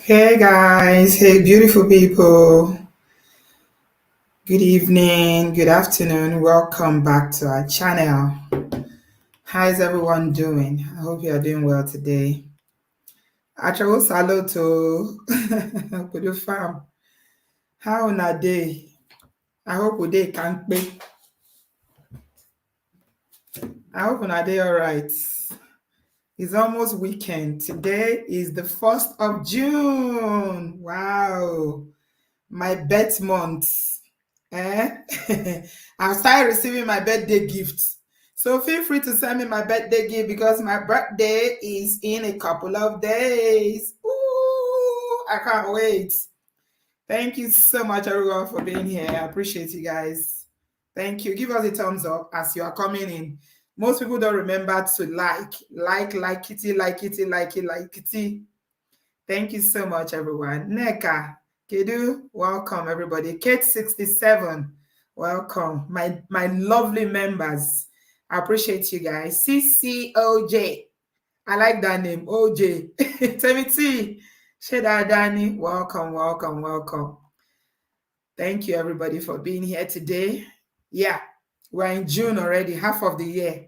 Hey guys, hey beautiful people. Good evening, good afternoon. Welcome back to our channel. How is everyone doing? I hope you are doing well today. Achawo salo to Kudu farm. How na day? I hope we day can't be. I hope na day all right. It's almost weekend. Today is the 1st of June. Wow. My birth month. Eh? I'll start receiving my birthday gifts. So feel free to send me my birthday gift because my birthday is in a couple of days. Ooh, I can't wait. Thank you so much, everyone, for being here. I appreciate you guys. Thank you. Give us a thumbs up as you are coming in. Most people don't remember to like kitty, like kitty, like it, like kitty. Thank you so much, everyone. Neka, Kedu, welcome, everybody. Kate67, welcome. My lovely members. I appreciate you guys. CCOJ, I like that name, OJ. Temiti, Sheda Dani, welcome, welcome, welcome. Thank you, everybody, for being here today. Yeah, we're in June already, half of the year.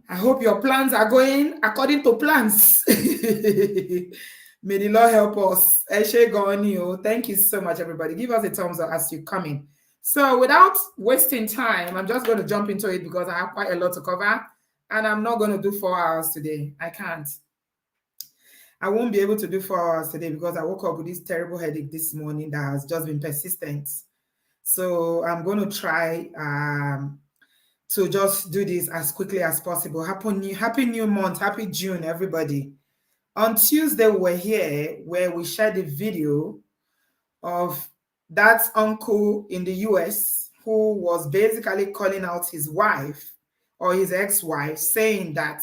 I hope your plans are going according to plans. May the Lord help us. Thank you so much, everybody. Give us a thumbs up as you come in. So without wasting time, I'm just going to jump into it because I have quite a lot to cover. And I'm not going to do 4 hours today. I can't. I won't be able to do 4 hours today because I woke up with this terrible headache this morning that has just been persistent. So I'm going to try to just do this as quickly as possible. Happy new month, happy June, everybody. On Tuesday, we're here where we shared a video of that uncle in the US who was basically calling out his wife or his ex-wife, saying that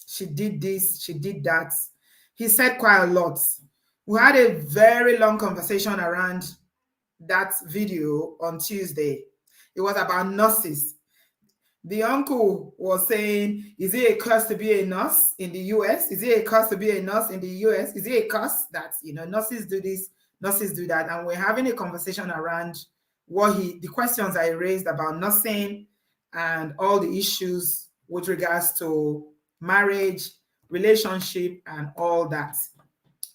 she did this, she did that. He said quite a lot. We had a very long conversation around that video on Tuesday. It was about nurses. The uncle was saying, is it a curse to be a nurse in the US? Is it a curse to be a nurse in the US? Is it a curse that, nurses do this, nurses do that? And we're having a conversation around the questions I raised about nursing and all the issues with regards to marriage, relationship, and all that.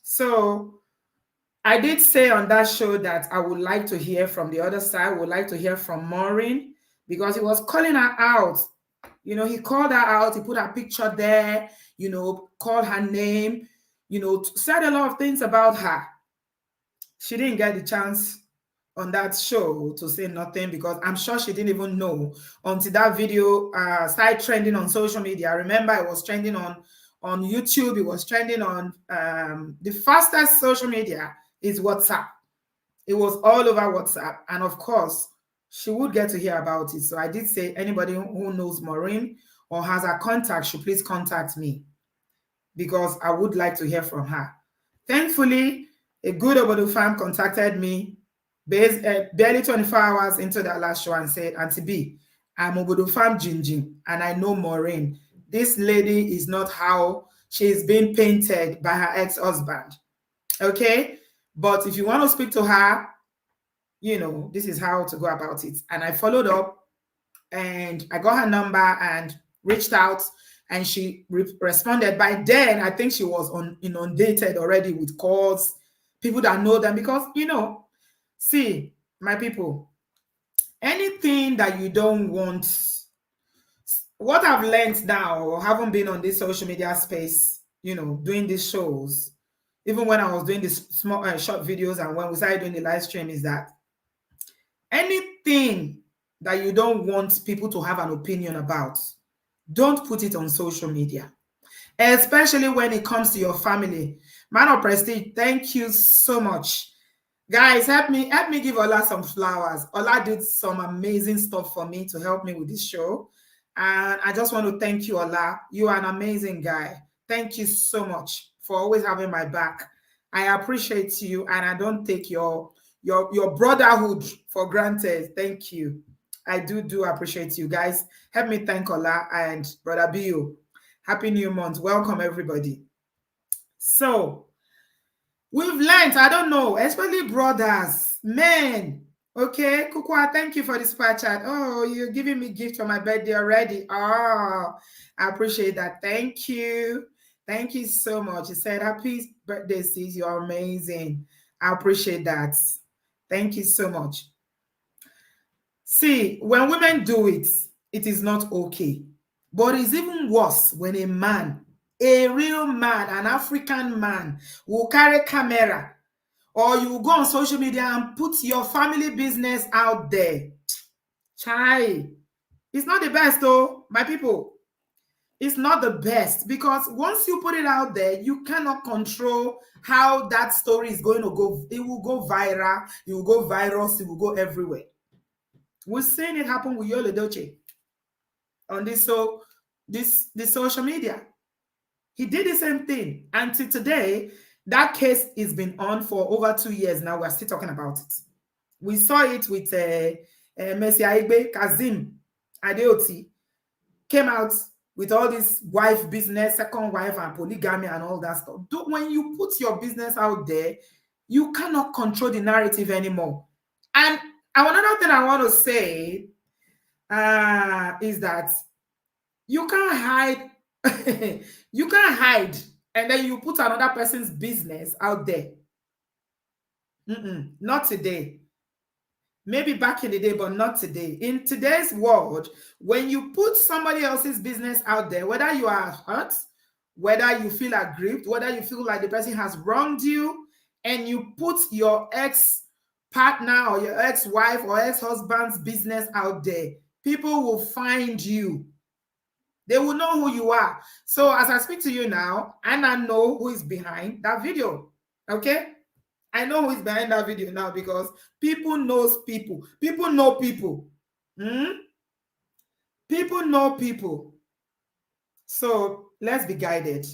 So I did say on that show that I would like to hear from the other side, would like to hear from Maureen, because he was calling her out. He called her out, he put her picture there, called her name, said a lot of things about her. She didn't get the chance on that show to say nothing because I'm sure she didn't even know until that video started trending on social media. I remember it was trending on YouTube, it was trending on the fastest social media is WhatsApp. It was all over WhatsApp. And of course, she would get to hear about it. So I did say anybody who knows Maureen or has her contact should please contact me because I would like to hear from her. Thankfully, a good Obodo fan contacted me barely 24 hours into that last show and said, Auntie B, I'm Obodo fan Jinjin and I know Maureen. This lady is not how she's being painted by her ex-husband. Okay? But if you want to speak to her, this is how to go about it. And I followed up and I got her number and reached out and she responded. By then, I think she was inundated already with calls, people that know them because, see, my people, anything that you don't want, what I've learned now, or haven't been on this social media space, doing these shows, even when I was doing these small short videos and when we started doing the live stream, is that anything that you don't want people to have an opinion about, don't put it on social media, especially when it comes to your family. Man of Prestige, thank you so much. Guys, help me give Ola some flowers. Ola did some amazing stuff for me to help me with this show. And I just want to thank you, Ola. You are an amazing guy. Thank you so much for always having my back. I appreciate you and I don't take your brotherhood for granted. Thank you. I do appreciate you guys. Help me thank Ola and Brother Bio. Happy New Month. Welcome, everybody. So, We've learned, I don't know, especially brothers, men. Okay, Kukwa, thank you for the super chat. Oh, you're giving me gift for my birthday already. Oh, I appreciate that. Thank you. Thank you so much. You said happy birthday, sis. You're amazing. I appreciate that. Thank you so much. See, when women do it, it is not okay. But it's even worse when a man, a real man, an African man, will carry camera, or you will go on social media and put your family business out there. Chai, it's not the best though, my people. It's not the best, because once you put it out there, you cannot control how that story is going to go. It will go viral, it will go viral, it will go everywhere. We've seen it happen with Yolo Doche on this social media. He did the same thing. Until today, that case has been on for over 2 years now. We're still talking about it. We saw it with Messi Aigbe, Kazim Adeoti, came out with all this wife business, second wife and polygamy and all that stuff. When you put your business out there, you cannot control the narrative anymore. And another thing I want to say is that you can't hide. You can't hide and then you put another person's business out there. Not today. Maybe back in the day, but not today. In today's world, when you put somebody else's business out there, whether you are hurt, whether you feel aggrieved, whether you feel like the person has wronged you, and you put your ex-partner or your ex-wife or ex-husband's business out there, people will find you. They will know who you are. So as I speak to you now, and I know who is behind that video, okay? I know who is behind that video now, because people knows people. People know people. People know people. So let's be guided.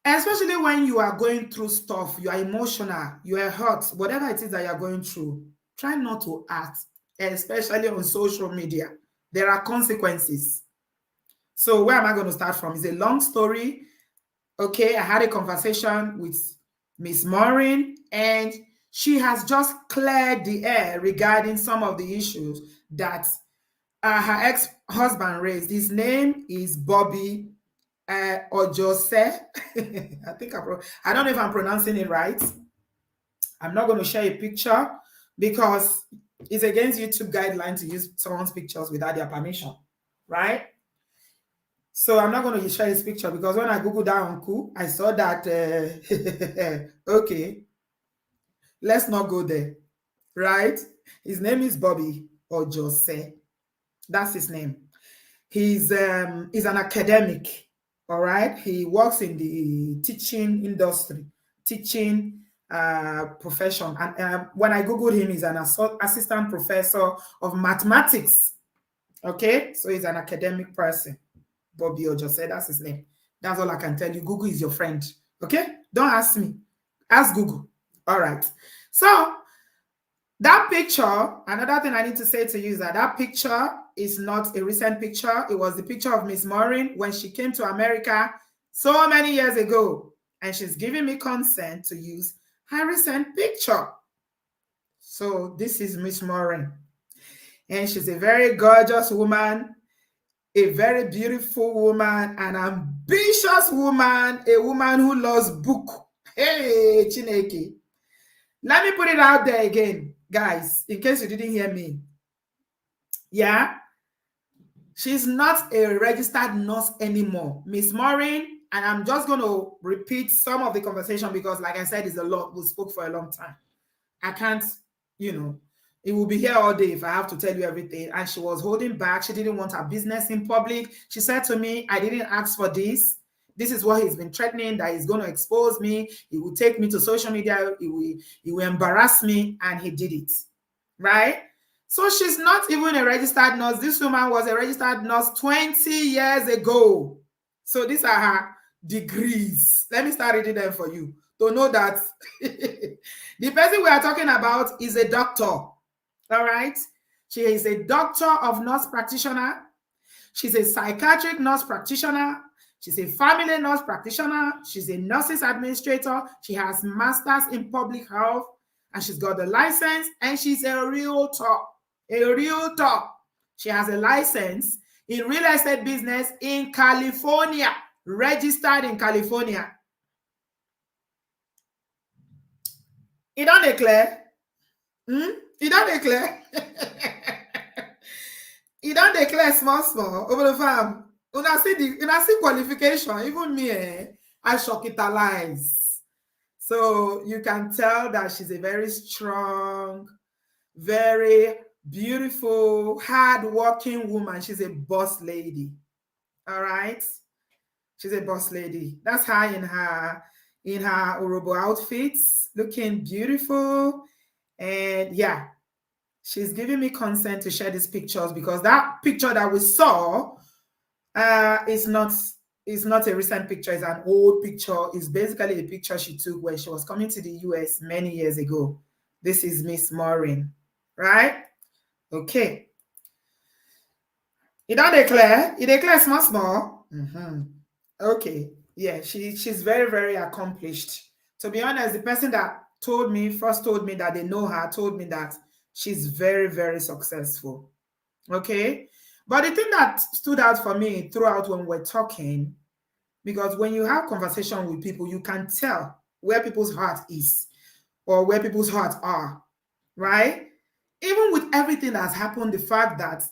Especially when you are going through stuff, you are emotional, you are hurt, whatever it is that you are going through, try not to act, especially on social media. There are consequences. So where am I going to start from? It's a long story. Okay, I had a conversation with Miss Maureen, and she has just cleared the air regarding some of the issues that her ex-husband raised. His name is Bobby Ojose. I don't know if I'm pronouncing it right. I'm not going to share a picture because it's against YouTube guidelines to use someone's pictures without their permission, right? So I'm not going to share his picture, because when I Googled that uncle, I saw that, okay, let's not go there, right? His name is Bobby Ojose. That's his name. He's an academic, all right? He works in the teaching industry, teaching profession. And when I Googled him, he's an assistant professor of mathematics, okay? So he's an academic person. Bobby Ojose, that's his name. That's all I can tell you. Google is your friend. Okay? Don't ask me. Ask Google. All right. So that picture, another thing I need to say to you is that picture is not a recent picture. It was the picture of Miss Maureen when she came to America so many years ago. And she's giving me consent to use her recent picture. So this is Miss Maureen. And she's a very gorgeous woman, a very beautiful woman, an ambitious woman, a woman who loves book. Hey, Chineke. Let me put it out there again, guys, in case you didn't hear me. Yeah, she's not a registered nurse anymore. Miss Maureen, and I'm just going to repeat some of the conversation because, like I said, it's a lot. We spoke for a long time. I can't, it will be here all day if I have to tell you everything. And she was holding back. She didn't want her business in public. She said to me, I didn't ask for this. This is what he's been threatening, that he's going to expose me. He will take me to social media. He will embarrass me. And he did it. Right? So she's not even a registered nurse. This woman was a registered nurse 20 years ago. So these are her degrees. Let me start reading them for you to know that the person we are talking about is a doctor. All right? She is a doctor of nurse practitioner. She's a psychiatric nurse practitioner. She's a family nurse practitioner. She's a nurses administrator. She has masters in public health, and she's got the license, and she's a realtor. A realtor. She has a license in real estate business in California, registered in California. You don't declare? You don't declare? You don't declare small over the farm. Una see qualification. Even me, I shockitalize. So you can tell that she's a very strong, very beautiful, hard-working woman. She's a boss lady. All right. She's a boss lady. That's her in her Urobo outfits, looking beautiful. And yeah, she's giving me consent to share these pictures because that picture that we saw is not a recent picture. It's an old picture. It's basically a picture she took when she was coming to the US many years ago. This is Miss Maureen, right? Okay. You don't declare? You declare small? Okay. Yeah, she's very, very accomplished. To be honest, the person that first told me that they know her, told me that she's very, very successful. Okay. But the thing that stood out for me throughout when we're talking, because when you have conversation with people, you can tell where people's heart is or where people's hearts are, right? Even with everything that's happened, the fact that,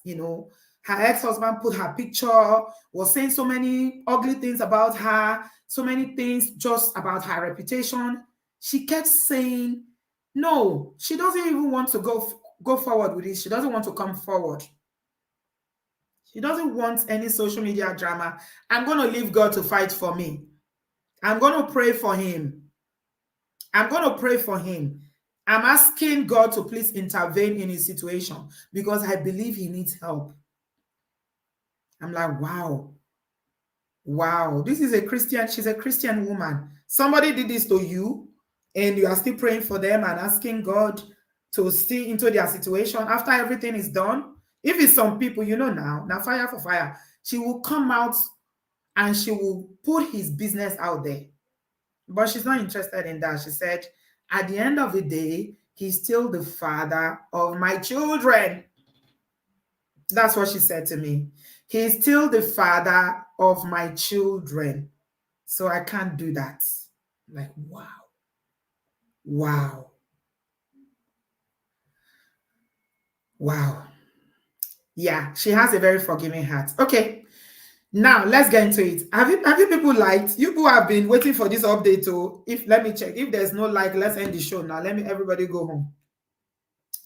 her ex-husband put her picture, was saying so many ugly things about her, so many things just about her reputation, she kept saying, no, she doesn't even want to go forward with this. She doesn't want to come forward. She doesn't want any social media drama. I'm going to leave God to fight for me. I'm going to pray for him. I'm going to pray for him. I'm asking God to please intervene in his situation because I believe he needs help. I'm like, wow. Wow. This is a Christian. She's a Christian woman. Somebody did this to you and you are still praying for them and asking God to see into their situation after everything is done. If it's some people, now fire for fire, she will come out and she will put his business out there. But she's not interested in that. She said, at the end of the day, he's still the father of my children. That's what she said to me. He's still the father of my children. So I can't do that. Like, wow. Wow. Wow. Yeah, she has a very forgiving heart. Okay. Now let's get into it. Have you people liked? You people have been waiting for this update. So let me check. If there's no like, let's end the show now. Everybody go home.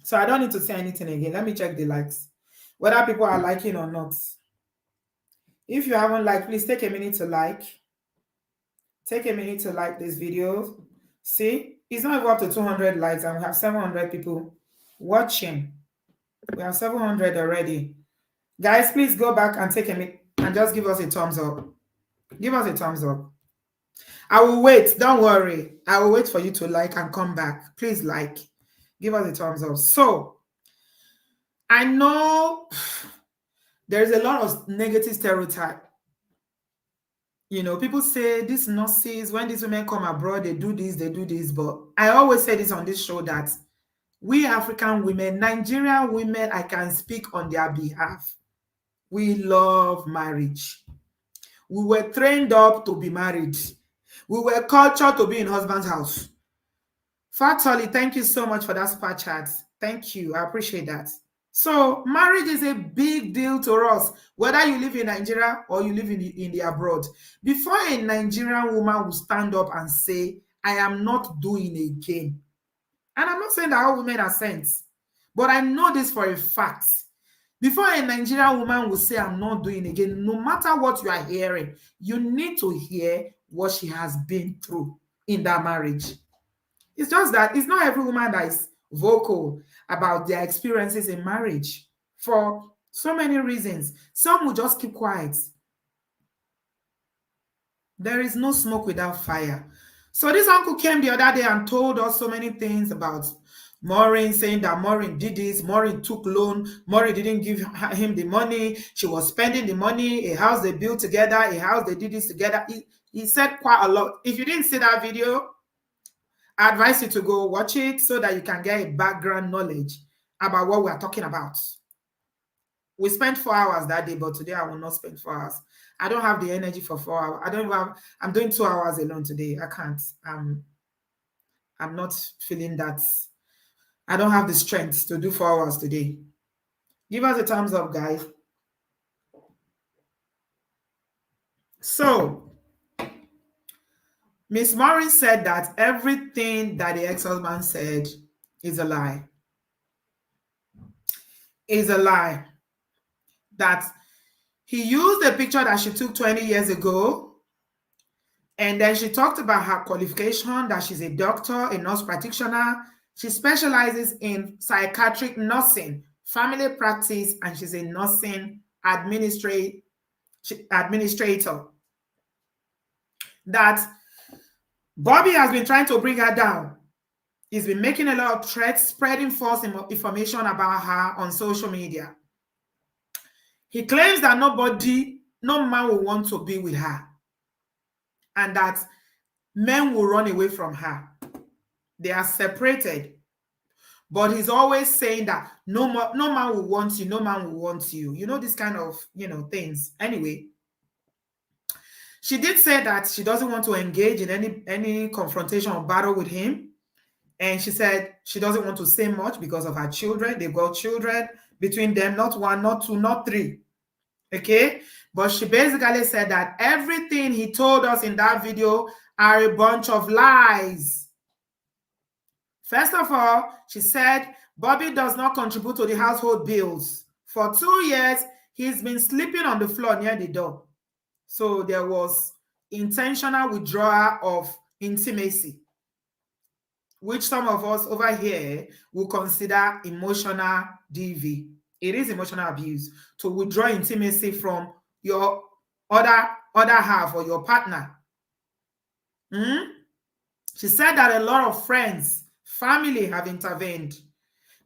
So I don't need to say anything again. Let me check the likes. Whether people are liking or not. If you haven't liked, please take a minute to like. Take a minute to like this video. See, it's not even up to 200 likes and we have 700 people watching. We have 700 already. Guys, please go back and take a minute and just give us a thumbs up. Give us a thumbs up. I will wait. Don't worry. I will wait for you to like and come back. Please like. Give us a thumbs up. So, I know there's a lot of negative stereotype. People say these nurses, when these women come abroad, they do this. But I always say this on this show that we African women, Nigerian women, I can speak on their behalf. We love marriage. We were trained up to be married. We were cultured to be in husband's house. Fatally, thank you so much for that super chat. Thank you. I appreciate that. So marriage is a big deal to us, whether you live in Nigeria or you live in the abroad. Before a Nigerian woman will stand up and say, I am not doing again. And I'm not saying that all women are saints, but I know this for a fact. Before a Nigerian woman will say, I'm not doing again, no matter what you are hearing, you need to hear what she has been through in that marriage. It's just that it's not every woman that is vocal about their experiences in marriage for so many reasons. Some will just keep quiet. There is no smoke without fire. So this uncle came the other day and told us so many things about Maureen saying that Maureen did this, Maureen took loan, Maureen didn't give him the money, she was spending the money, a house they built together, a house they did this together. He said quite a lot. If you didn't see that video, I advise you to go watch it so that you can get a background knowledge about what we are talking about. We spent 4 hours that day, but today I will not spend 4 hours. I don't have the energy for 4 hours. I'm doing 2 hours alone today. I can't. I'm not feeling that. I don't have the strength to do 4 hours today. Give us a thumbs up, guys. So, Miss Maureen said that everything that the ex-husband said is a lie. Is a lie. That he used a picture that she took 20 years ago, and then she talked about her qualification, that she's a doctor, a nurse practitioner. She specializes in psychiatric nursing, family practice, and she's a nursing administrator. That Bobby has been trying to bring her down. He's been making a lot of threats, spreading false information about her on social media. He claims that no man will want to be with her, and that men will run away from her. They are separated. But he's always saying that no man will want you, no man will want you. You know, this kind of, things. Anyway, she did say that she doesn't want to engage in any confrontation or battle with him. And she said she doesn't want to say much because of her children. They've got children between them, not one, not two, not three. Okay? But she basically said that everything he told us in that video are a bunch of lies. First of all, she said Bobby does not contribute to the household bills. For 2 years, he's been sleeping on the floor near the door. So there was intentional withdrawal of intimacy, which some of us over here will consider emotional DV. It is emotional abuse to withdraw intimacy from your other half or your partner. She said that a lot of friends, family have intervened.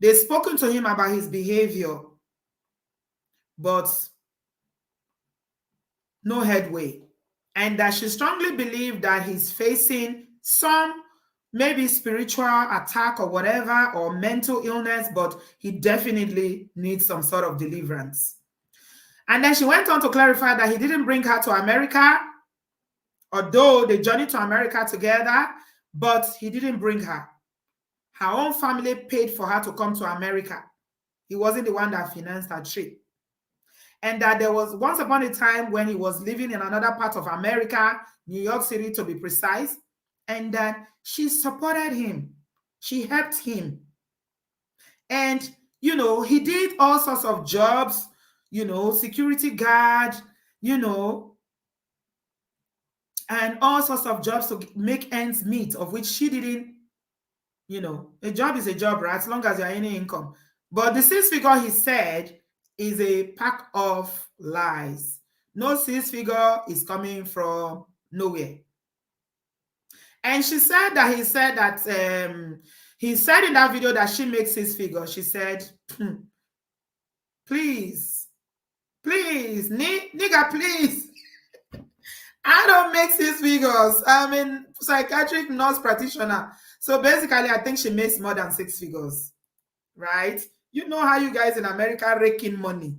They've spoken to him about his behavior, but no headway. And that she strongly believed that he's facing some maybe spiritual attack or whatever, or mental illness, but he definitely needs some sort of deliverance. And then she went on to clarify that he didn't bring her to America, although they journeyed to America together, but he didn't bring her. Her own family paid for her to come to America. He wasn't the one that financed her trip. And that there was once upon a time when he was living in another part of America, New York City to be precise, and that she supported him. She helped him. And, he did all sorts of jobs, security guard, and all sorts of jobs to make ends meet, of which she didn't, a job is a job, right? As long as you're earning income. But the 6 figure he said is a pack of lies. No 6 figure is coming from nowhere. And she said that he said in that video that she makes 6 figures. She said, please, nigga, please. I don't make 6 figures. I'm a psychiatric nurse practitioner. So basically, I think she makes more than 6 figures, right? You know how you guys in America raking money.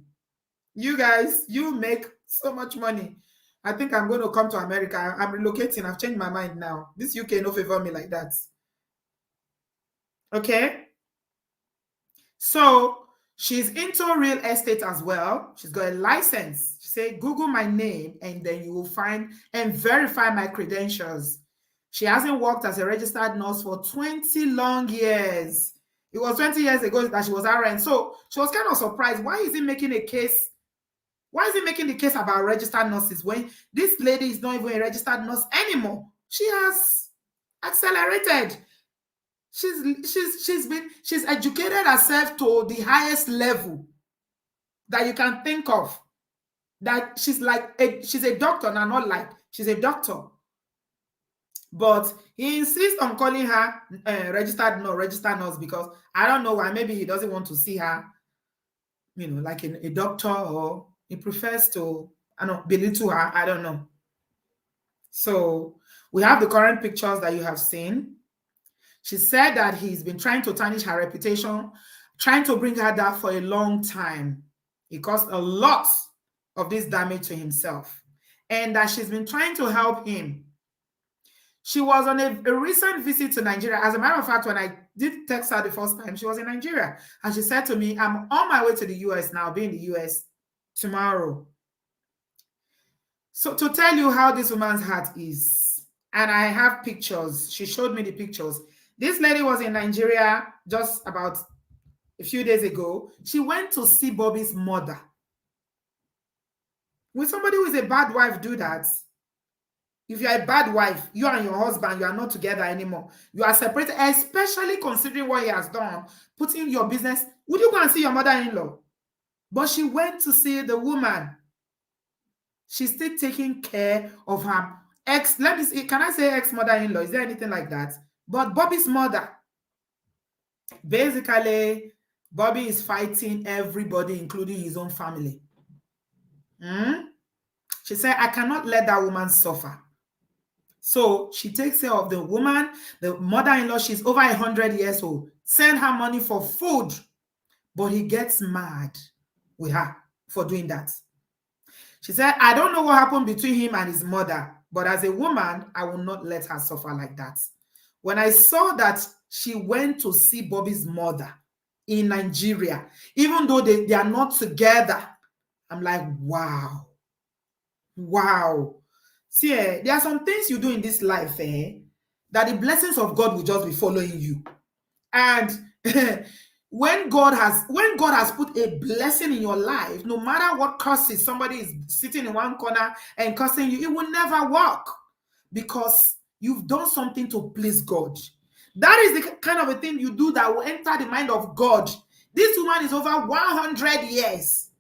You guys, you make so much money. I think I'm going to come to America. I'm relocating. I've changed my mind now. This UK no favor me like that. Okay? So, she's into real estate as well. She's got a license. She said, Google my name and then you will find and verify my credentials. She hasn't worked as a registered nurse for 20 long years. It was 20 years ago that she was RN. So, she was kind of surprised. Why is he making a case? Why is he making the case about registered nurses when this lady is not even a registered nurse anymore? She has accelerated. She's educated herself to the highest level that you can think of. That she's a doctor, now not like she's a doctor. But he insists on calling her registered nurse, because I don't know why. Maybe he doesn't want to see her, like a doctor, or he prefers to, I don't know, belittle her. I don't know. So we have the current pictures that you have seen. She said that he's been trying to tarnish her reputation, trying to bring her down for a long time. He caused a lot of this damage to himself, and that she's been trying to help him. She was on a recent visit to Nigeria. As a matter of fact, when I did text her the first time, she was in Nigeria. And she said to me, I'm on my way to the US now, be in the US tomorrow. So to tell you how this woman's heart is, and I have pictures. She showed me the pictures. This lady was in Nigeria just about a few days ago. She went to see Bobby's mother. Will somebody who is a bad wife do that? If you're a bad wife, you and your husband, you are not together anymore. You are separated, especially considering what he has done, putting your business. Would you go and see your mother-in-law? But she went to see the woman. She's still taking care of her ex. Let me see, can I say ex-mother-in-law? Is there anything like that? But Bobby's mother. Basically, Bobby is fighting everybody, including his own family. She said, I cannot let that woman suffer. So she takes care of the woman, the mother-in-law. She's over 100 years old. Send her money for food. But he gets mad with her for doing that. She said, I don't know what happened between him and his mother, but as a woman, I will not let her suffer like that. When I saw that she went to see Bobby's mother in Nigeria, even though they are not together, I'm like, wow. Wow. See, there are some things you do in this life, that the blessings of God will just be following you. And when God has put a blessing in your life, no matter what curses, somebody is sitting in one corner and cursing you, it will never work, because you've done something to please God. That is the kind of a thing you do that will enter the mind of God. This woman is over 100 years.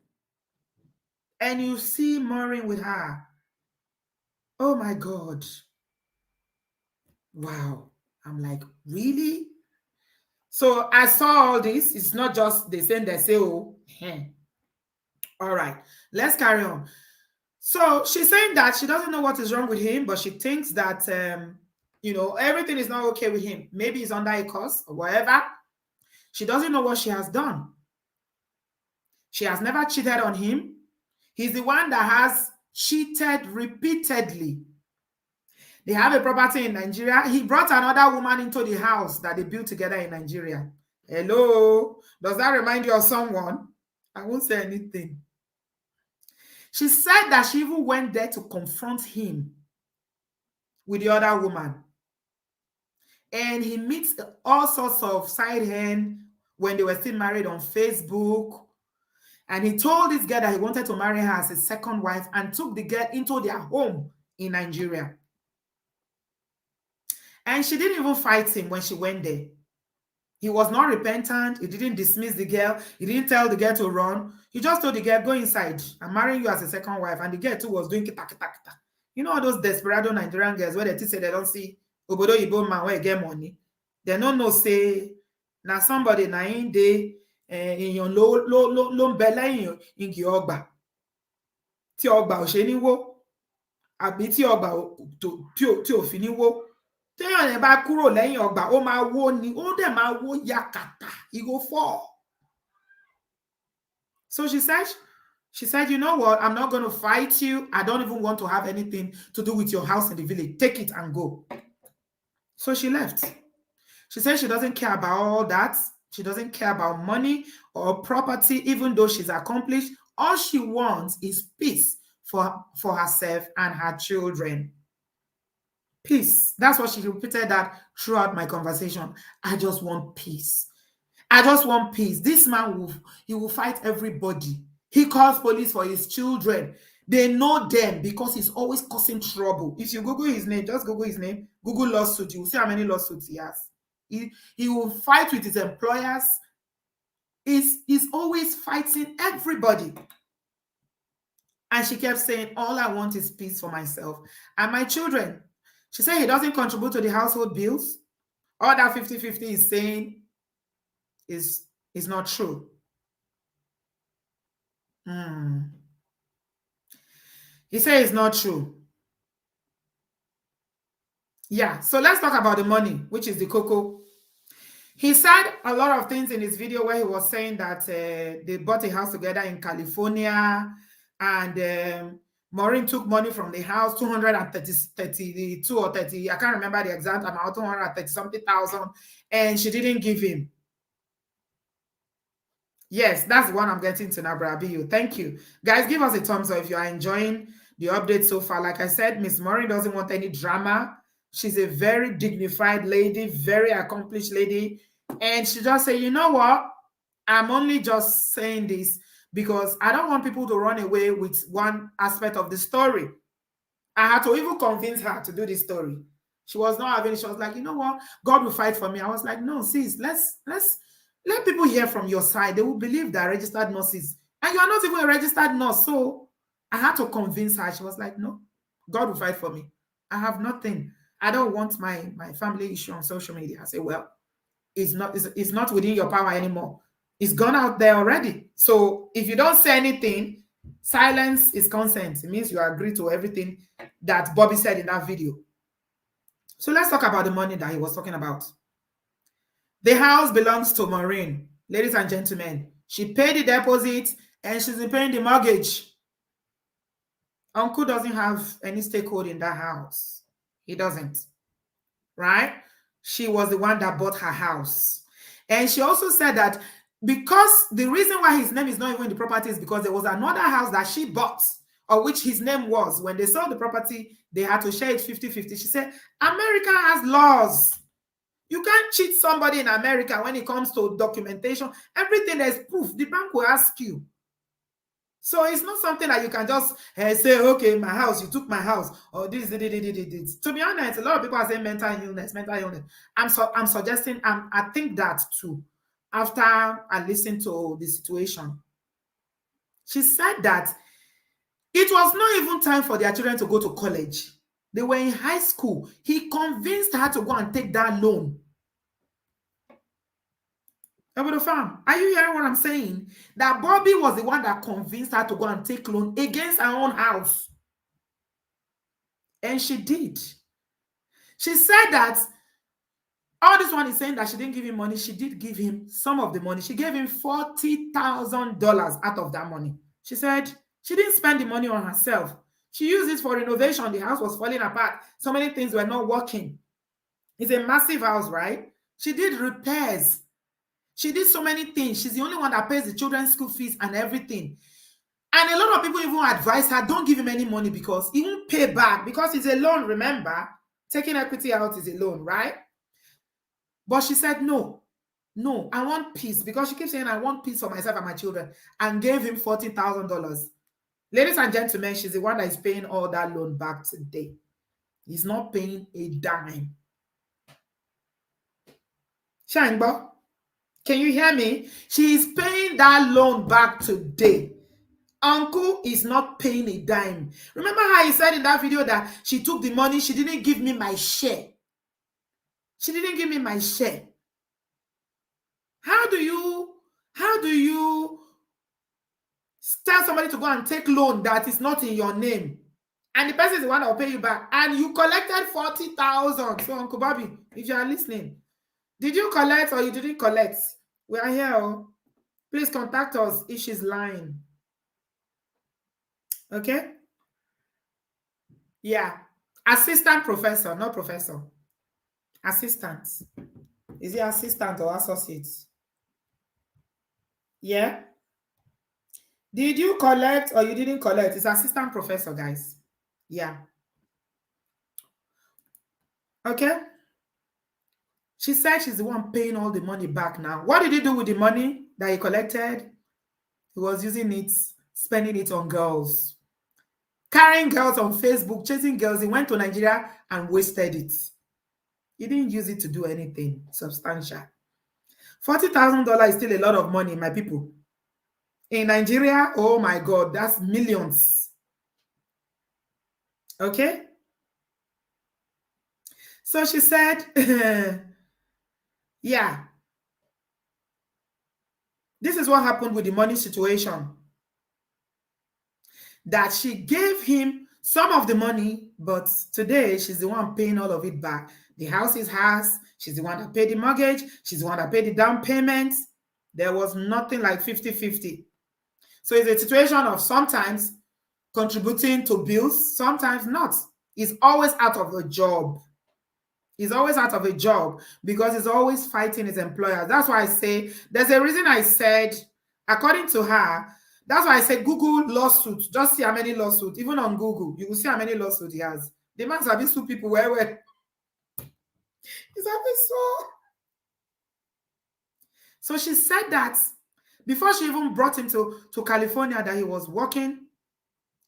And you see Maureen with her. Oh my God. Wow. I'm like, really? So I saw all this. It's not just they say, oh, all right, let's carry on. So she's saying that she doesn't know what is wrong with him, but she thinks that, everything is not okay with him. Maybe he's under a curse or whatever. She doesn't know what she has done. She has never cheated on him. He's the one that has cheated repeatedly. They have a property in Nigeria. He brought another woman into the house that they built together in Nigeria. Hello? Does that remind you of someone? I won't say anything. She said that she even went there to confront him with the other woman. And he meets all sorts of side hand when they were still married on Facebook. And he told this girl that he wanted to marry her as his second wife, and took the girl into their home in Nigeria. And she didn't even fight him when she went there. He was not repentant. He didn't dismiss the girl. He didn't tell the girl to run. He just told the girl, go inside. I'm marrying you as a second wife. And the girl too was doing kita, kita, kita. You know all those desperado Nigerian girls where they say they don't see obodooyinbo man where get money. They don't know say now somebody na in dey in your low belly in ogba. Ti ogba ò ṣe ní wó. Àbí tí ogba tí ò fi ní wó. Téèyàn yẹn bá kúrò lẹ́yìn ọgbà, ó máa wó ni, ó dẹ̀ máa wó yakata, he go fall. So she said, you know what, I'm not going to fight you. I don't even want to have anything to do with your house in the village. Take it and go. So she left. She said she doesn't care about all that. She doesn't care about money or property, even though she's accomplished. All she wants is peace for herself and her children. Peace. That's what she repeated that throughout my conversation. I just want peace. I just want peace. This man will fight everybody. He calls police for his children. They know them because he's always causing trouble. If you Google his name, just Google his name, Google lawsuit, you will see how many lawsuits he has. He will fight with his employers. He's always fighting everybody. And she kept saying, all I want is peace for myself and my children. She said he doesn't contribute to the household bills. All that 50-50 is saying is not true. He said it's not true. Yeah, so let's talk about the money, which is the cocoa. He said a lot of things in his video where he was saying that they bought a house together in California, and Maureen took money from the house, 232 or 30, I can't remember the exact amount, 230 something thousand, and she didn't give him. Yes, that's the one I'm getting to now, Brabiu. Thank you. Guys, give us a thumbs up if you are enjoying the update so far. Like I said, Miss Maureen doesn't want any drama. She's a very dignified lady, very accomplished lady. And she just said, you know what? I'm only just saying this because I don't want people to run away with one aspect of the story. I had to even convince her to do this story. She was not having it. She was like, you know what? God will fight for me. I was like, no, sis, let's let people hear from your side. They will believe that registered nurses. And you are not even a registered nurse. So I had to convince her. She was like, no, God will fight for me. I have nothing. I don't want my family issue on social media. I say, well, it's not within your power anymore. It's gone out there already. So if you don't say anything, silence is consent. It means you agree to everything that Bobby said in that video. So let's talk about the money that he was talking about. The house belongs to Maureen. Ladies and gentlemen, she paid the deposit and she's been paying the mortgage. Uncle doesn't have any stakeholder in that house. He doesn't. Right? She was the one that bought her house. And she also said that because the reason why his name is not even in the property is because there was another house that she bought, or which his name was. When they sold the property, they had to share it 50-50. She said, America has laws. You can't cheat somebody in America when it comes to documentation. Everything is proof. The bank will ask you. So it's not something that you can just say, okay, my house, you took my house, or this. To be honest, a lot of people are saying mental illness. I'm suggesting, I think that too, after I listened to the situation. She said that it was not even time for their children to go to college. They were in high school. He convinced her to go and take that loan. Farm, are you hearing what I'm saying? That Bobby was the one that convinced her to go and take loan against her own house. And she did. She said that all this one is saying that she didn't give him money. She did give him some of the money. She gave him $40,000 out of that money. She said she didn't spend the money on herself. She used it for renovation. The house was falling apart. So many things were not working. It's a massive house, right? She did repairs. She did so many things. She's the only one that pays the children's school fees and everything. And a lot of people even advise her, don't give him any money because he won't pay back, because it's a loan, remember? Taking equity out is a loan, right? But she said, no, I want peace, because she keeps saying, I want peace for myself and my children, and gave him $40,000. Ladies and gentlemen, she's the one that is paying all that loan back today. He's not paying a dime. Shangbo, can you hear me? She is paying that loan back today. Uncle is not paying a dime. Remember how he said in that video that she took the money, she didn't give me my share. She didn't give me my share. How do you tell somebody to go and take loan that is not in your name, and the person is the one that will pay you back, and you collected 40,000? So Uncle Bobby, if you are listening, did you collect or you didn't collect? We are here. Please contact us if she's lying. Okay? Yeah. Assistant professor, not professor. Assistant. Is it assistant or associate? Yeah. Did you collect or you didn't collect? It's assistant professor, guys. Yeah. Okay. She said she's the one paying all the money back now. What did he do with the money that he collected? He was using it, spending it on girls. Carrying girls on Facebook, chasing girls. He went to Nigeria and wasted it. He didn't use it to do anything substantial. $40,000 is still a lot of money, my people. In Nigeria, oh my God, that's millions. Okay? So she said, yeah, this is what happened with the money situation. That she gave him some of the money, but today she's the one paying all of it back. The house is hers. She's the one that paid the mortgage. She's the one that paid the down payment. There was nothing like 50-50. So it's a situation of sometimes contributing to bills, sometimes not. He's always out of a job. He's always out of a job because he's always fighting his employer. That's why I say, there's a reason I said, according to her, that's why I said Google lawsuit. Just see how many lawsuits. Even on Google, you will see how many lawsuits he has. The man's having two people where he's having so. So she said that before she even brought him to California, that he was working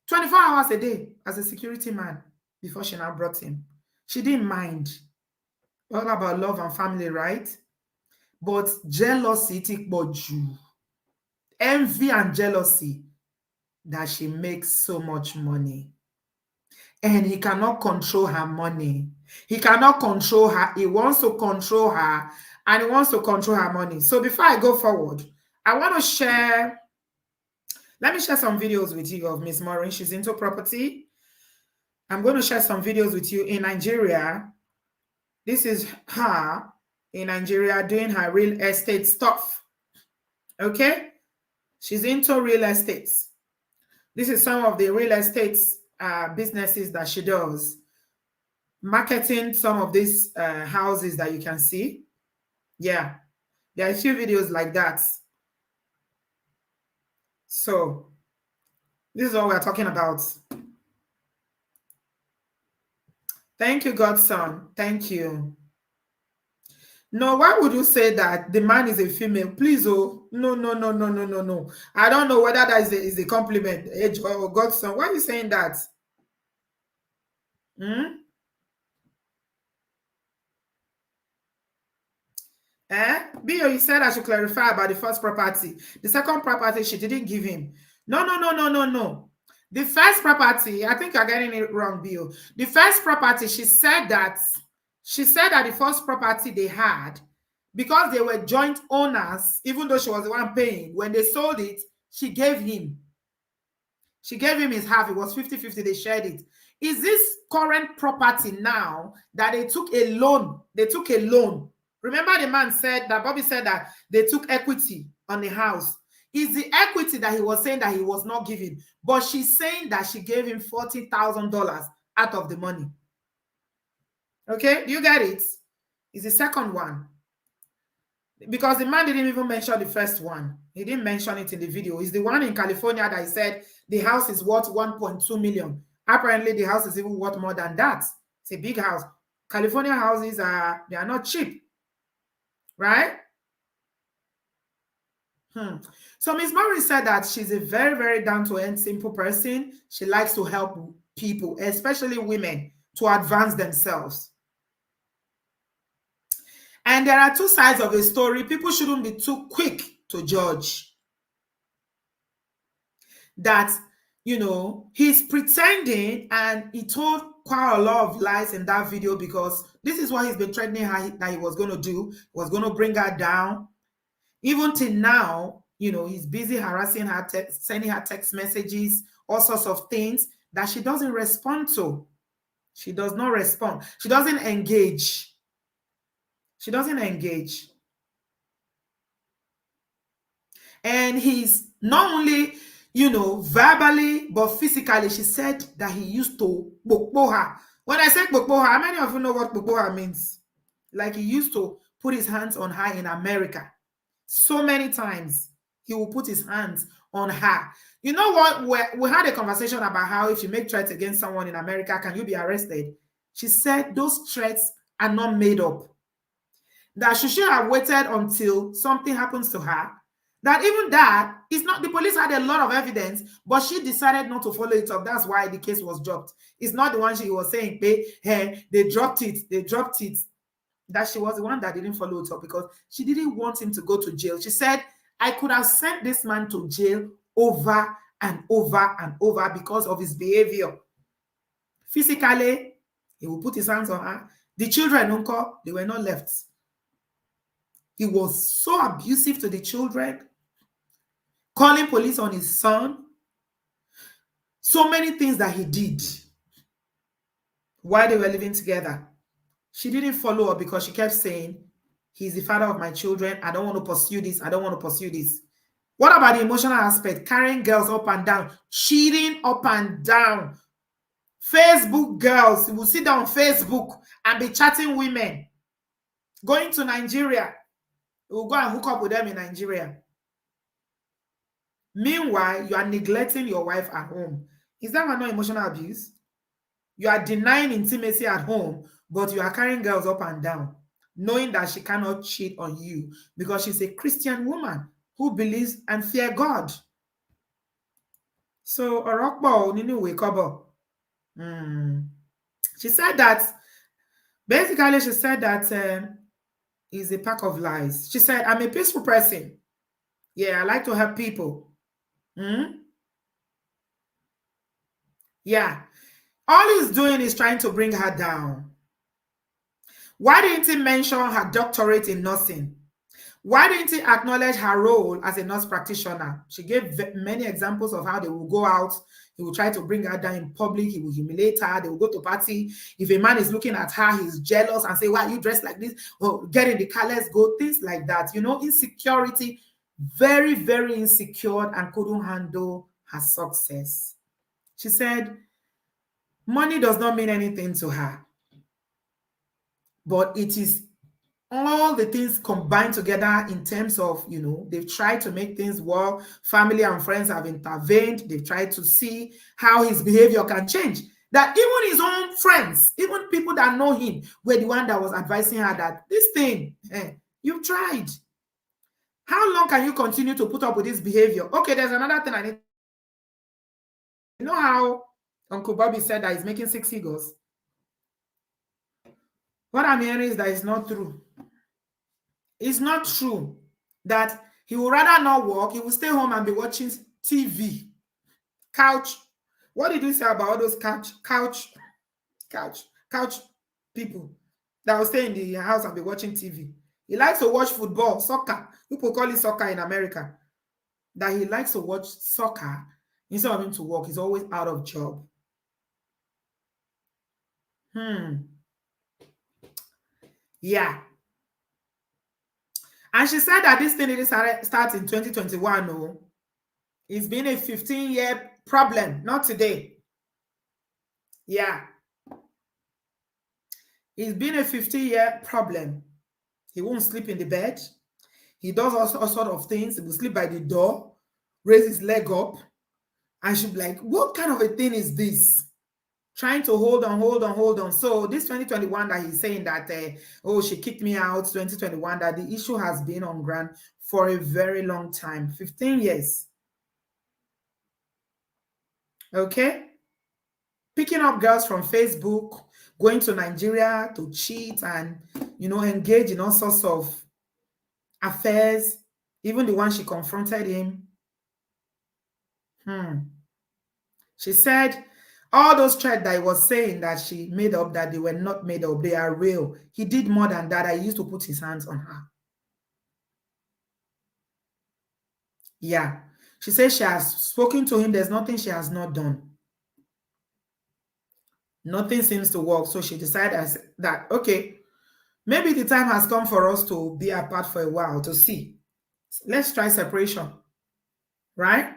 24 hours a day as a security man before she now brought him. She didn't mind. All about love and family, right? But jealousy, envy and jealousy, that she makes so much money. And he cannot control her money. He cannot control her. He wants to control her and he wants to control her money. So before I go forward, I want to share, let me share some videos with you of Miss Maureen. She's into property. I'm going to share some videos with you in Nigeria. This is her in Nigeria doing her real estate stuff. Okay? She's into real estate. This is some of the real estate businesses that she does. Marketing some of these houses that you can see. Yeah. There are a few videos like that. So, this is what we're talking about. Thank you, Godson. Thank you. No, why would you say that the man is a female? Please, oh, no, no, no, no, no, no, no. I don't know whether that is a compliment, age or Godson. Why are you saying that? Hmm? Bio, you said I should clarify about the first property. The second property, she didn't give him. No, no, no, no, no, no. The first property, I think you're getting it wrong, Bio. The first property, she said that the first property they had, because they were joint owners, even though she was the one paying, when they sold it, she gave him. She gave him his half. It was 50-50. They shared it. Is this current property now that they took a loan? They took a loan. Remember the man said that, Bobby said that they took equity on the house. Is the equity that he was saying that he was not giving, but she's saying that she gave him $40,000 out of the money. Okay, do you get it? It's the second one. Because the man didn't even mention the first one. He didn't mention it in the video. It's the one in California that he said the house is worth 1.2 million. Apparently, the house is even worth more than that. It's a big house. California houses they are not cheap. Right? So Ms. Maureen said that she's a very, very down-to-earth, simple person. She likes to help people, especially women, to advance themselves. And there are two sides of a story. People shouldn't be too quick to judge. That, you know, he's pretending, and he told quite a lot of lies in that video, because this is what he's been threatening her that he was going to do. He was going to bring her down. Even till now, you know, he's busy harassing her, sending her text messages, all sorts of things that she doesn't respond to. She does not respond. She doesn't engage. She doesn't engage. And he's not only, you know, verbally, but physically. She said that he used to bokpo her. When I say bokpo her, how many of you know what bokpo her means? Like, he used to put his hands on her in America. So many times he will put his hands on her. You know what? We had a conversation about how if you make threats against someone in America, can you be arrested? She said those threats are not made up. That she should have waited until something happens to her. That even that is not, the police had a lot of evidence, but she decided not to follow it up. That's why the case was dropped. It's not the one she was saying, hey, they dropped it. That she was the one that didn't follow it up because she didn't want him to go to jail. She said, I could have sent this man to jail over and over and over because of his behavior. Physically, he will put his hands on her. The children, uncle, they were not left. He was so abusive to the children, calling police on his son. So many things that he did while they were living together. She didn't follow up because she kept saying, he's the father of my children. I don't want to pursue this. I don't want to pursue this. What about the emotional aspect? Carrying girls up and down, cheating up and down. Facebook girls will sit down on Facebook and be chatting women. Going to Nigeria, will go and hook up with them in Nigeria. Meanwhile, you are neglecting your wife at home. Is that not emotional abuse? You are denying intimacy at home, but you are carrying girls up and down, knowing that she cannot cheat on you because she's a Christian woman who believes and fear God. So, Orokbo Ninu Wekobo. She said that, basically, she said that is a pack of lies. She said, I'm a peaceful person. Yeah, I like to help people. Yeah. All he's doing is trying to bring her down. Why didn't he mention her doctorate in nursing? Why didn't he acknowledge her role as a nurse practitioner? She gave many examples of how they will go out. He will try to bring her down in public. He will humiliate her. They will go to party. If a man is looking at her, he's jealous and say, why are you dressed like this? Oh, get in the car, let's go. Things like that. You know, insecurity, very, very insecure and couldn't handle her success. She said, money does not mean anything to her, but it is all the things combined together in terms of, you know, they've tried to make things work. Family and friends have intervened. They've tried to see how his behavior can change. That even his own friends, even people that know him, were the one that was advising her that this thing, you've tried. How long can you continue to put up with this behavior? Okay, there's another thing I need. You know how Uncle Bobby said that he's making 6 figures? What I'm hearing is that it's not true. It's not true that he would rather not work. He will stay home and be watching TV. Couch. What did you say about all those couch people that will stay in the house and be watching TV? He likes to watch football, soccer. People call it soccer in America. That he likes to watch soccer instead of him to work. He's always out of job. Yeah. And she said that this thing didn't start in 2021. No. It's been a 15-year problem, not today. Yeah. It's been a 50-year problem. He won't sleep in the bed. He does all sorts of things. He will sleep by the door, raise his leg up, and she'll be like, what kind of a thing is this? Trying to hold on. So this 2021 that he's saying that, oh, she kicked me out, 2021, that the issue has been on ground for a very long time, 15 years. Okay? Picking up girls from Facebook, going to Nigeria to cheat and, you know, engage in all sorts of affairs, even the one she confronted him. She said all those threats that he was saying that she made up, that they were not made up, they are real. He did more than that. I used to put his hands on her. Yeah. She says she has spoken to him. There's nothing she has not done. Nothing seems to work. So she decided that, okay, maybe the time has come for us to be apart for a while to see. Let's try separation. Right?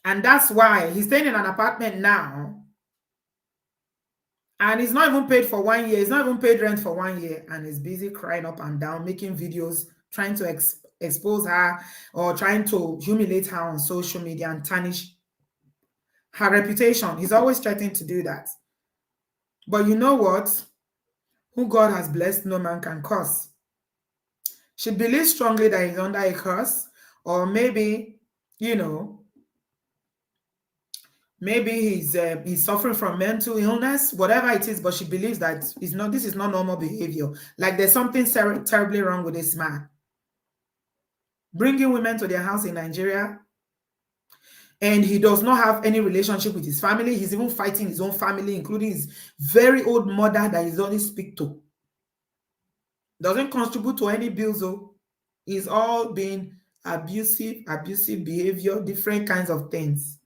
And that's why he's staying in an apartment now. And he's not even paid for 1 year. He's not even paid rent for 1 year. And he's busy crying up and down, making videos, trying to expose her or trying to humiliate her on social media and tarnish her reputation. He's always threatening to do that. But you know what? Who God has blessed, no man can curse. She believes strongly that he's under a curse, or maybe, you know, maybe he's suffering from mental illness, whatever it is, but she believes that this is not normal behavior. Like there's something terribly wrong with this man. Bringing women to their house in Nigeria, And he does not have any relationship with his family. He's even fighting his own family, including his very old mother that he doesn't speak to. Doesn't contribute to any bills, though. He's all been abusive behavior, different kinds of things.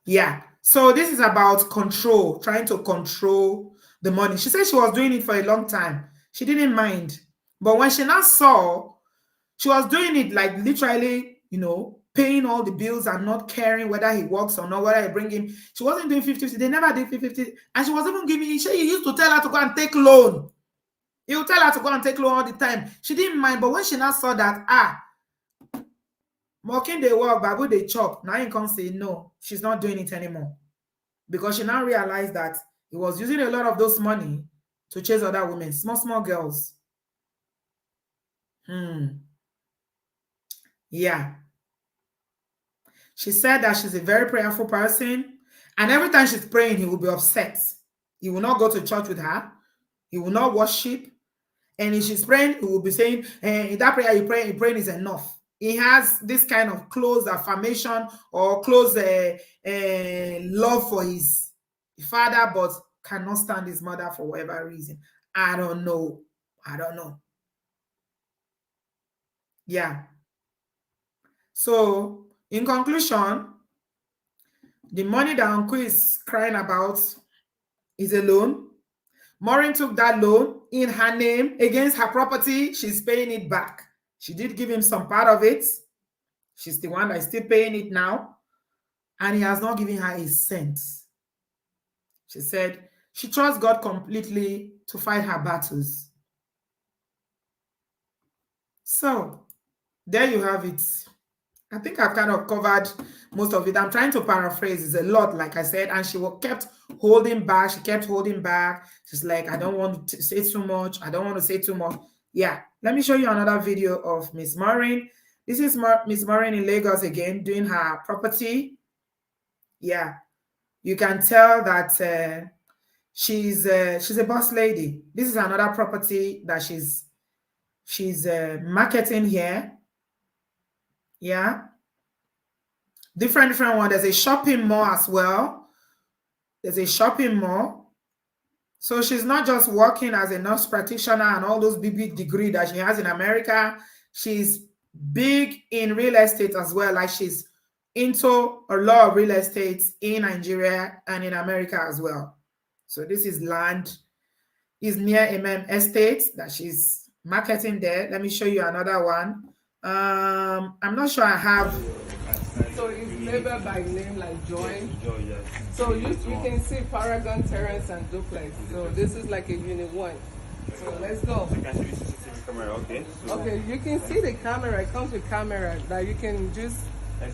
Yeah. So this is about control, trying to control the money. She said she was doing it for a long time. She didn't mind. But when she now saw, she was doing it like literally, paying all the bills and not caring whether he works or not, whether I bring him. She wasn't doing 50-50. They never did 50-50. And she was even giving, he used to tell her to go and take loan. He would tell her to go and take loan all the time. She didn't mind. But when she now saw that, mocking they work, babu they chop, now you can't say no. She's not doing it anymore. Because she now realized that he was using a lot of those money to chase other women, small girls. Yeah. She said that she's a very prayerful person. And every time she's praying, he will be upset. He will not go to church with her. He will not worship. And if she's praying, he will be saying, that prayer you praying is enough. He has this kind of close affirmation or close love for his father, but cannot stand his mother for whatever reason. I don't know. Yeah. So, in conclusion, the money that Uncle is crying about is a loan. Maureen took that loan in her name against her property. She's paying it back. She did give him some part of it. She's the one that is still paying it now. And he has not given her a cent. She said she trusts God completely to fight her battles. So, there you have it. I think I've kind of covered most of it. I'm trying to paraphrase. It's a lot, like I said, and she kept holding back. She kept holding back. She's like, I don't want to say too much. I don't want to say too much. Yeah, let me show you another video of Miss Maureen. This is Miss Maureen in Lagos again, doing her property. Yeah, you can tell that she's a boss lady. This is another property that she's marketing here. Yeah, different one. There's a shopping mall as well. There's a shopping mall. So she's not just working as a nurse practitioner and all those big degree that she has in America. She's big in real estate as well. Like she's into a lot of real estate in Nigeria and in America as well. So this is land. Is near Estate that she's marketing there. Let me show you another one. I'm not sure I have. So it's labeled by name like Joy. So you can see Paragon, Terrace, and Duplex. So this is like a unit 1. So let's go. You can see the CCTV camera, okay? Okay, you can see the camera. It comes with camera that you can just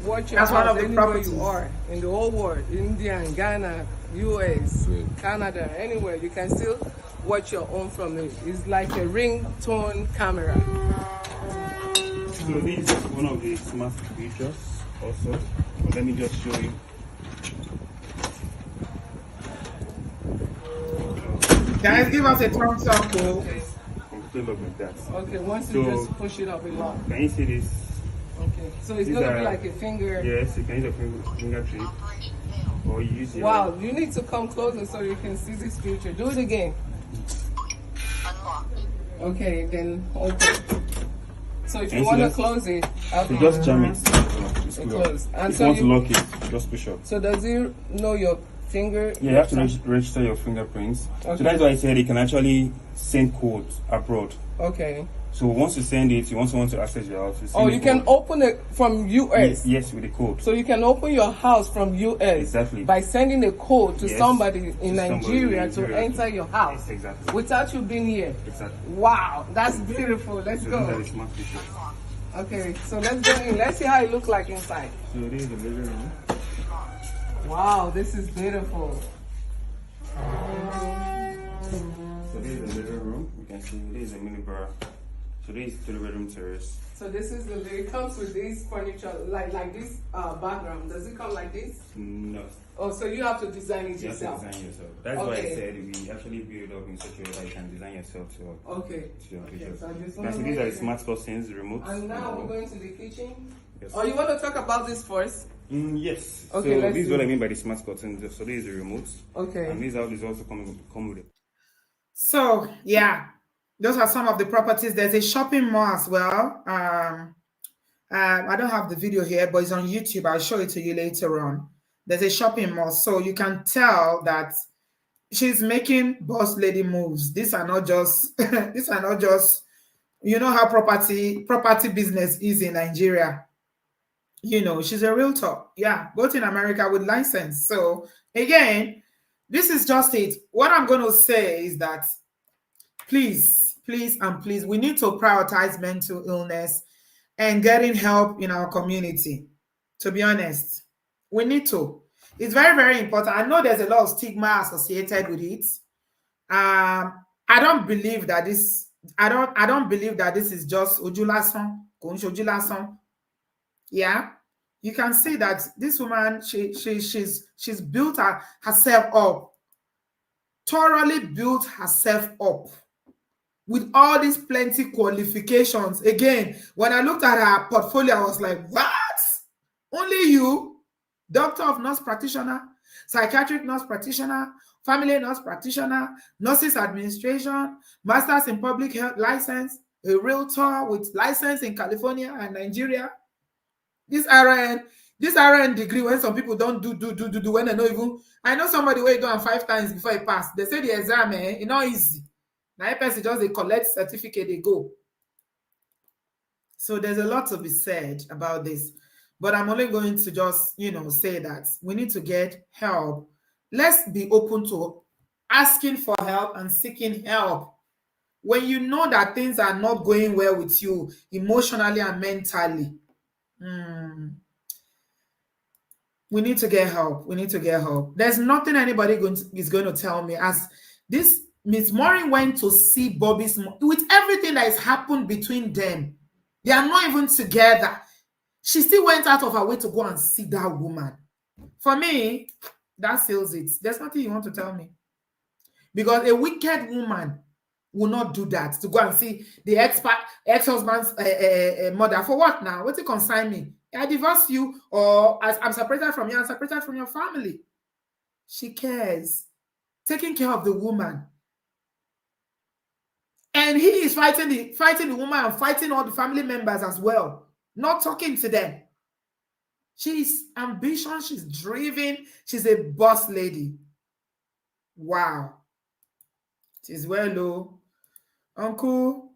watch your That's one house of the anywhere properties. you are in the whole world. India, Ghana, US, Canada, anywhere. You can still watch your own from it. It's like a ringtone camera. So this is one of the smart features also. But let me just show you. Guys, give us a thumbs up. Okay. Complete look like that. Okay, once you So, just push it up a lot. Can you see this? Okay, so it's These gonna are- be like a finger. Yes, you can use a finger trip. Or you use your... Wow, you need to come closer so you can see this feature. Do it again. Okay, then open. So if you want to close it, So just jam it. It's close. And if so you want to you- lock it, just push up. So does it know your finger? Yeah, you have to register your fingerprints. Okay. So that's why I said you can actually send codes abroad. Okay. So once you send it, you also want to access your house. Oh, you can open it from US. Yes, with the code. So you can open your house from US. Exactly. By sending a code to Yes, somebody in to somebody in Nigeria to Nigeria. enter your house. Yes, exactly. Without you being here. Exactly. Wow, that's beautiful. Let's So these are go. the smart features. Okay, so let's go in. Let's see how it looks like inside. So this is the living room. Wow, this is beautiful. So this is the living room. You can see this is a mini bar. So this is 3 bedroom terrace. So this is it comes with this furniture, like this background. Does it come like this? No. Oh, so you have to design it You have to yourself. design yourself. That's why I said we actually build up in such a way that you can design yourself to Okay. your pictures. So These are the smart curtains, remotes. And now we're going to the kitchen. Yes. Oh, you want to talk about this first? Yes. Okay, so this is what I mean by the smart curtains. So this is the remotes. Okay. And these also come with it. So yeah, those are some of the properties. There's a shopping mall as well. I don't have the video here, but it's on YouTube. I'll show it to you later on. There's a shopping mall, so you can tell that she's making boss lady moves. These are not just these are not just, you know how property business is in Nigeria. You know, she's a realtor. Yeah, both in America with license. So again, this is just it. What I'm going to say is that please, please, and please, we need to prioritize mental illness and getting help in our community. To be honest, we need to. It's very, very important. I know there's a lot of stigma associated with it. I don't believe that this. I don't believe that this is just ojulasan, ojulasan. Yeah, you can see that this woman, she's built herself up, thoroughly built herself up with all these plenty qualifications. Again, when I looked at her portfolio, I was like, what? Only you? Doctor of nurse practitioner, psychiatric nurse practitioner, family nurse practitioner, nurses administration, masters in public health license, a realtor with license in California and Nigeria. This RN degree, when some people don't do when they know even. I know somebody where do 5 times before he pass. They say the exam, it's not easy. Now, person just they collect certificate, they go. So there's a lot to be said about this. But I'm only going to just, say that we need to get help. Let's be open to asking for help and seeking help. When you know that things are not going well with you emotionally and mentally, we need to get help. We need to get help. There's nothing anybody is going to tell me. As this Miss Maureen went to see Bobby's with everything that has happened between them, they are not even together. She still went out of her way to go and see that woman. For me, that seals it. There's nothing you want to tell me. Because a wicked woman will not do that, to go and see the ex-husband's mother. For what now? What it concern me? I divorce you, or as I'm separated from you, I'm separated from your family. She cares. Taking care of the woman. And he is fighting the woman and fighting all the family members as well. Not talking to them. She's ambitious, she's driven, she's a boss lady. Wow. It is well, though. Uncle,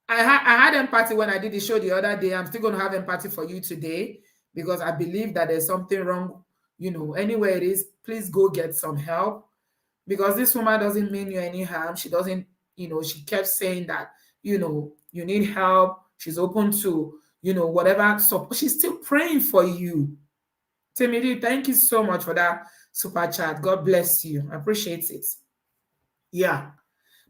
I had empathy when I did the show the other day. I'm still going to have empathy for you today because I believe that there's something wrong, anywhere it is, please go get some help. Because this woman doesn't mean you any harm. She doesn't, she kept saying that, you need help. She's open to, whatever. So she's still praying for you. Timothy, thank you so much for that super chat. God bless you. I appreciate it. Yeah.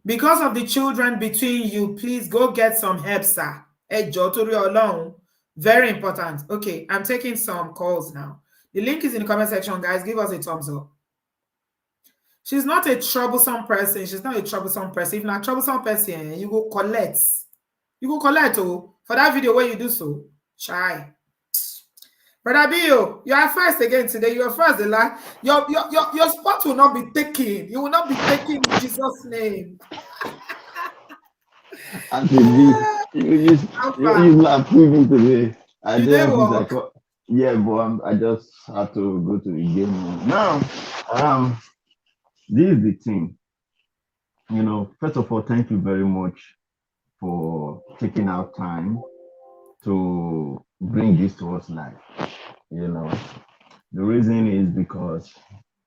Because of the children between you, please go get some help, sir. Alone. Very important. Okay, I'm taking some calls now. The link is in the comment section, guys. Give us a thumbs up. She's not a troublesome person. She's not a troublesome person. If not a troublesome person, you go collect. You go collect, for that video where you do so. Shy. Brother Bill, you are first again today. You are first. Your spot will not be taken. You will not be taken in Jesus' name. You laugh with me today. I just have to go to the game now. This is the thing. First of all, thank you very much for taking out time to bring this to us live. The reason is because,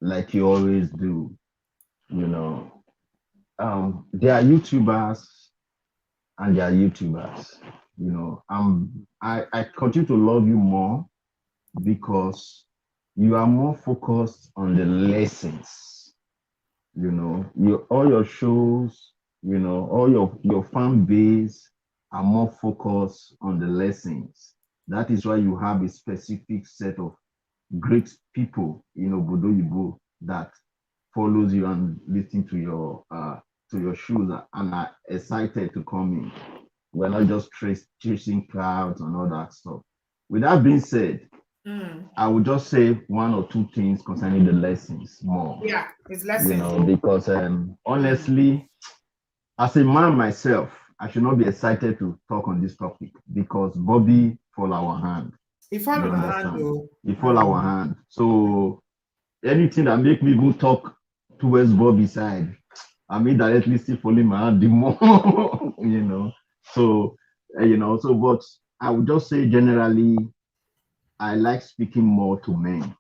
like you always do, there are YouTubers and there are YouTubers. I continue to love you more because you are more focused on the lessons. All your shows, all your fan base, are more focused on the lessons. That is why you have a specific set of great people in Obodoyibo that follows you and listen to your shoes and are excited to come in. We're not just chasing crowds and all that stuff. With that being said, I would just say one or two things concerning the lessons more. Yeah, it's lessons. Because honestly, as a man myself, I should not be excited to talk on this topic because Bobby fall our hand. He fall our hand, though. He fall our hand. So anything that make me go talk towards Bobby's side, I mean directly still falling my hand the more, So, but I would just say generally, I like speaking more to men.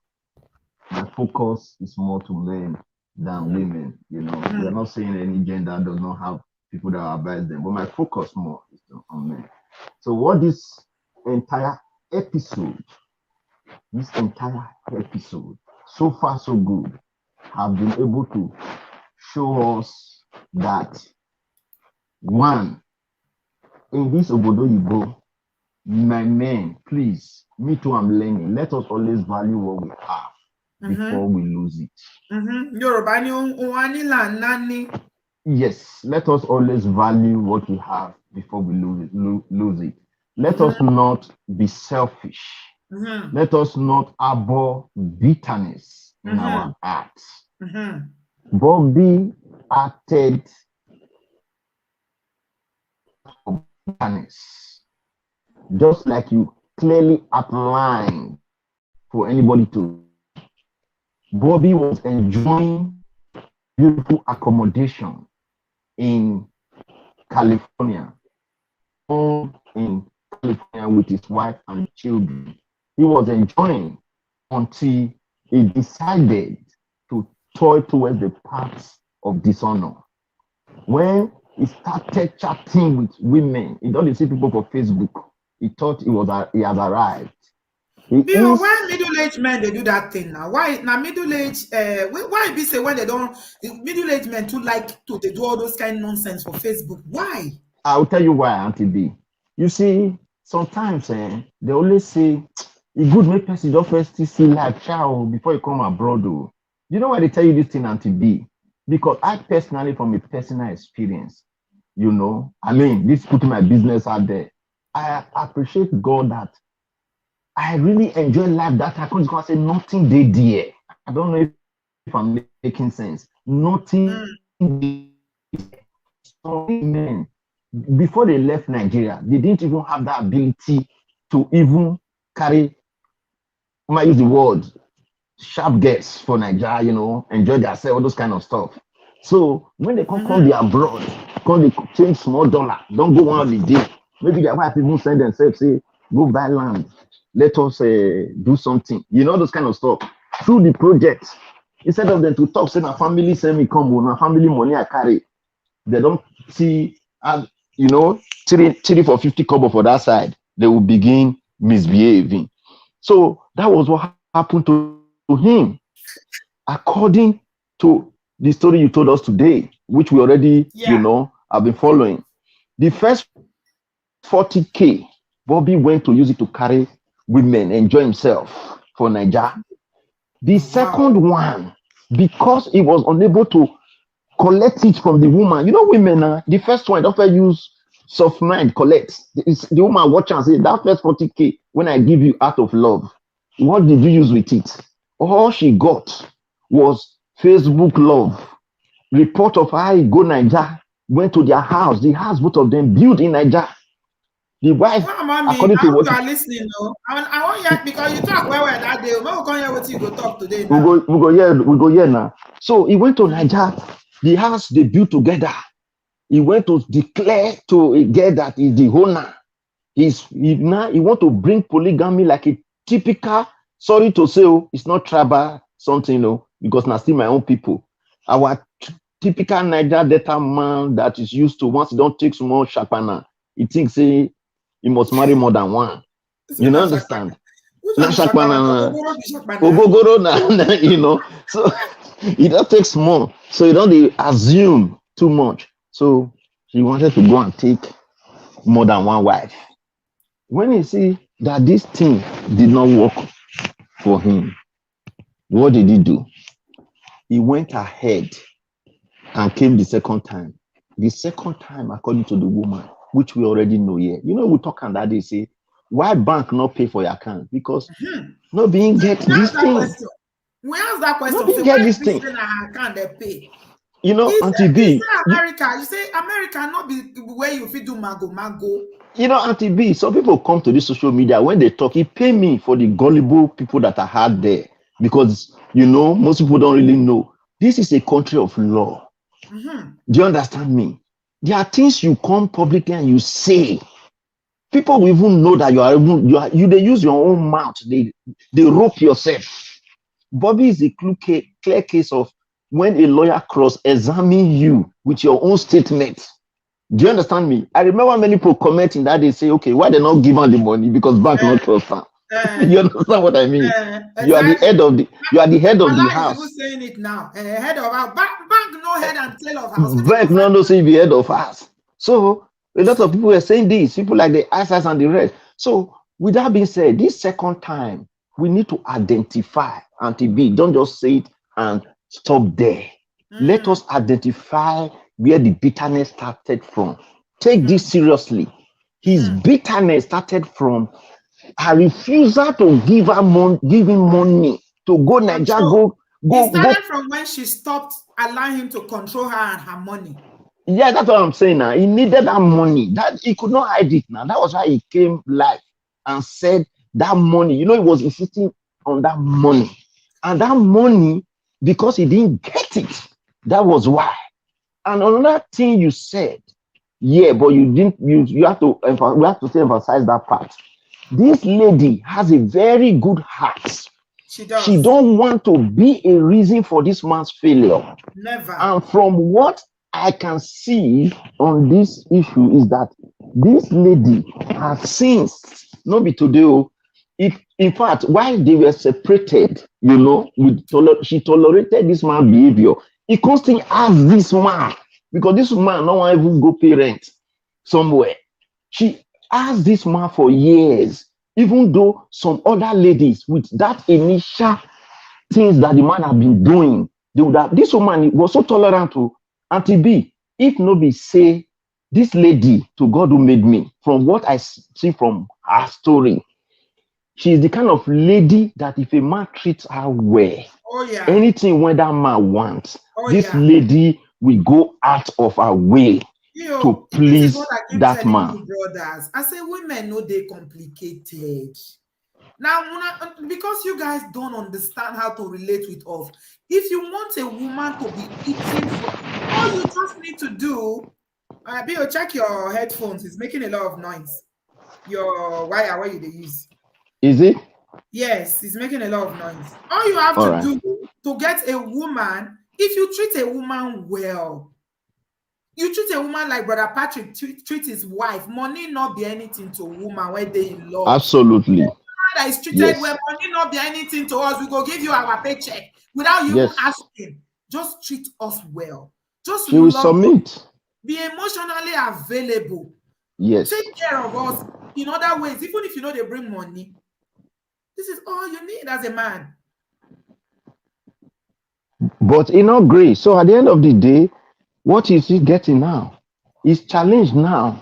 My focus is more to men than women. We're not saying any gender does not have people that advise them, but my focus more is on men. So what this entire episode, so far so good, have been able to show us that one, in this Obodoyibo, my men, please, me too, I'm learning. Let us always value what we have before we lose it. Yes, let us always value what we have before we lose it. Let us not be selfish. Let us not harbor bitterness in our hearts. Bobby acted for bitterness, just like you clearly outlined for anybody to. Bobby was enjoying beautiful accommodation in California, in California with his wife and children. He was enjoying until he decided to toil towards the paths of dishonor. When he started chatting with women, he don't see people for Facebook. He thought he has arrived. Why middle-aged men they do that thing now? Why now middle-aged why be say when they don't middle-aged men too like to they do all those kind of nonsense for Facebook? Why? I'll tell you why, Auntie B. You see, sometimes they always say it good make person just first see like child before you come abroad. Oh. You know why they tell you this thing, Auntie B? Because I personally, from a personal experience, this putting my business out there, I appreciate God that I really enjoy life that I can't say nothing they there. I don't know if I'm making sense. Nothing. Men, before they left Nigeria, they didn't even have that ability to even carry, I might use the word, sharp guests for Nigeria, enjoy themselves, all those kind of stuff. So when they come they abroad, they change small dollar, don't go one holiday. Maybe their wife even send themselves, say, go buy land. Let us do something, those kind of stuff through the project. Instead of them to talk, say, my family send me come, my family money I carry. They don't see, 3 for 50 kobo for that side. They will begin misbehaving. So that was what happened to him, according to the story you told us today, which we already, have been following. The first 40K, Bobby went to use it to carry women, enjoy himself for Naija. The second one, because he was unable to collect it from the woman. Women, the first one, don't use soft mind, collect. The woman watch and say, that first 40K, when I give you out of love, what did you use with it? All she got was Facebook love. Report of how he go Naija, went to their house. The house, both of them built in Naija. The wife, according to what you are listening, I want you because you talk well that day. We will come here what you go talk today. We go here now. So he went to Naija, the house they built together. He went to declare to a girl that is the owner. He want to bring polygamy like a typical. Sorry to say, it's not tribal something, because now still my own people. Our typical Naija Delta man that is used to once he don't take small shakpana, he thinks he must marry more than one. You understand? Not shakpana, ogogoro na, So he don't take small, so he don't assume too much. So he wanted to go and take more than one wife. When he see that this thing did not work for him, what did he do? He went ahead and came the second time. The second time, according to the woman, which we already know here. You know, we talk on that day, say, why bank not pay for your account? Because no being get We this ask that thing. question. We ask that question. No being Say, get why this this thing. thing can't they pay? You know, He Auntie said, B. America. You say America not be where you fit do mago. You know, Auntie B, some people come to this social media when they talk, it pay me for the gullible people that are hard there. Because, you know, most people don't really know. This is a country of law. Mm-hmm. Do you understand me? There are things you come publicly and you say. People will even know that they use your own mouth. They rope yourself. Bobby is a clear case of when a lawyer cross-examine you with your own statement. Do you understand me? I remember many people commenting that they say, okay, why they not give her the money because bank not trust her. You understand what I mean? Exactly. You are the head of the house. Who's saying it now? Head of our bank no head and tail of house. Bank no say be head of house. So a lot of people were saying this, people like the ISIS and the rest. So with that being said, this second time, we need to identify Auntie B. Don't just say it and stop there. Let us identify where the bitterness started from. Take this seriously. His bitterness started from a refusal to give him money to go Naija. It started from when she stopped allowing him to control her and her money. Yeah, that's what I'm saying now. He needed that money. That he could not hide it now. That was why he came live and said that money. You know, he was insisting on that money. And that money, because he didn't get it, that was why. And another thing you said, yeah, but you didn't. You have to. We have to emphasize that part. This lady has a very good heart. She does. She don't want to be a reason for this man's failure. Never. And from what I can see on this issue is that this lady has since, not be today, in fact, while they were separated, you know, she tolerated this man's behavior. He constantly asked this man, because this man no one even go pay rent somewhere. She asked this man for years, even though some other ladies with that initial things that the man had been doing, they would have. This woman was so tolerant to Auntie B. If nobody say this lady, to God who made me, from what I see from her story, she is the kind of lady that if a man treats her well, anything when that man wants, this lady will go out of her way to please that man. Brothers, I say women know they complicated. Now, because you guys don't understand how to relate with us, if you want a woman to be eating from, all you just need to do, Bill, check your headphones. It's making a lot of noise. Your wire, what you use? Is it? Yes, it's making a lot of noise. All you have to do to get a woman, if you treat a woman well, you treat a woman like Brother Patrick treat his wife, money not be anything to a woman where they in love. Absolutely. That is treated where money not be anything to us, we go give you our paycheck without you asking. Just treat us well. Just she will submit. Be emotionally available. Yes. Take care of us in other ways, even if you know they bring money. This is all you need as a man. But he not agree. So at the end of the day, what is he getting now? He's challenged now.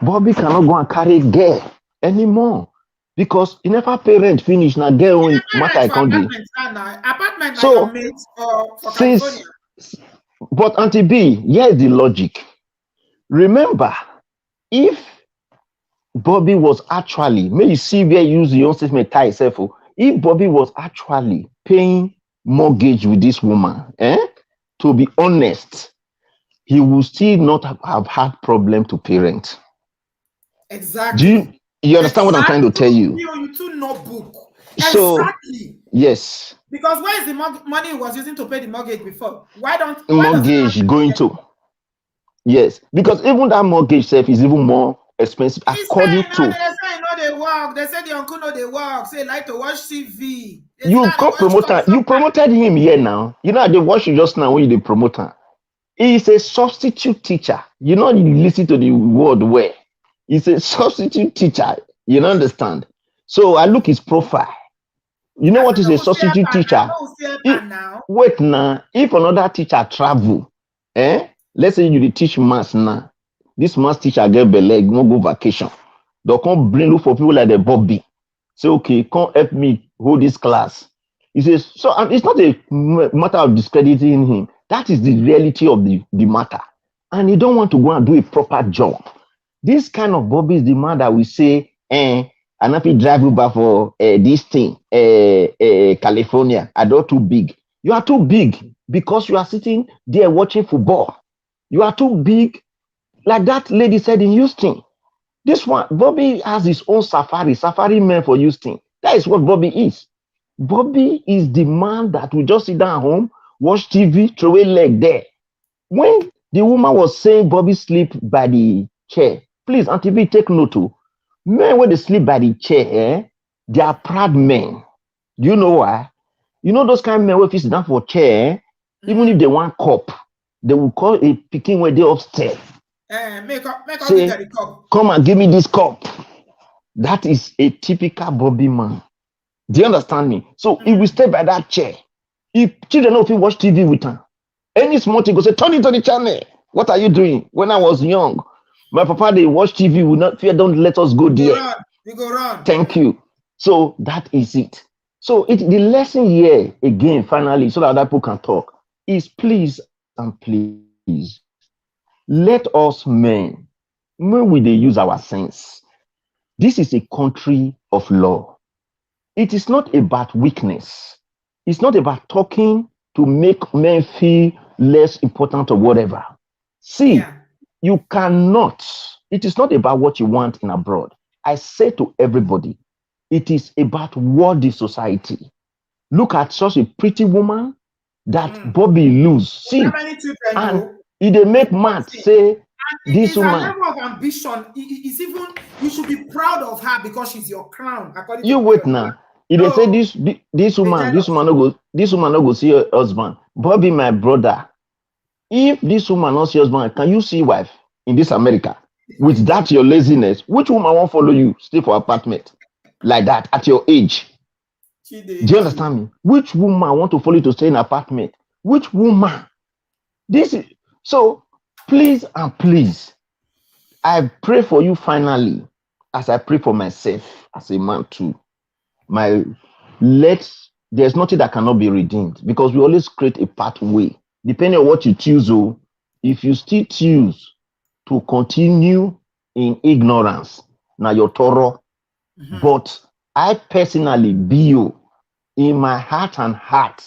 Bobby cannot go and carry girl anymore. Because he never pay rent finish now. Girl in matter I can't do. Apartment so for California. But Auntie B, here's the logic. Remember, if Bobby was actually, may you see where you use your own statement tie itself. If Bobby was actually paying mortgage with this woman, to be honest, he would still not have had problem to pay rent. Exactly. You understand what I'm trying to tell you? You two notebook. So, exactly. Yes. Because where is the money he was using to pay the mortgage before? Why mortgage going to? Yes, because even that mortgage self is even more expensive according to. They say no, they work. They say the uncle no, they work. Say like to watch TV. You promoted him here now. You know they watch you just now when you the promoter. He is a substitute teacher. You know you listen to the word where. He's a substitute teacher. You don't understand? So I look his profile. You know I what said, is no, a we'll see her substitute now. teacher? No, we'll see If, her now. wait now, if another teacher travel, let's say you dey teach maths now, this maths teacher get belle, won't go vacation. They'll come bring look for people like the Bobby. Say, okay, come help me hold this class. He says, so and it's not a matter of discrediting him. That is the reality of the matter. And he don't want to go and do a proper job. This kind of Bobby is the man that we say, I not fit drive Uber for this thing, California. I don't too big. You are too big because you are sitting there watching football. You are too big, like that lady said in Houston. This one, Bobby has his own safari man for Houston. That is what Bobby is. Bobby is the man that will just sit down at home, watch TV, throw away leg there. When the woman was saying Bobby sleep by the chair, please, Auntie V, take note too. Men when they sleep by the chair, they are proud men. Do you know why? You know those kind of men who sit down for chair, even if they want cup, they will call a picking when they upstairs. Make up Say, the cup. come and give me this cup. That is a typical Bobby man. Do you understand me? So if we stay by that chair, if children know if you watch TV with her, any small thing go say, turn it to the channel. What are you doing? When I was young, my papa they watch TV, will not fear, don't let us go there. We go run. Thank you. So that is it. So the lesson here again, finally, so that other people can talk, is please and please let us men, when we they use our sense, this is a country of law. It is not about weakness. It's not about talking to make men feel less important or whatever. See, you cannot. It is not about what you want in abroad. I say to everybody, it is about worldly society. Look at such a pretty woman that Bobby lose. See, and they make mad say this woman. It's a level of ambition. It's even, you should be proud of her because she's your crown. You wait now. If they say this woman no go see her husband. Bobby, my brother, if this woman not see husband, can you see wife in this America? With that your laziness, which woman won't follow you stay for apartment like that at your age? Do you understand me? Which woman want to follow you to stay in apartment? Which woman? This is so. Please and please, I pray for you finally, as I pray for myself as a man too. There's nothing that cannot be redeemed because we always create a pathway depending on what you choose. Oh, if you still choose to continue in ignorance, now you're thorough. But I personally, Bio, in my heart and heart,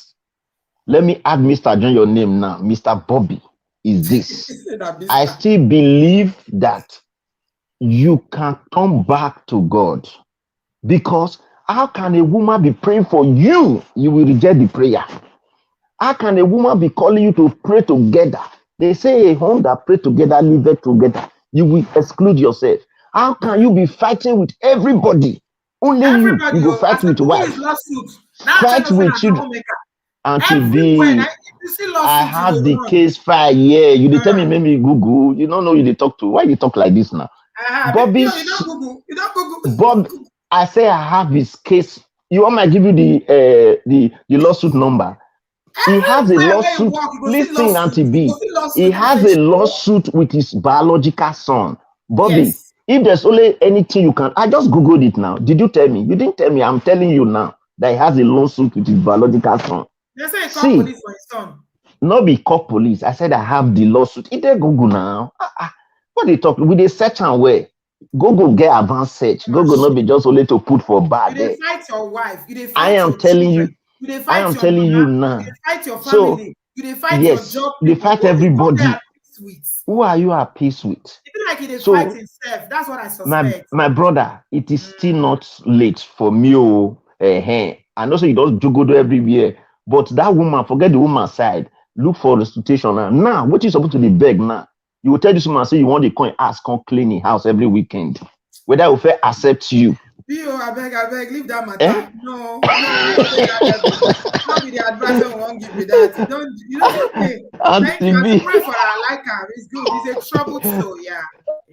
let me add Mr. John your name now. Mr. Bobby is this. I still believe that you can come back to God, because how can a woman be praying for you? You will reject the prayer. How can a woman be calling you to pray together? They say a home that pray together, live it together. You will exclude yourself. How can you be fighting with everybody? Only you go fight with wife. Fight with children. And to be, I have the case file here. You dey tell me, maybe Google. You don't know who they talk to. Why you talk like this now? Bobby, you don't Google. Bob, I say I have his case. You want me to give you the lawsuit number? He has a lawsuit. Listen, Auntie B. He has a lawsuit with his biological son. Bobby, if there's only anything you can, I just Googled it now. Did you tell me? You didn't tell me. I'm telling you now that he has a lawsuit with his biological son. They say he called police for his son. Not be called police. I said I have the lawsuit. It dey Google now. What they talk? With the search and where? Google get advanced search. Google not be just only to put for bad. You dey fight your wife. You dey fight I am telling you. I am telling you now. You dey fight your family. You dey fight your job. You dey fight everybody. Who are you at peace with? It be like he dey fight himself. That's what I suspect. My brother, it is still not late for me. I know so you don't juggle everywhere, but that woman, forget the woman side. Look for restitution now. Now, what you supposed to be beg now? You will tell this woman, say you want the coin, ask, come clean the house every weekend. Whether I will fair accept you. Bio, I beg, leave that matter. No, not be the advisor won't give you that. You don't okay. Thank you. I pray for her. I like her. It's good. It's a troubled soul, yeah.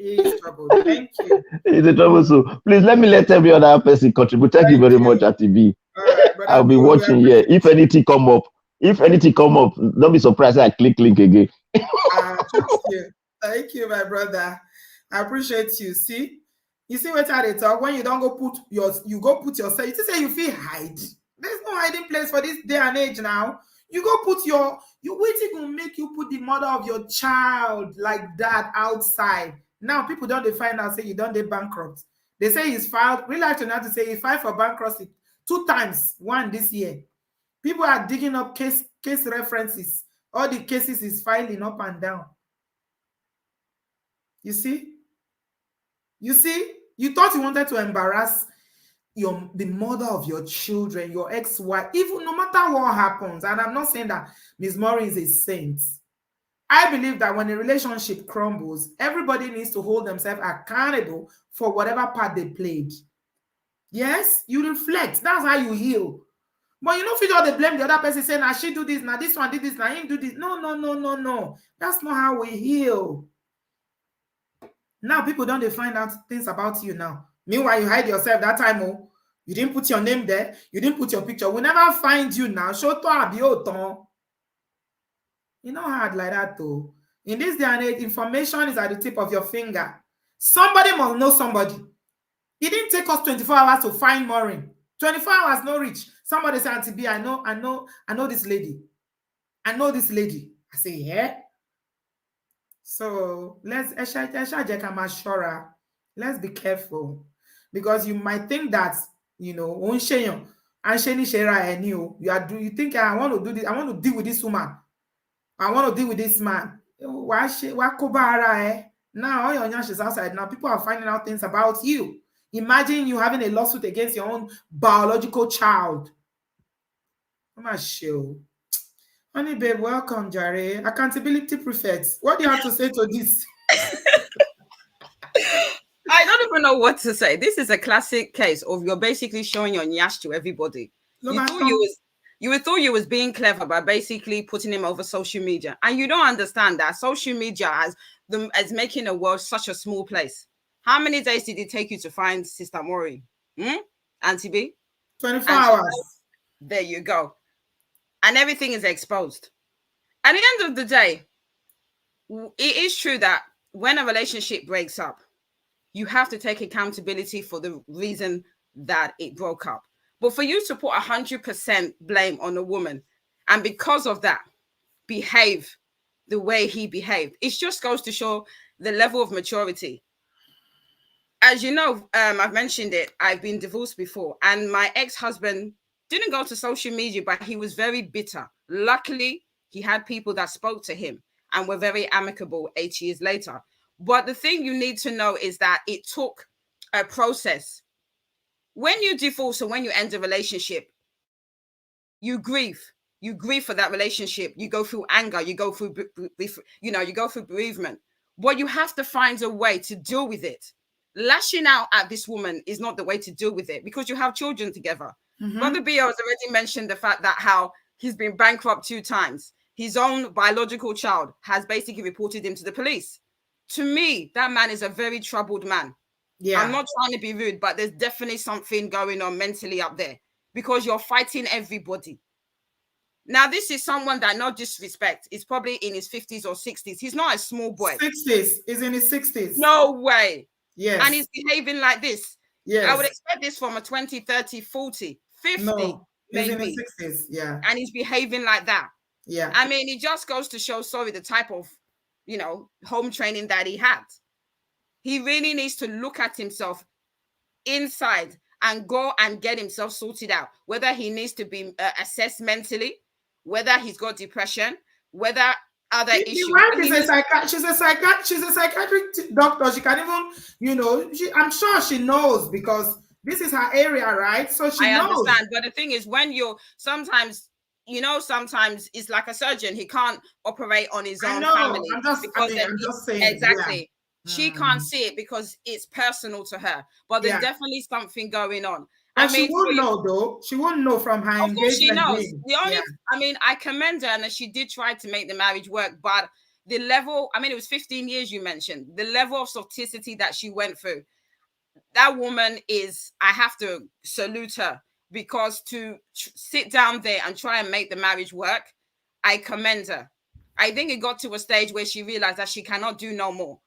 He is troubled. Thank you. It's a trouble. So please let me let every other person contribute. Thank you Thank very much, you. ATV. All right, I'll brother be Bo, we watching here. appreciate you. If anything come up, don't be surprised. I click link again. Thank you. Thank you, my brother. I appreciate you. See? You see what they talk when you don't go put you go put yourself. You say you feel hide. There's no hiding place for this day and age now. You go put you waiting will make you put the mother of your child like that outside. Now people don't define out say you don't they bankrupt. They say he's filed. We like to now to say he filed for bankruptcy 2 times, one this year. People are digging up case references. All the cases is filing up and down. You see? You see? You thought you wanted to embarrass the mother of your children, your ex-wife, even no matter what happens. And I'm not saying that Ms. Maureen is a saint. I believe that when a relationship crumbles, everybody needs to hold themselves accountable for whatever part they played. Yes, you reflect. That's how you heal. But you know, if you don't blame the other person, saying, now she do this, now this one did this, now him do this. No, no, no, no, no. That's not how we heal. Now people don't find out things about you now. Meanwhile, you hide yourself that time. Oh, you didn't put your name there. You didn't put your picture. We'll never find you now. Show to abioton. You know hard like that though. In this day and age, information is at the tip of your finger. Somebody must know somebody. It didn't take us 24 hours to find Maureen. 24 hours no reach. Somebody said, Auntie B, I know this lady. I know this lady. I say, yeah. So let's be careful. Because you might think that, you know, you think I want to do this, I want to deal with this woman. I want to deal with this man. Now all your nyash is outside. Now people are finding out things about you. Imagine you having a lawsuit against your own biological child. I'm not sure. Honey, babe, welcome, Jare. Accountability prefects. What do you have to say to this? I don't even know what to say. This is a classic case of you're basically showing your nyash to everybody. You thought you was being clever by basically putting him over social media, and you don't understand that social media as making the world such a small place. How many days did it take you to find Sister Maureen? Auntie B? 24 hours. There you go. And everything is exposed. At the end of the day, it is true that when a relationship breaks up, you have to take accountability for the reason that it broke up. But for you to put 100% blame on a woman, and because of that, behave the way he behaved, it just goes to show the level of maturity. As you know, I've mentioned it, I've been divorced before, and my ex-husband didn't go to social media, but he was very bitter. Luckily, he had people that spoke to him and were very amicable 8 years later. But the thing you need to know is that it took a process. When you divorce or when you end a relationship, you grieve. You grieve for that relationship. You go through anger. You go through, you go through bereavement. But you have to find a way to deal with it. Lashing out at this woman is not the way to deal with it because you have children together. Brother Bio has already mentioned the fact that how he's been bankrupt 2 times. His own biological child has basically reported him to the police. To me, that man is a very troubled man. Yeah. I'm not trying to be rude, but there's definitely something going on mentally up there because you're fighting everybody. Now, this is someone that, no disrespect, is probably in his 50s or 60s. He's not a small boy. 60s. He's in his 60s. No way. Yes. And he's behaving like this. Yes. I would expect this from a 20, 30, 40, 50, no, he's maybe. in his 60s, yeah. And he's behaving like that. Yeah. I mean, it just goes to show, the type of, home training that he had. He really needs to look at himself inside and go and get himself sorted out, whether he needs to be assessed mentally, whether he's got depression, whether other issues. She's a psychiatric doctor. She can even, I'm sure she knows because this is her area, right? So she knows. I understand, but the thing is, when you're sometimes it's like a surgeon. He can't operate on his own family. I'm just saying. Exactly. Yeah. She can't see it because it's personal to her. But there's definitely something going on. And she won't know, though. She won't know from her engagement. She knows. I commend her, and she did try to make the marriage work. But the level, I mean, it was 15 years you mentioned, the level of toxicity that she went through. That woman is, I have to salute her, because to sit down there and try and make the marriage work, I commend her. I think it got to a stage where she realized that she cannot do no more.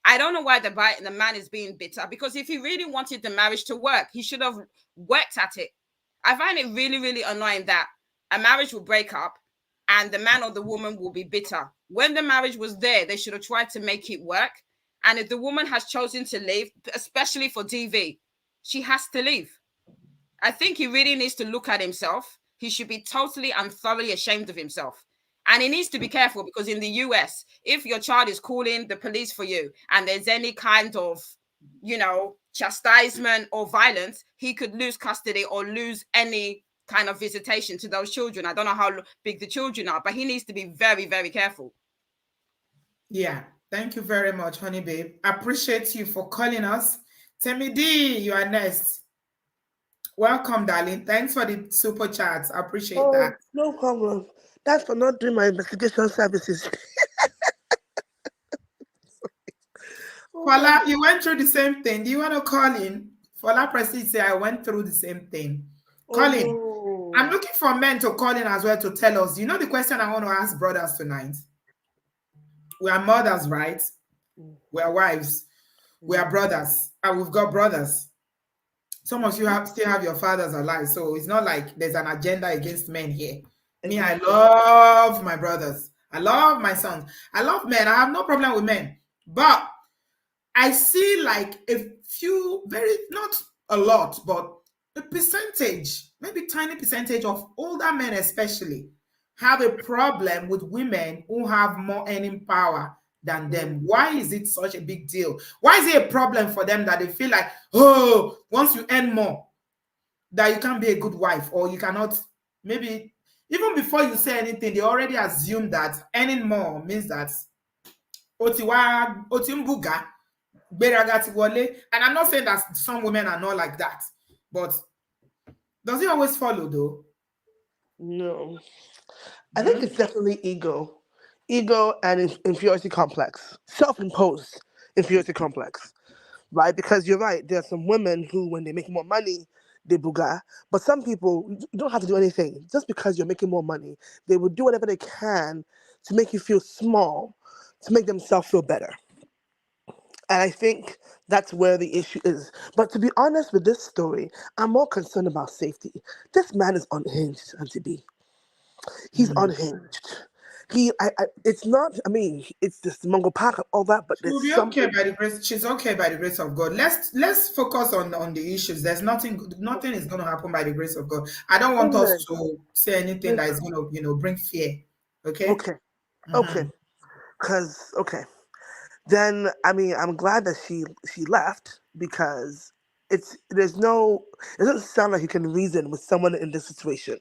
I don't know why the man is being bitter, because if he really wanted the marriage to work, he should have worked at it. I find it really, really annoying that a marriage will break up and the man or the woman will be bitter. When the marriage was there, they should have tried to make it work. And if the woman has chosen to leave, especially for DV, she has to leave. I think he really needs to look at himself. He should be totally and thoroughly ashamed of himself. And he needs to be careful, because in the US, if your child is calling the police for you and there's any kind of, chastisement or violence, he could lose custody or lose any kind of visitation to those children. I don't know how big the children are, but he needs to be very, very careful. Yeah. Thank you very much, honey babe. Appreciate you for calling us. Temi D, you are next. Welcome, darling. Thanks for the super chats. I appreciate that. No problem. That's for not doing my investigation services. Fola, you went through the same thing. Do you want to call in? Fola Prestige say I went through the same thing. Call in. No. I'm looking for men to call in as well to tell us. You know the question I want to ask brothers tonight? We are mothers, right? We are wives. We are brothers. And we've got brothers. Some of you still have your fathers alive. So it's not like there's an agenda against men here. Me, I love my brothers. I love my sons. I love men. I have no problem with men. But I see like a few, not a lot, but a percentage, maybe tiny percentage of older men especially, have a problem with women who have more earning power than them. Why is it such a big deal? Why is it a problem for them that they feel like, oh, once you earn more, that you can't be a good wife, or you cannot, maybe even before you say anything, they already assume that earning more means that otimbuga. And I'm not saying that some women are not like that, but does it always follow though? No. I think it's definitely ego. Ego and inferiority complex. Self-imposed inferiority complex. Right? Because you're right, there are some women who, when they make more money, they buga. But some people, you don't have to do anything. Just because you're making more money, they will do whatever they can to make you feel small, to make themselves feel better. And I think that's where the issue is. But to be honest with this story, I'm more concerned about safety. This man is unhinged, Auntie B. He's unhinged. It's not, I mean, it's just Mungo Park and all that, but She'll there's be something. okay by the grace. She's okay by the grace of God. Let's focus on the issues. There's nothing is going to happen by the grace of God. I don't want Amen. us to say anything that is going to bring fear. Okay. Okay. Okay. Because, okay. Then, I mean, I'm glad that she left, because it doesn't sound like you can reason with someone in this situation,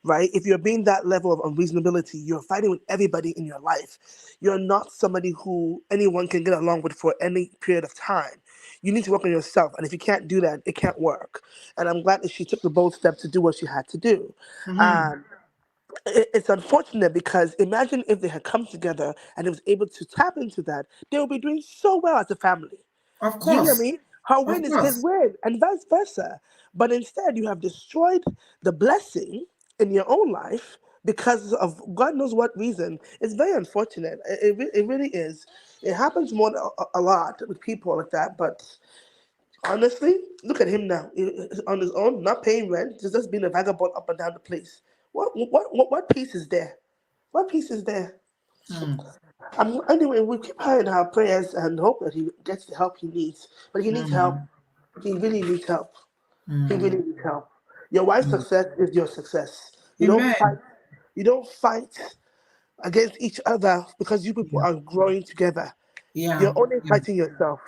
right? If you're being that level of unreasonability, you're fighting with everybody in your life. You're not somebody who anyone can get along with for any period of time. You need to work on yourself, and if you can't do that, it can't work. And I'm glad that she took the bold step to do what she had to do. It's unfortunate, because imagine if they had come together and it was able to tap into that, they would be doing so well as a family. Of Do you hear course. me? Her Of win is his course. win, and vice versa. But instead, you have destroyed the blessing in your own life because of God knows what reason. It's very unfortunate. It really is. It happens a lot with people like that. But honestly, look at him now. He's on his own, not paying rent, just being a vagabond up and down the place. What peace is there? What peace is there? Anyway, we keep her in our prayers and hope that he gets the help he needs. But he needs help. He really needs help. He really needs help. Your wife's success is your success. You don't Amen. fight. You don't fight against each other, because you people are growing together. Yeah. You're only fighting yourself.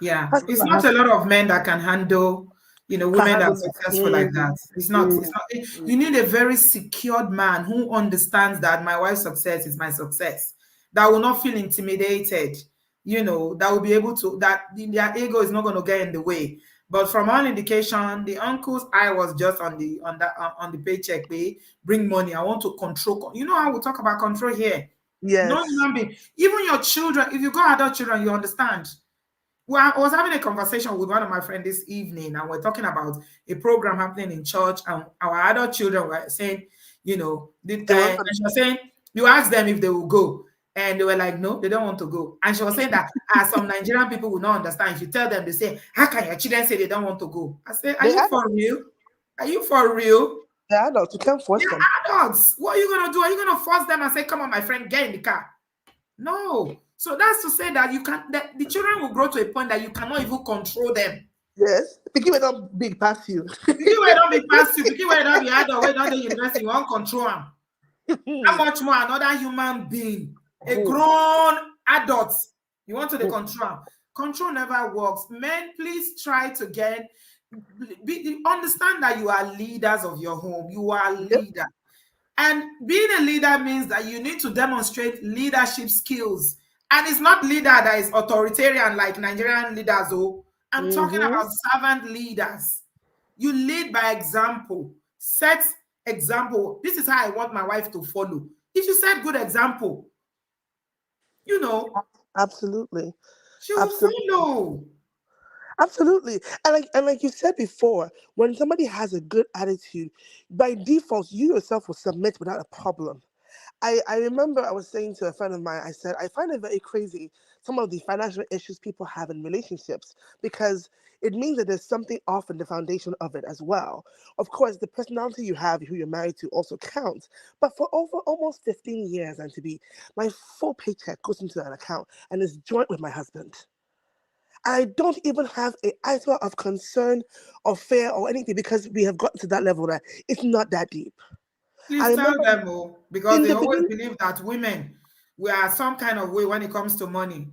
Yeah. That's It's what I not have a lot of men that can handle, women that are successful like that. It's not. You need a very secured man who understands that my wife's success is my success, that will not feel intimidated, that will be able to, that their ego is not going to get in the way. But from all indication, the uncle's eye was just on the paycheck. They bring money. I want to control. You know how we talk about control here. No Yes. human being. Even your children, if you got adult children, you understand. Well, I was having a conversation with one of my friends this evening, and we're talking about a program happening in church, and our adult children were saying, They were and she was saying, you ask them if they will go, and they were like, no, they don't want to go. And she was saying that as some Nigerian people will not understand, if you tell them, they say, how can your children say they don't want to go? I say, are they you adults. for real? Are you for real? They're adults. You can't force them. They're adults. What are you gonna do? Are you gonna force them and say, come on, my friend, get in the car? No. So that's to say that you can that the children will grow to a point that you cannot even control them. Yes. Pikin will not big past you. Pikin wey don be pass you, pikin wey don be adult, wey don dey university, you wan control am. How much more another human being, a grown adult, you want to control am? Control never works. Men, please try to understand that you are leaders of your home. You are a leader. And being a leader means that you need to demonstrate leadership skills. And it's not leader that is authoritarian like Nigerian leaders. Oh, I'm talking about servant leaders. You lead by example. Set example. This is how I want my wife to follow. If you set good example, Absolutely. she will follow. Absolutely. And like you said before, when somebody has a good attitude, by default, you yourself will submit without a problem. I remember I was saying to a friend of mine, I said, I find it very crazy, some of the financial issues people have in relationships, because it means that there's something off in the foundation of it as well. Of course, the personality you have, who you're married to, also counts. But for over almost 15 years, and to be, my full paycheck goes into an account and is joint with my husband. I don't even have an item of concern or fear or anything, because we have gotten to that level that it's not that deep. I Please tell remember them, because in they the always beginning, believe that women, we are some kind of way when it comes to money.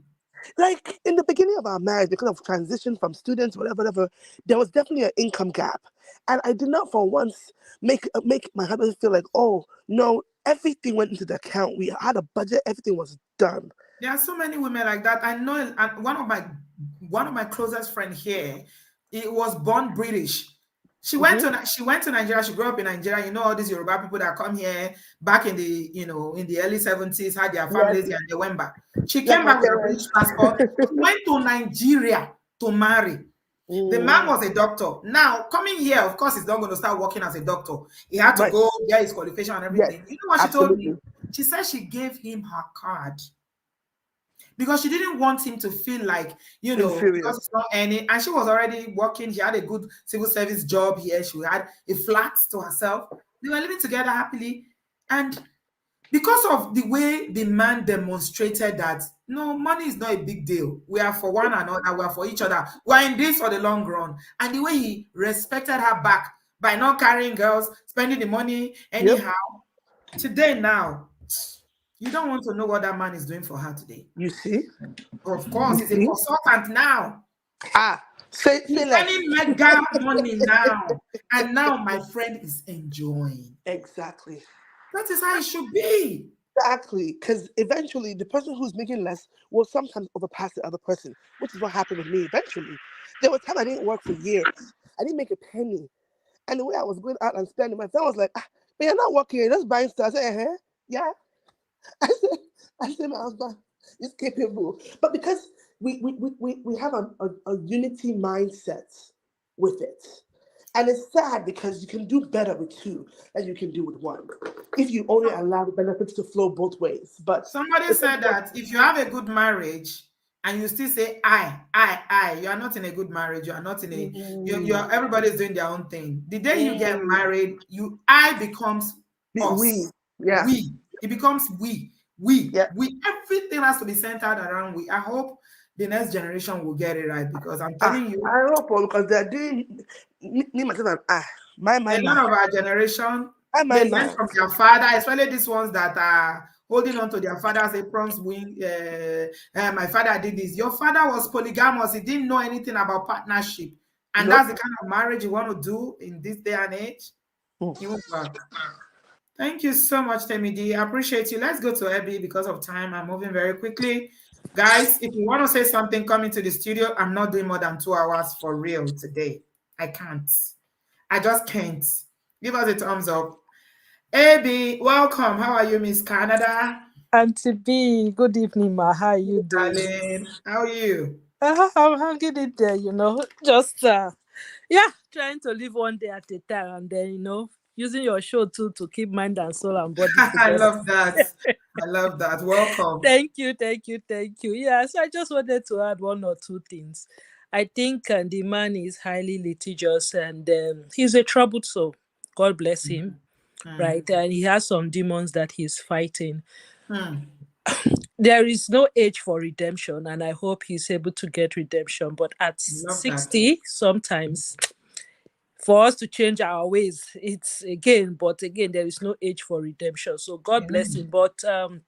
like in the beginning of our marriage, because of transition from students, whatever, there was definitely an income gap, and I did not for once make my husband feel like, oh no, everything went into the account. We had a budget, everything was done. There are so many women like that. I know, and one of my closest friend here, it was born British. She went to Nigeria. She grew up in Nigeria. You know, all these Yoruba people that come here back in the in the early 70s, had their Yes, families here and they went back. She like came my back with a British parents. passport. She went to Nigeria to marry. The man was a doctor. Now, coming here, of course, he's not going to start working as a doctor. He had to Right. go get his qualification and Yes, everything. You know what she told me? absolutely. She said she gave him her card because she didn't want him to feel like, because Inferior. it's not any, and she was already working. She had a good civil service job here. She had a flat to herself. They were living together happily. And because of the way the man demonstrated that, no, money is not a big deal. We are for one another. We are for each other. We are in this for the long run. And the way he respected her back by not carrying girls, spending the money Yep. anyhow. Today now, you don't want to know what that man is doing for her today. You see? Of course, he's a consultant now. Say He's less. earning mega money now. And now my friend is enjoying. Exactly. That is how it should be. Exactly. Because eventually the person who's making less will sometimes overpass the other person, which is what happened with me eventually. There was time I didn't work for years. I didn't make a penny. And the way I was going out and spending, my friend was like, but you're not working, you're just buying stuff. I said, yeah. I said, my husband is capable. But because we have a unity mindset with it. And it's sad because you can do better with two than you can do with one, if you only allow the benefits to flow both ways. But somebody said that if you have a good marriage and you still say I, you are not in a good marriage. You are not in a you're everybody's doing their own thing. The day you get married, I becomes us. Yeah. We. It becomes we. Yeah. Everything has to be centered around we. I hope the next generation will get it right, because I'm telling you, I hope, because they're doing me myself and my a lot of our generation, they learn from their father, especially these ones that are holding on to their father's aprons. My father did this. Your father was polygamous. He didn't know anything about partnership. And that's the kind of marriage you want to do in this day and age. He won't work. Thank you so much, Temidi. I appreciate you. Let's go to Abby because of time. I'm moving very quickly. Guys, if you want to say something, come into the studio. I'm not doing more than 2 hours for real today. I can't. I just can't. Give us a thumbs up. Abby, welcome. How are you, Miss Canada? Auntie B, good evening, ma. How are you doing? Darling, how are you? I'm hanging in there, just yeah, trying to live one day at a time, and then using your show too to keep mind and soul and body I together. love that. I love that. Welcome. Thank you, thank you, thank you. Yeah, so I just wanted to add one or two things. I think the man is highly litigious, and he's a troubled soul. God bless him, Hmm. right? And he has some demons that he's fighting. Hmm. There is no age for redemption, and I hope he's able to get redemption. But at Love that. 60, sometimes for us to change our ways, but again, there is no age for redemption. So God bless him. Amen. But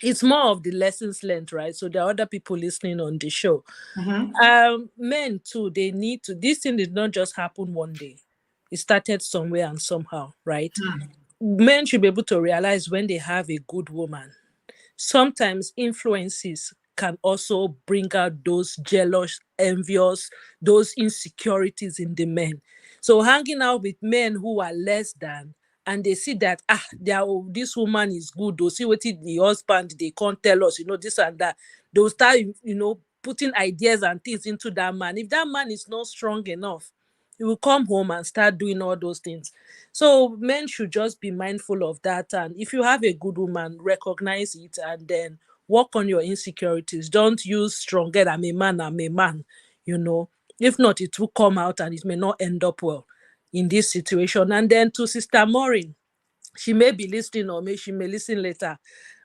it's more of the lessons learned, right? So there are other people listening on the show. Mm-hmm. Men too, they need to, this thing did not just happen one day. It started somewhere and somehow, right? Hmm. Men should be able to realize when they have a good woman. Sometimes influences can also bring out those jealous, envious, those insecurities in the men. So hanging out with men who are less than, and they see that this woman is good, they'll see what the husband they can't tell us, this and that. They'll start, putting ideas and things into that man. If that man is not strong enough, he will come home and start doing all those things. So men should just be mindful of that. And if you have a good woman, recognize it and then work on your insecurities. Don't use stronger, I'm a man, I'm a man, you know. If not, it will come out and it may not end up well in this situation. And then to Sister Maureen, she may be listening or she may listen later.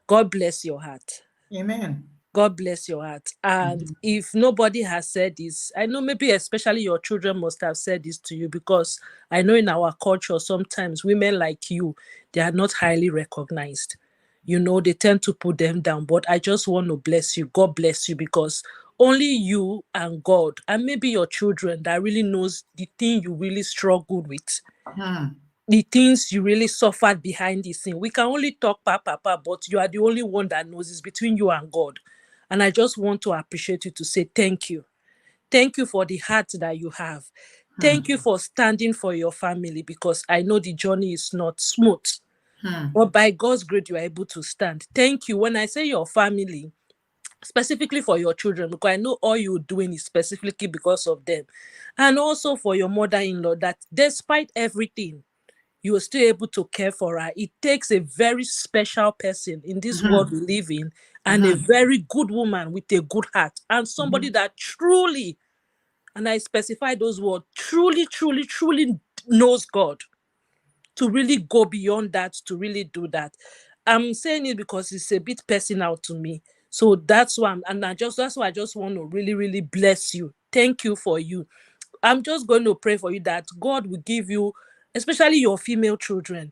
God bless your heart. Amen. God bless your heart. And Mhm. if nobody has said this, I know maybe especially your children must have said this to you, because I know in our culture, sometimes women like you, they are not highly recognized. They tend to put them down. But I just want to bless you. God bless you, because only you and God and maybe your children that really knows the thing you really struggled with, Hmm. the things you really suffered behind the scene. We can only talk papa, but you are the only one that knows. It's between you and God. And I just want to appreciate you, to say thank you. Thank you for the heart that you have. Hmm. Thank you for standing for your family, because I know the journey is not smooth. Hmm. But by God's grace, you are able to stand. Thank you. When I say your family, specifically for your children, because I know all you're doing is specifically because of them. And also for your mother-in-law, that despite everything, you are still able to care for her. It takes a very special person in this world Mm-hmm. we live in, and a Mm-hmm. very good woman with a good heart, and somebody Mm-hmm. that truly, and I specify those words, truly, truly, truly knows God, to really go beyond that, to really do that. I'm saying it because it's a bit personal to me. So that's why that's why I just want to really, really bless you. Thank you for you. I'm just going to pray for you that God will give you, especially your female children,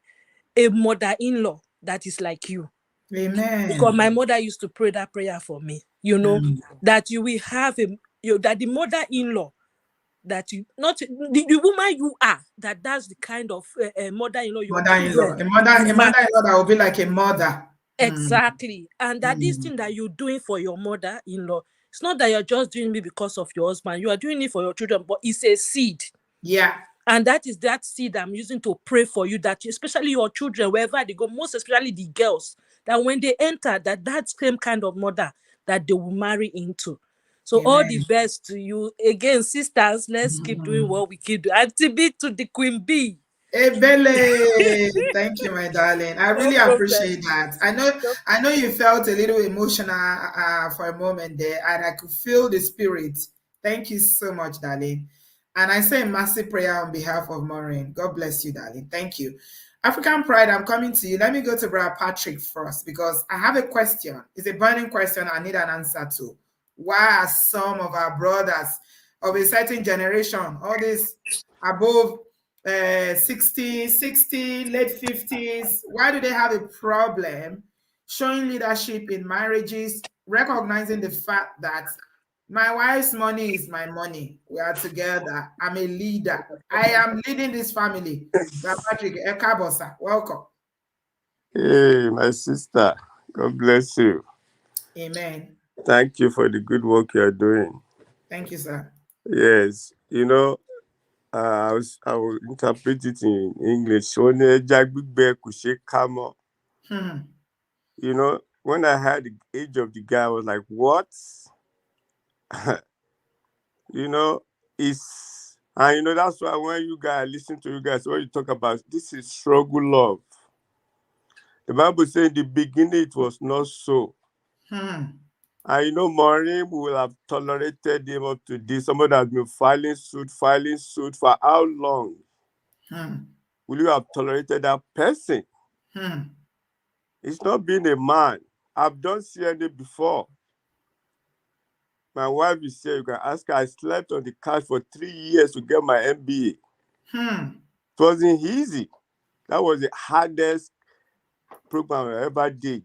a mother-in-law that is like you. Because Amen. my mother used to pray that prayer for me, Hmm. that you will have that the mother-in-law, that you, not the woman you are, that's the kind of mother-in-law your Mother-in-law. children A mother, will a marry. mother-in-law that will be like a mother. Hmm. Exactly. And that this Hmm. thing that you're doing for your mother-in-law, it's not that you're just doing it because of your husband. You are doing it for your children, but it's a seed. Yeah. And that is that seed I'm using to pray for you, that especially your children, wherever they go, most especially the girls, that when they enter, that same kind of mother that they will marry into. So all the Amen. best to you. Again, sisters, let's keep doing Mhm. what we keep doing. Auntie B to the Queen Bee. Ebele, thank you, my darling. I No really problem. appreciate that. I know you felt a little emotional for a moment there, and I could feel the spirit. Thank you so much, darling. And I say a massive prayer on behalf of Maureen. God bless you, darling. Thank you. African Pride, I'm coming to you. Let me go to Brother Patrick first, because I have a question. It's a burning question I need an answer to. Why are some of our brothers of a certain generation, all this above 60, late 50s, why do they have a problem showing leadership in marriages, recognizing the fact that my wife's money is my money, we are together, I'm a leader, I am leading this family. Brother Patrick Ekabosa, welcome. Hey, my sister. God bless you. Amen. Thank you for the good work you're doing. Thank you, sir. Yes, I will interpret it in English. Ó ní ẹja gbígbẹ kò ṣeé ká mọ́. Hmm. when I had the age of the guy, I was like, what? You know, it's and that's why when you guys listen to you guys, when you talk about this is struggle love. The Bible says in the beginning it was not so. Hmm. And Maureen will have tolerated him up to this. Somebody has been filing suit for how long? Hmm. Will you have tolerated that person? Hmm. It's not being a man. I've done CNA before. My wife is here. You can ask her. I slept on the couch for 3 years to get my MBA. Hmm. It wasn't easy. That was the hardest program I ever did.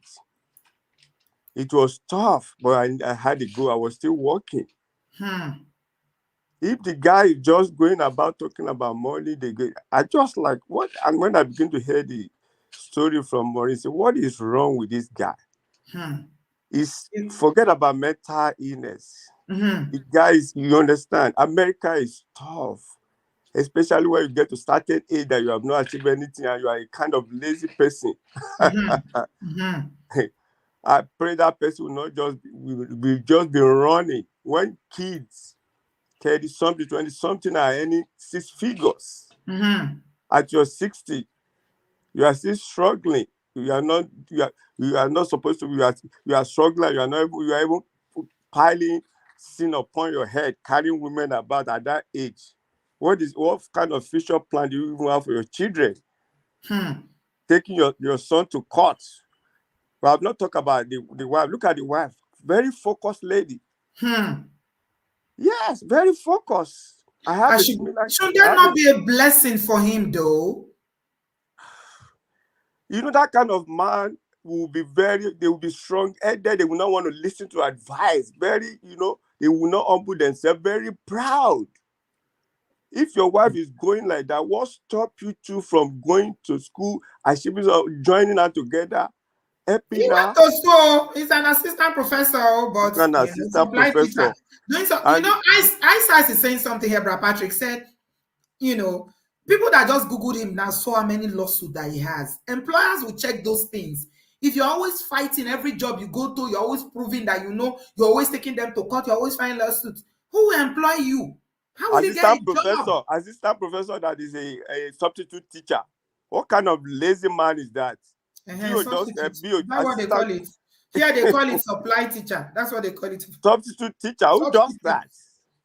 It was tough, but I had to go. I was still working. Hmm. If the guy is just going about talking about money, I just like, what? And when I begin to hear the story from Maureen, say, what is wrong with this guy? Hmm. Forget about mental illness. Hmm. The guy is, you understand, America is tough. Especially when you get to certain age that you have not achieved anything and you are a kind of lazy person. Hmm. Hmm. I pray that person will not will just be running. When kids, 30 something, 20 something are earning 6 figures. Hmm. At your 60, you are still struggling. You are not supposed to. You are struggling. You are even piling sin upon your head, carrying women about at that age. What kind of future plan do you even have for your children? Hmm. Taking your son to court. But I've not talked about the wife. Look at the wife. Very focused lady. Hmm. Yes, very focused. I have a similar. Should I that have a, not be a blessing for him, though? that kind of man they will be strong headed. They will not want to listen to advice. They will not humble themselves. Very proud. If your wife is going like that, what stop you two from going to school, achieving, joining her together, He helping went her? to school. He's an assistant professor, but An assistant supply teacher. professor. Doing so, And Ice is saying something here. Brother Patrick said, you know, people that just googled him now saw how many lawsuits that he has. Employers will check those things. If you're always fighting every job you go to, you're always proving that you're always taking them to court, you're always filing lawsuits. Who will employ you? How will you get a job? assistant professor that is a substitute teacher. What kind of lazy man is that? Substitute. Be a Is that what they assistant call it? Here they call it supply teacher. That's what they call it. substitute teacher. Who does Substitute. that?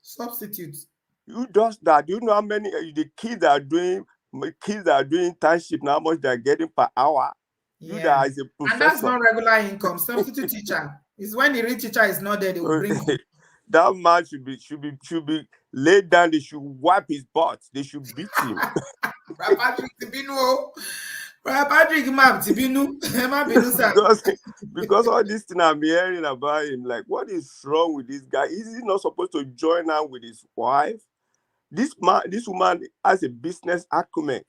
Substitute. Who does that? Do you know how many the kids that are doing internship now, how much they are getting per hour? You Yeah. that as a And that's professor. not regular income. Substitute teacher is when the real teacher is not there, they will bring you. That man should be laid down. They should wipe his butt. They should beat him. Brother Patrick Tibinu. Brother Patrick Map Tibinu. Emma Binu, sir. because all this thing I'm hearing about him, like, what is wrong with this guy? Is he not supposed to join out with his wife? This woman has a business acumen.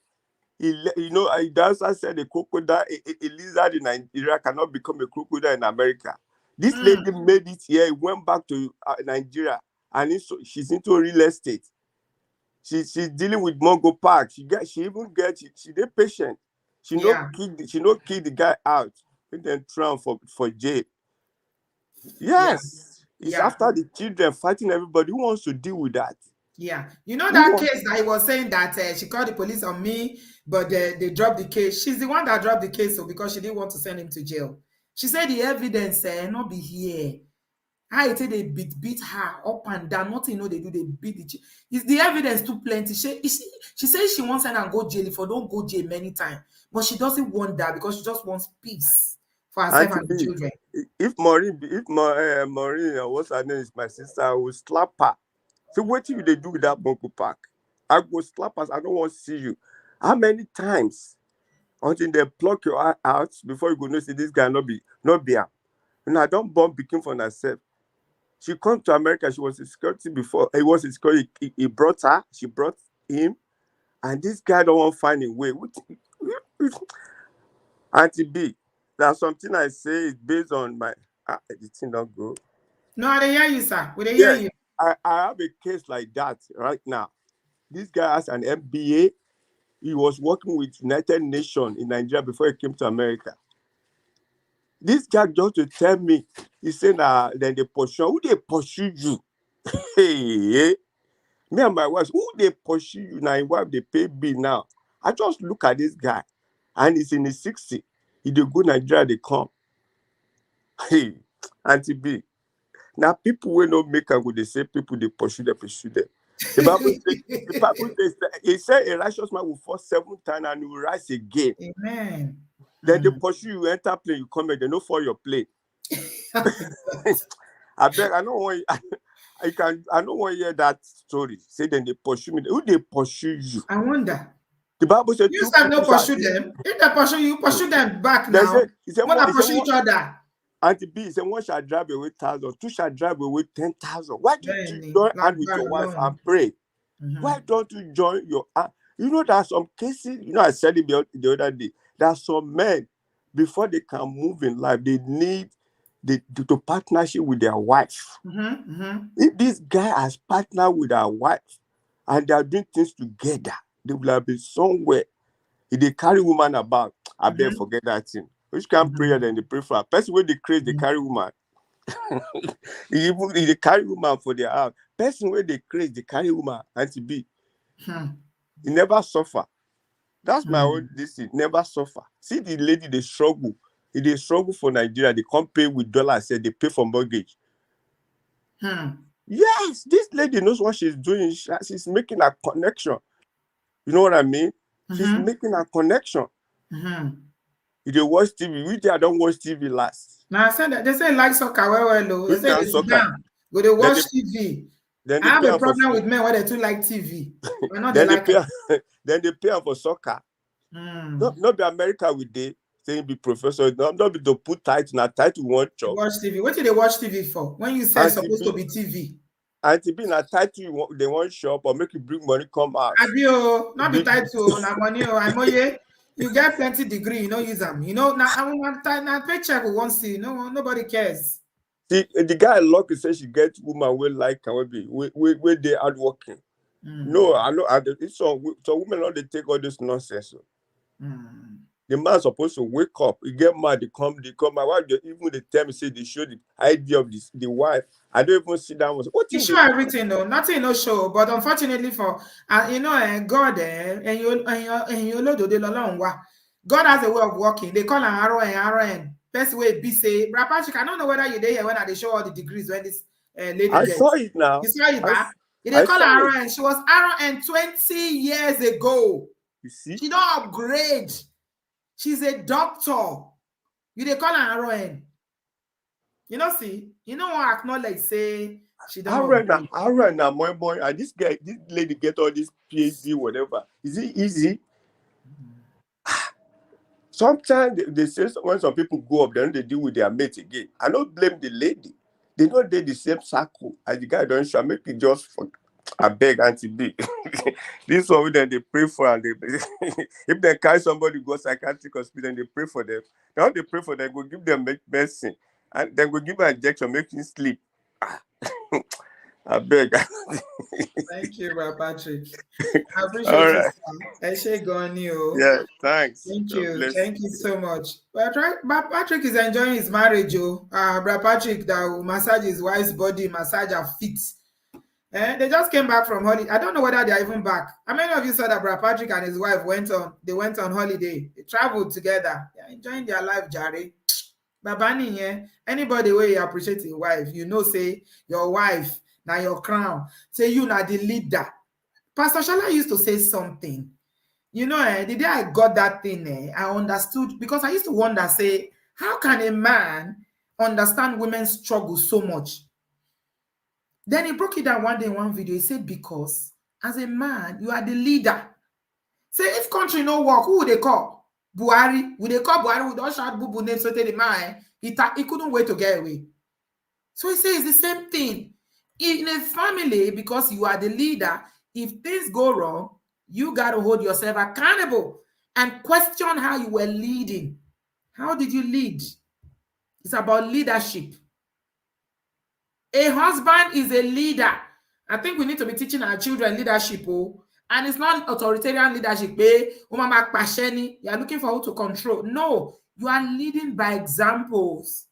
That's I said a crocodile, a lizard in Nigeria cannot become a crocodile in America. This lady made it here, went back to Nigeria, and she's into real estate. She's dealing with Mongo Park. She did patient. Yeah. She no kick the guy out, and then throw him for jail. Yeah. Yes, it's Yeah. after the children fighting everybody. Who wants to deal with that? Yeah. You know Who that wants? case that he was saying that she called the police on me, but they dropped the case. She's the one that dropped the case, so because she didn't want to send him to jail. She said the evidence not be here. How it say they beat her up and down. Nothing they do, they beat Is the evidence too plenty? She says she wants her and go jail if I don't go jail many times. But she doesn't want that because she just wants peace for herself Auntie and the B, children. Maureen, what's her name is my sister, I will slap her. So what do they do with that Bonko Park? I go slap her. I don't want to see you. How many times until they pluck your eye out before you go know see this guy not be am? And I don't bomb picking for herself. She come to America. She was in security before. He was in security. He brought her. She brought him. And this guy don't want to find a way. Auntie B, there's something I say is based on my. The thing don't go. No, I dey hear you, sir. We dey hear Yes, you. I have a case like that right now. This guy has an MBA. He was working with United Nations in Nigeria before he came to America. This guy just to tell me, he said, then they pursue. Who they pursue you? Hey, me and my wife, who they pursue you now? His wife, they pay bill now. I just look at this guy, and he's in his 60s. He dey go Nigeria, they come. Hey, Auntie B. Now people will not make am go dey say people they pursue them. The Bible says it said a righteous man will fall 7 times and he will rise again. Amen. Then they pursue you, enter plane, you come and they no fall your plane. I beg, I don't want I don't want to hear that story. Say then they pursue me. Who they pursue you? I wonder. The Bible said You have no pursue them. If they pursue you, pursue them back now. When they pursue each other. Auntie B, he said, one shall drive away 1,000, two shall drive away 10,000. Why don't you join hand with your wife and pray? Why don't you join your hand? You know, there are some cases, you know, I said it the other day, there are some men, before they can move in life, they need to partnership with their wife. If this guy has partnered with our wife and they are doing things together, they will have been somewhere. If they carry woman about, I better forget that thing. Which can pray then they pray for a person when they crazy, they carry woman. Even if they carry woman for their house, person when they crazy, they carry woman and to be. He never suffer. That's my own thing. Never suffer. See the lady they struggle. If they struggle for Nigeria, they can't pay with dollars, say they pay for mortgage. Yes, this lady knows what she's doing. She's making a connection. You know what I mean? She's making a connection. If they watch TV, we I don't watch TV last. Now I said that they say like soccer well. They say they sit down, but they watch TV. Then I have a problem with men where they too like TV. Then they pay for soccer. Not be America with they saying be professor. Not be to put title. Now title one job. Watch TV. What do they watch TV for? When you say it's supposed to be TV. And to be in a title they want shop or make you bring money come out. Abio, not the title, na money or I'm you get plenty degree, you know, use them. You know, now paycheck we won't see. No, nobody cares. See, the guy lucky says she gets woman will like can be where they hard working. No, I know it's so women not they take all this nonsense. The man supposed to wake up. He get mad, they come. My wife, even the time say they show the idea of this, the wife. I don't even sit down. What you show everything though, nothing no show. But unfortunately for you know, God and you God has a way of working. They call an RON. Best way be say, Brother Patrick, I don't know whether you're there when they show all the degrees when this lady I saw it now. You saw it back? They call her RON. She was RON 20 years ago. You see? She don't upgrade. She's a doctor. You they call her RON. You know, see, you know what acknowledge say she don't. RON now, boy, and this lady get all this PhD, whatever. Is it easy? Sometimes they say when some people go up, then they deal with their mate again. I don't blame the lady. They don't do the same circle as the guy don't show. Make it just for I beg Auntie B. This one then they pray for and if they carry somebody go psychiatric hospital and they pray for them. Now they pray for them, go give them medicine and then go give an injection, make him sleep. I beg. Thank you, Brother Patrick. I appreciate you. Yeah, thanks. Thank you. Thank you so much. But Patrick is enjoying his marriage, Brother Patrick that will massage his wife's body, massage her feet. They just came back from holiday. I don't know whether they're even back. How many of you saw that Brother Patrick and his wife went on holiday? They traveled together. They're enjoying their life, Jare. Babani, yeah. Anybody where you appreciate your wife, you know, say your wife, now your crown. Say you now the leader. Pastor Shala used to say something. You know, the day I got that thing, I understood because I used to wonder, say, how can a man understand women's struggle so much? Then he broke it down one day in one video. He said, because as a man, you are the leader. Say, if country no work, who would they call? Buhari. Would they call Buhari? We don't shout Bubu name so the man. He couldn't wait to get away. So he says the same thing. In a family, because you are the leader, if things go wrong, you got to hold yourself accountable and question how you were leading. How did you lead? It's about leadership. A husband is a leader. I think we need to be teaching our children leadership. And it's not authoritarian leadership. You are looking for who to control. No, you are leading by examples.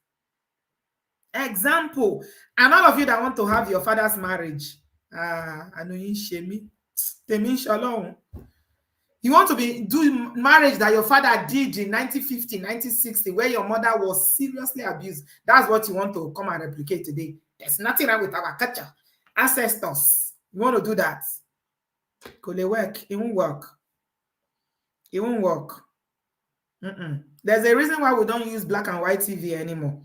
Example. And all of you that want to have your father's marriage, I know you shame me. They mean shalom. You want to do marriage that your father did in 1950, 1960, where your mother was seriously abused. That's what you want to come and replicate today. There's nothing wrong with our culture. Ancestors. You want to do that? Could it work? It won't work. It won't work. There's a reason why we don't use black and white TV anymore.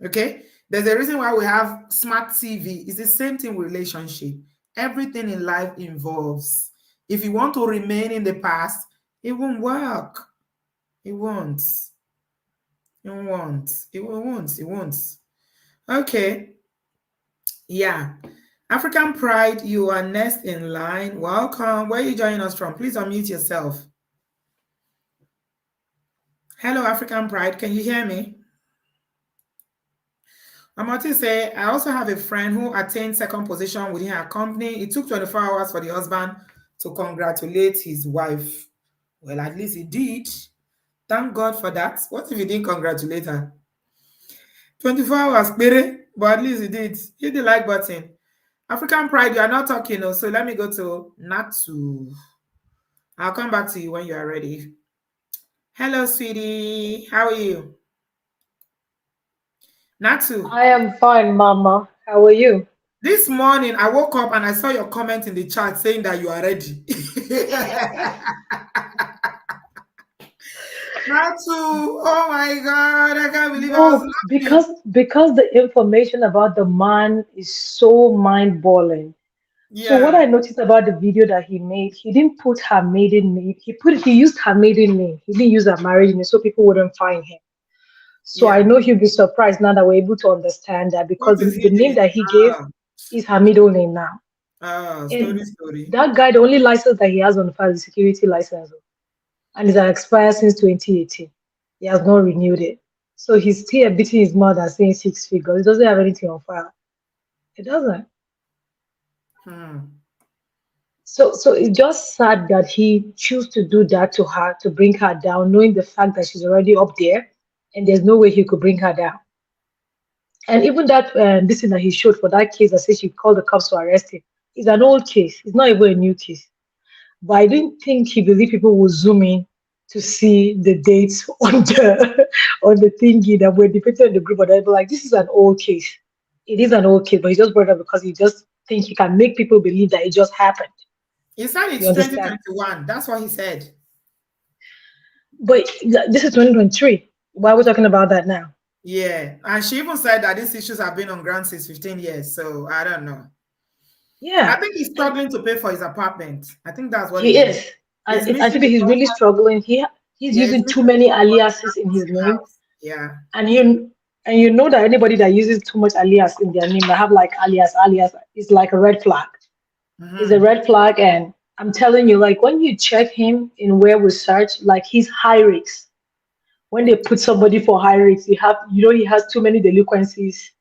Okay? There's a reason why we have smart TV. It's the same thing with relationship. Everything in life involves. If you want to remain in the past, it won't work. It won't. It won't. It won't. It won't. Okay. Yeah. African Pride, you are next in line. Welcome. Where are you joining us from? Please unmute yourself. Hello, African Pride. Can you hear me? Amati say, I also have a friend who attained second position within her company. It took 24 hours for the husband to congratulate his wife. Well, at least he did. Thank God for that. What if he didn't congratulate her? 24 hours, but at least he did. Hit the like button. African Pride, you are not talking, so let me go to Natu. I'll come back to you when you are ready. Hello, sweetie. How are you? Natu. I am fine, Mama. How are you? This morning, I woke up and I saw your comment in the chat saying that you are ready. Natu, oh my God, I can't believe I was No, laughing. because the information about the man is so mind-boggling. So what Yeah. I noticed about the video that he made, he didn't put her maiden name. He used her maiden name. He didn't use her marriage name so people wouldn't find him. So I Yeah. know he'll be surprised now that we're able to understand that What because is the name hidden? that he gave is her middle name now. Story. And that guy, the only license that he has on file is security license. And it has expired since 2018. He has not renewed it. So he's still beating his mouth and saying six figures. He doesn't have anything on file. It doesn't. So it's just sad that he chose to do that to her to bring her down, knowing the fact that she's already up there, and there's no way he could bring her down. And even that this thing that he showed for that case that says she called the cops to arrest him is an old case. It's not even a new case. But I didn't think he believed people would zoom in to see the dates on the on the thingy that were depicted in the group. But I'd be like, this is an old case. It is an old case, but he just brought it up because he just think he can make people believe that it just happened. He said You it's understand? 2021. That's what he said. But this is 2023. Why are we talking about that now? Yeah. And she even said that these issues have been on ground since 15 years. So I don't know. Yeah. I think he's struggling to pay for his apartment. I think that's what He it is. is. He's I missing think the he's really comfort. struggling. He's Yeah, he's using too missing the many comfort aliases in his name. house. Yeah. And you know that anybody that uses too much alias in their name, they have like alias, is like a red flag. Is a red flag, and I'm telling you, like when you check him in where we search, like he's high risk. When they put somebody for high risk, he has too many delinquencies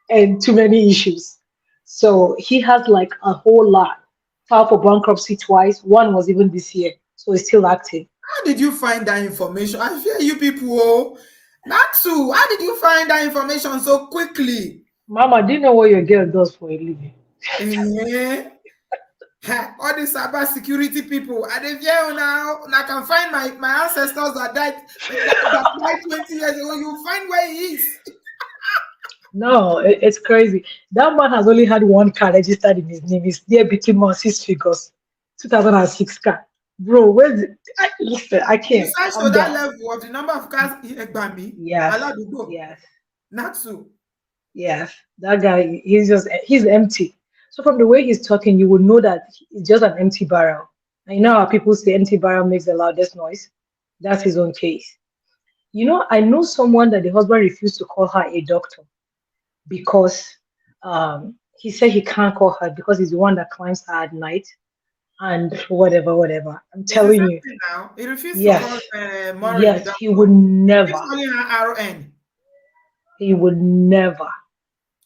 and too many issues. So he has like a whole lot. Filed for bankruptcy twice. One was even this year, so he's still active. How did you find that information? I fear you people. Natsu, how did you find that information so quickly? Mama, do you know what your girl does for a living? Eh? All these cyber security people, are they here now? And I can find my ancestors that died 20 years ago. You find where he is. No, it's crazy. That man has only had one car registered in his name. It's there between more six figures. 2006 car. Bro, listen, I You can't. search to I'm that done. level of the number of cars in Egbami. Yes, Aladugo. yes, Natsu. yes. That guy, he's empty. So from the way he's talking, you would know that it's just an empty barrel. And you know how people say empty barrel makes the loudest noise? That's his own case. I know someone that the husband refused to call her a doctor because he said he can't call her because he's the one that climbs her at night and whatever. I'm It's the telling same you, thing now. He refused to call yes, Maureen a yes, doctor. he would He keeps never, calling her RN. he would never.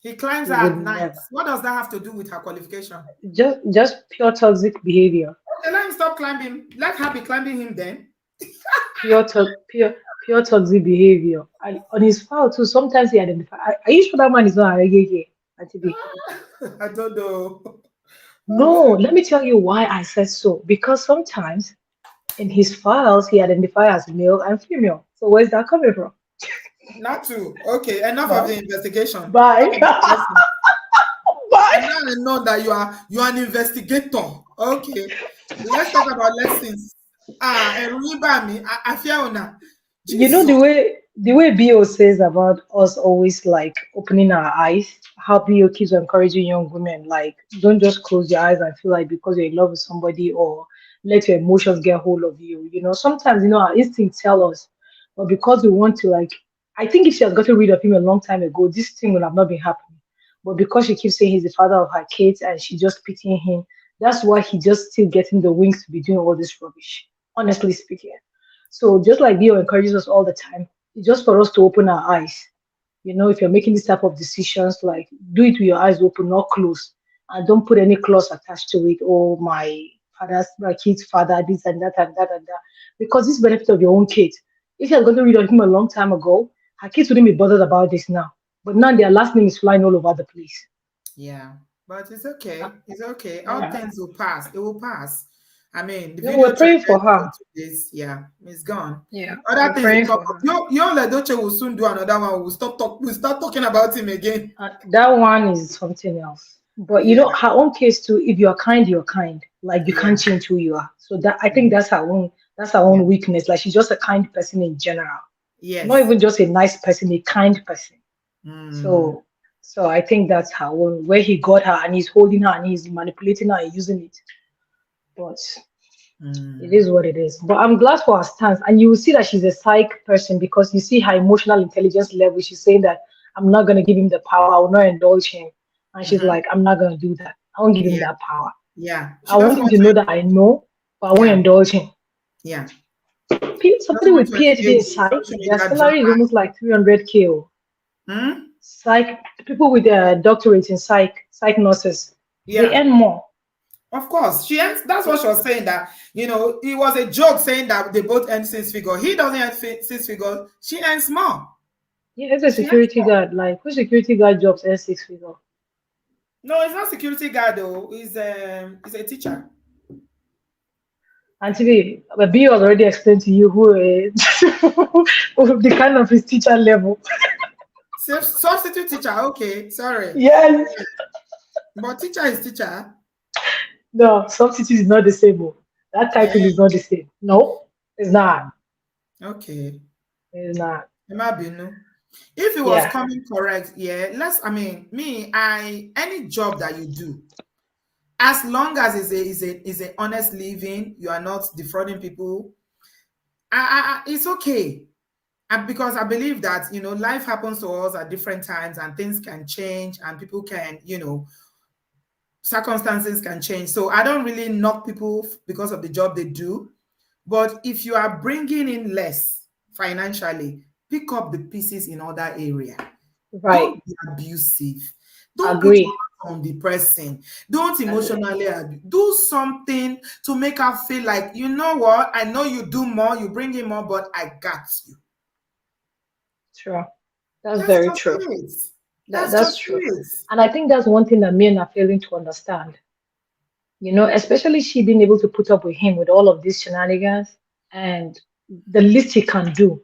He climbs He her would at night. never. What does that have to do with her qualification? Just pure toxic behavior. Okay, let him stop climbing. Let her be climbing him then. Pure toxic behavior. And on his file too, sometimes he identify. Are you sure that man is not a reggae? Auntie B? I don't know. No, let me tell you why I said so. Because sometimes in his files he identifies as male and female. So where's that coming from? Not to. Okay, enough of Bye. the investigation. Talk Bye. about lessons. Bye. And now I know that you are an investigator. Okay, let's talk about lessons. And remember me, I fear now. You know Jesus. the way Bo says about us always like opening our eyes, how Bo keeps encouraging young women, like don't just close your eyes and feel like because you're in love with somebody or let your emotions get hold of you. You know, sometimes our instincts tell us, but because we want to like I think if she has gotten rid of him a long time ago, this thing would have not been happening. But because she keeps saying he's the father of her kids and she just pitying him, that's why he just still getting the wings to be doing all this rubbish. Honestly speaking. So just like Dio encourages us all the time, it's just for us to open our eyes. You know, if you're making this type of decisions, like do it with your eyes open, not closed, and don't put any clause attached to it. Oh, my kid's father, this and that and that and that, because this benefit of your own kids. If you had gotten rid of him a long time ago, her kids wouldn't be bothered about this now. But now their last name is flying all over the place. Yeah, but it's okay. Uh, It's okay. All Yeah, things will pass. It will pass. I mean, the yeah, video we're praying for trended for her. 2 days. Yeah, it's gone. Yeah, Other we're things will praying come for up. her. Your Ledoche will soon do another one. We'll stop talk. We'll start talking about him again. That one is something else. But you Yeah, know, her own case too, if you're kind, you're kind. Like you yeah, can't change who you are. So that I think that's her yeah. own weakness. Like she's just a kind person in general. Not Yes. even just a nice person, a kind person. Mm, So I think that's her own where he got her and he's holding her and he's manipulating her and using it. But it mm. is what it is. But I'm glad for her stance. And you will see that she's a psych person because you see her emotional intelligence level. She's saying that I'm not going to give him the power. I will not indulge him. And she's Mm-hmm. like, I'm not going to do that. I won't give him Yeah, that power. yeah. She I doesn't want him want to know to. that I know, but I won't Yeah, indulge him. yeah. She Somebody doesn't want with to PhD engage in in psych, social their media salary is drama. almost like 300K. Hmm? Psych, people with a doctorate in psych nurses, they Yeah. earn more. Of course, that's what she was saying. That it was a joke saying that they both earn six figure. He doesn't earn six figure. She earns more. Yeah, as a She earns security more. guard, like who security guard jobs earn 6 figure? No, it's not security guard though. He's a teacher. And today, but B was already explained to you who is the kind of his teacher level. Substitute teacher. Okay, sorry, Yes. but teacher is teacher. No, substitute is not the same. Oh. That Eh, title is not the same. No, it's not. okay. It's not. Emma Binu. If it was Yeah. coming correct, yeah. I mean, any job that you do, as long as is a honest living, you are not defrauding people. It's okay. And because I believe that life happens to us at different times, and things can change, and people can circumstances can change. So I don't really knock people because of the job they do. But if you are bringing in less financially, pick up the pieces in other area. Right. Don't be abusive. Don't put Agree. on the person. Don't Agree. emotionally do something to make her feel like, you know what, I know you do more, you bring in more, but I got you. True. That's That's very just true. it. That's That's just true. it. And I think that's one thing that men are failing to understand. You know, especially she being able to put up with him with all of these shenanigans. And the least he can do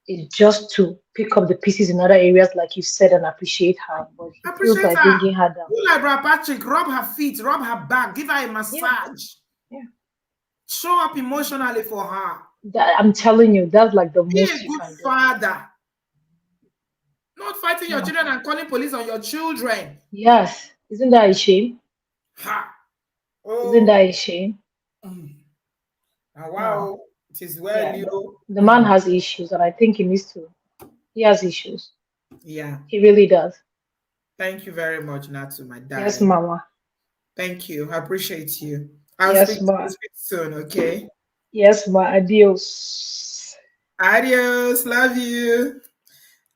is just to pick up the pieces in other areas, like you said, and appreciate her. But he feels Appreciate like her. bringing her down. You like Brother Patrick, rub her feet, rub her back, give her a Yeah, massage, yeah. show up emotionally for her. I'm telling you, that's like the Be most a you good can do. father, not fighting your Yeah. children and calling police on your children. Yes. Isn't that a shame? Ha! Isn't Oh, that a shame? No. wow, it is well, Yeah. you. The man has issues, and I think he needs to. He has issues. Yeah. He really does. Thank you very much, Natu, my Yes, darling. Mama. Thank you. I appreciate you. Yes, We'll Ma. speak soon, okay? Yes, Ma. Adios. Adios. Love you.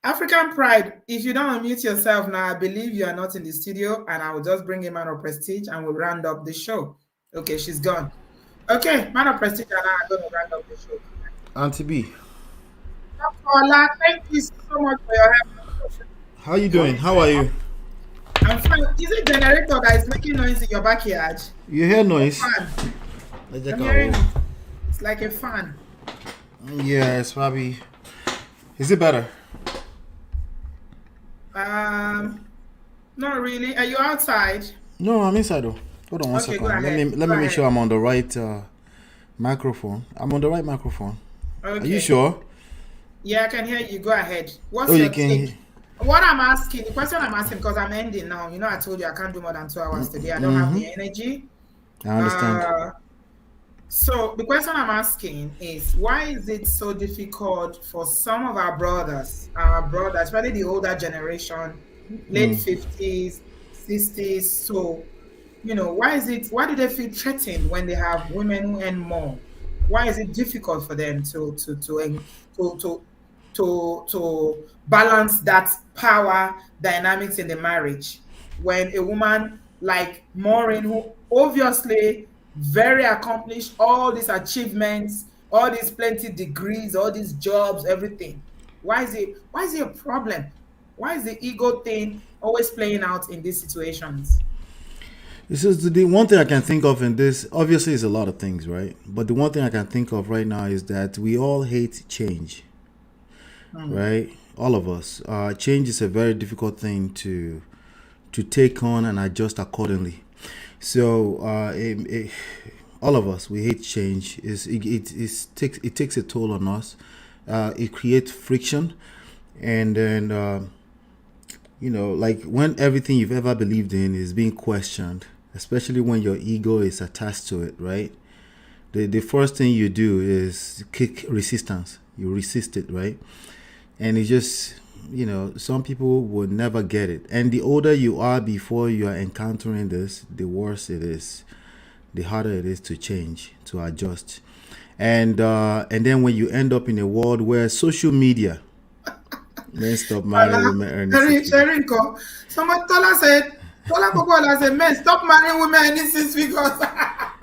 African Pride, if you don't unmute yourself now, I believe you are not in the studio, and I will just bring in Man of Prestige and we'll round up the show. Okay, she's gone. Okay, Man of Prestige and I are going to round up the show. Auntie B, Paula, thank you so much for your help. how you doing? How are you? I'm fine. Is it generator that is making noise in your backyard? You hear noise? Fan. I'm hearing it. It's like a fan. Yeah, it's probably. Is it better? Not really. Are you outside? No, I'm inside though. Hold on one Okay, second. go ahead. Let me make sure I'm on the right microphone. I'm on the right microphone. Okay. Are you sure? Yeah, I can hear you. Go ahead. What's Oh, your you can. take? What I'm asking, the question I'm asking, because I'm ending now. You know, I told you I can't do more than 2 hours today. I don't have the energy. I understand. So the question I'm asking is, why is it so difficult for some of our brothers, especially the older generation, late 50s, 60s? So, why do they feel threatened when they have women who earn more? Why is it difficult for them to balance that power dynamics in the marriage, when a woman like Maureen, who obviously very accomplished, all these achievements, all these plenty degrees, all these jobs, everything, why is it a problem? Why is the ego thing always playing out in these situations? This is the one thing I can think of in this. Obviously, it's a lot of things, right? But the one thing I can think of right now is that we all hate change, right? All of us. Change is a very difficult thing to take on and adjust accordingly. So, all of us, we hate change. It takes a toll on us. It creates friction, and then like when everything you've ever believed in is being questioned, especially when your ego is attached to it, right? The first thing you do is kick resistance. You resist it, right? And it just, some people will never get it. And the older you are before you are encountering this, the worse it is, the harder it is to change, to adjust. And then when you end up in a world where social media, men stop marrying women earning 6 figures. Someone Tola said, men, stop marrying women earning 6 figures.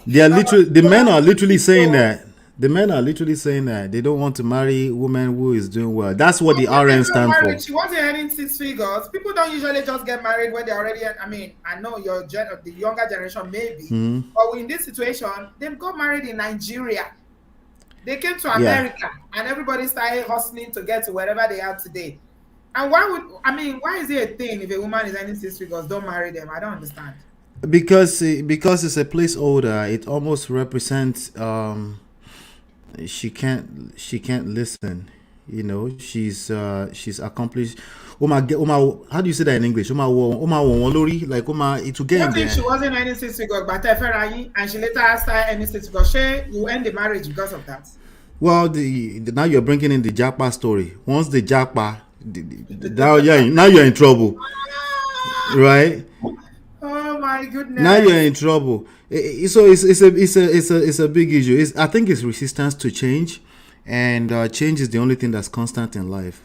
The men are literally saying that. The men are literally saying that they don't want to marry women who is doing well. That's what the RN stand for. She wasn't earning 6 figures. People don't usually just get married when they already. I know the younger generation maybe, but in this situation, they got married in Nigeria. They came to America, and everybody started hustling to get to wherever they are today. And why is it a thing if a woman is earning 6 figures, don't marry them? I don't understand. Because it's a placeholder. It almost represents. She can't listen. She's accomplished. How do you say that in English? Like it will get in there. She wasn't earning 6 figures, but and she later started earning 6 figures. You end the marriage because of that. Well, now you're bringing in the Japa story. Once the Japa, now you're in trouble, right? Oh my goodness! Now you're in trouble. So it's a big issue. I think it's resistance to change, and change is the only thing that's constant in life.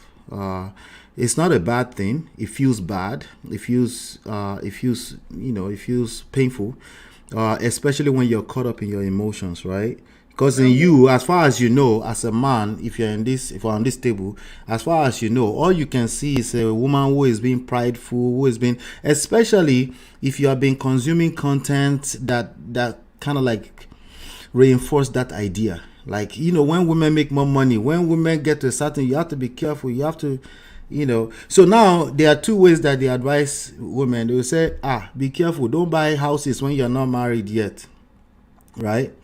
It's not a bad thing. It feels bad. It feels painful, especially when you're caught up in your emotions, right? Because in you, as far as you know, as a man, if we're on this table, as far as you know, all you can see is a woman who is being prideful, who is being, especially if you have been consuming content that kind of like reinforce that idea. Like, when women make more money, when women get to a certain, you have to be careful. You have to, So now there are two ways that they advise women. They will say, be careful. Don't buy houses when you're not married yet, right?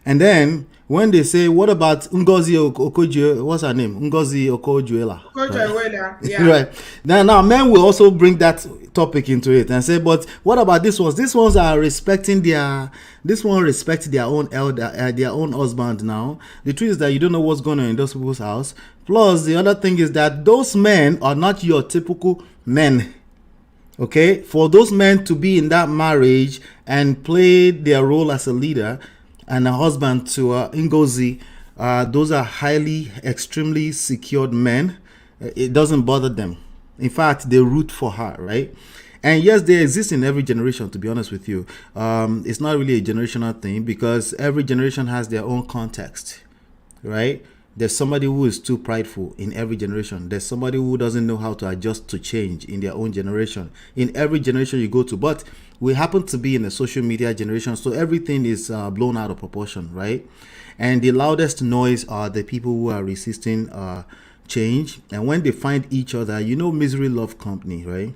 And then when they say, what about Ngozi Okojuela? What's her name? Ngozi Okojuela. Right? Yeah. Right. Now men will also bring that topic into it and say, but what about these ones? These ones are respect their own elder, their own husband now. The truth is that you don't know what's going on in those people's house. Plus, the other thing is that those men are not your typical men. Okay? For those men to be in that marriage and play their role as a leader and a husband to Ngozi, those are extremely secured men. It doesn't bother them. In fact, they root for her, right? And yes, they exist in every generation. To be honest with you, it's not really a generational thing because every generation has their own context, right? There's somebody who is too prideful in every generation. There's somebody who doesn't know how to adjust to change in their own generation. In every generation you go to, but we happen to be in a social media generation, so everything is blown out of proportion, right? And the loudest noise are the people who are resisting change. And when they find each other, misery love company, right?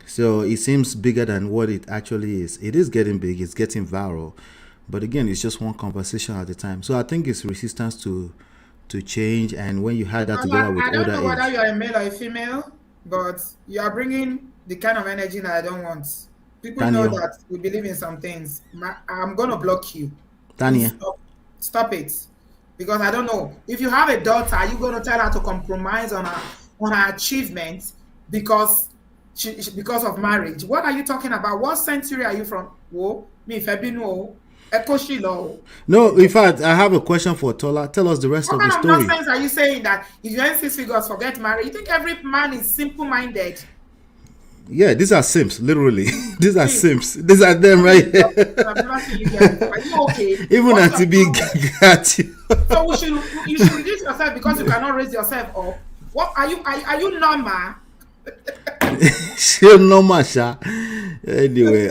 So it seems bigger than what it actually is. It is getting big. It's getting viral. But again, it's just one conversation at a time. So I think it's resistance to change. And when you had that together with I don't older know whether age, you're a male or a female, but you are bringing the kind of energy that I don't want. People know Daniel, that we believe in some things. I'm going to block you. Please Daniel, stop it. Because I don't know. If you have a daughter, are you going to tell her to compromise on her achievements because because of marriage? What are you talking about? What century are you from? Whoa, me if I be no. no, in fact, I have a question for Tola. Tell us the rest What of the kind of story. nonsense are you saying that if you earn six figures, forget marriage? You think every man is simple-minded? Yeah, these are Sims, literally. These are Please, Sims. These are them right here. I've never seen you guys. Are you okay? Even What's Auntie your B problem? got you. So you should reduce yourself because you cannot raise yourself up. What are you normal? Still no Masha. Anyway,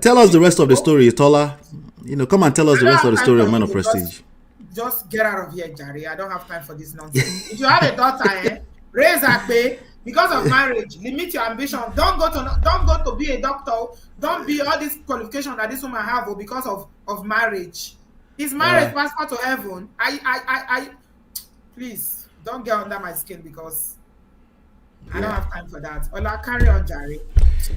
tell us the rest of the story, Tola. Come and tell us I the don't rest of have the time story for of Man you of to Prestige. just get out of here, Jerry. I don't have time for this nonsense. If you have a daughter, raise her pay because of marriage. Limit your ambition. Don't go to be a doctor. Don't be all this qualification that this woman have because of marriage. Is marriage passport to heaven? I please don't get under my skin because I don't have time for that. Ola, carry on, Jerry.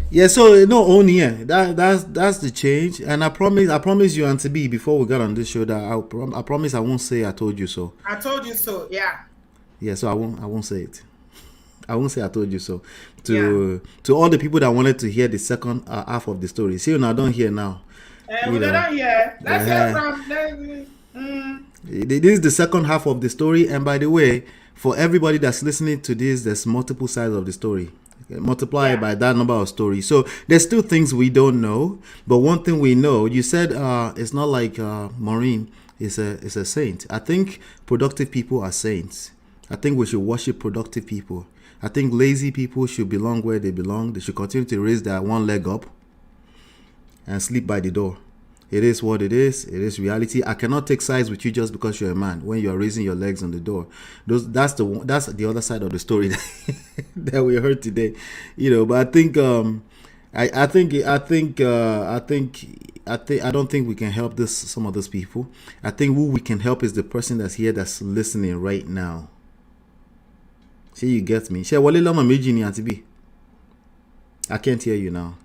Yeah, so no own here. That's the change, and I promise you, Auntie B, before we got on this show, that I promise I won't say I told you so. I told you so. Yeah. Yeah, so I won't say it. I won't say I told you so. Yeah. To all the people that wanted to hear the second half of the story, see, now don't hear now. We don't hear. Let's hear Uh, from. this is the second half of the story, and by the way, for everybody that's listening to this, there's multiple sides of the story. Multiply it by that number of stories. So there's still things we don't know, but one thing we know. You said it's not like Maureen is a saint. I think productive people are saints. I think we should worship productive people. I think lazy people should belong where they belong. They should continue to raise their one leg up and sleep by the door. It is what it is. It is reality. I cannot take sides with you just because you're a man when you're raising your legs on the door. That's the other side of the story that we heard today. But I think I don't think we can help some of those people. I think who we can help is the person that's here that's listening right now. See, you get me? I can't hear you now.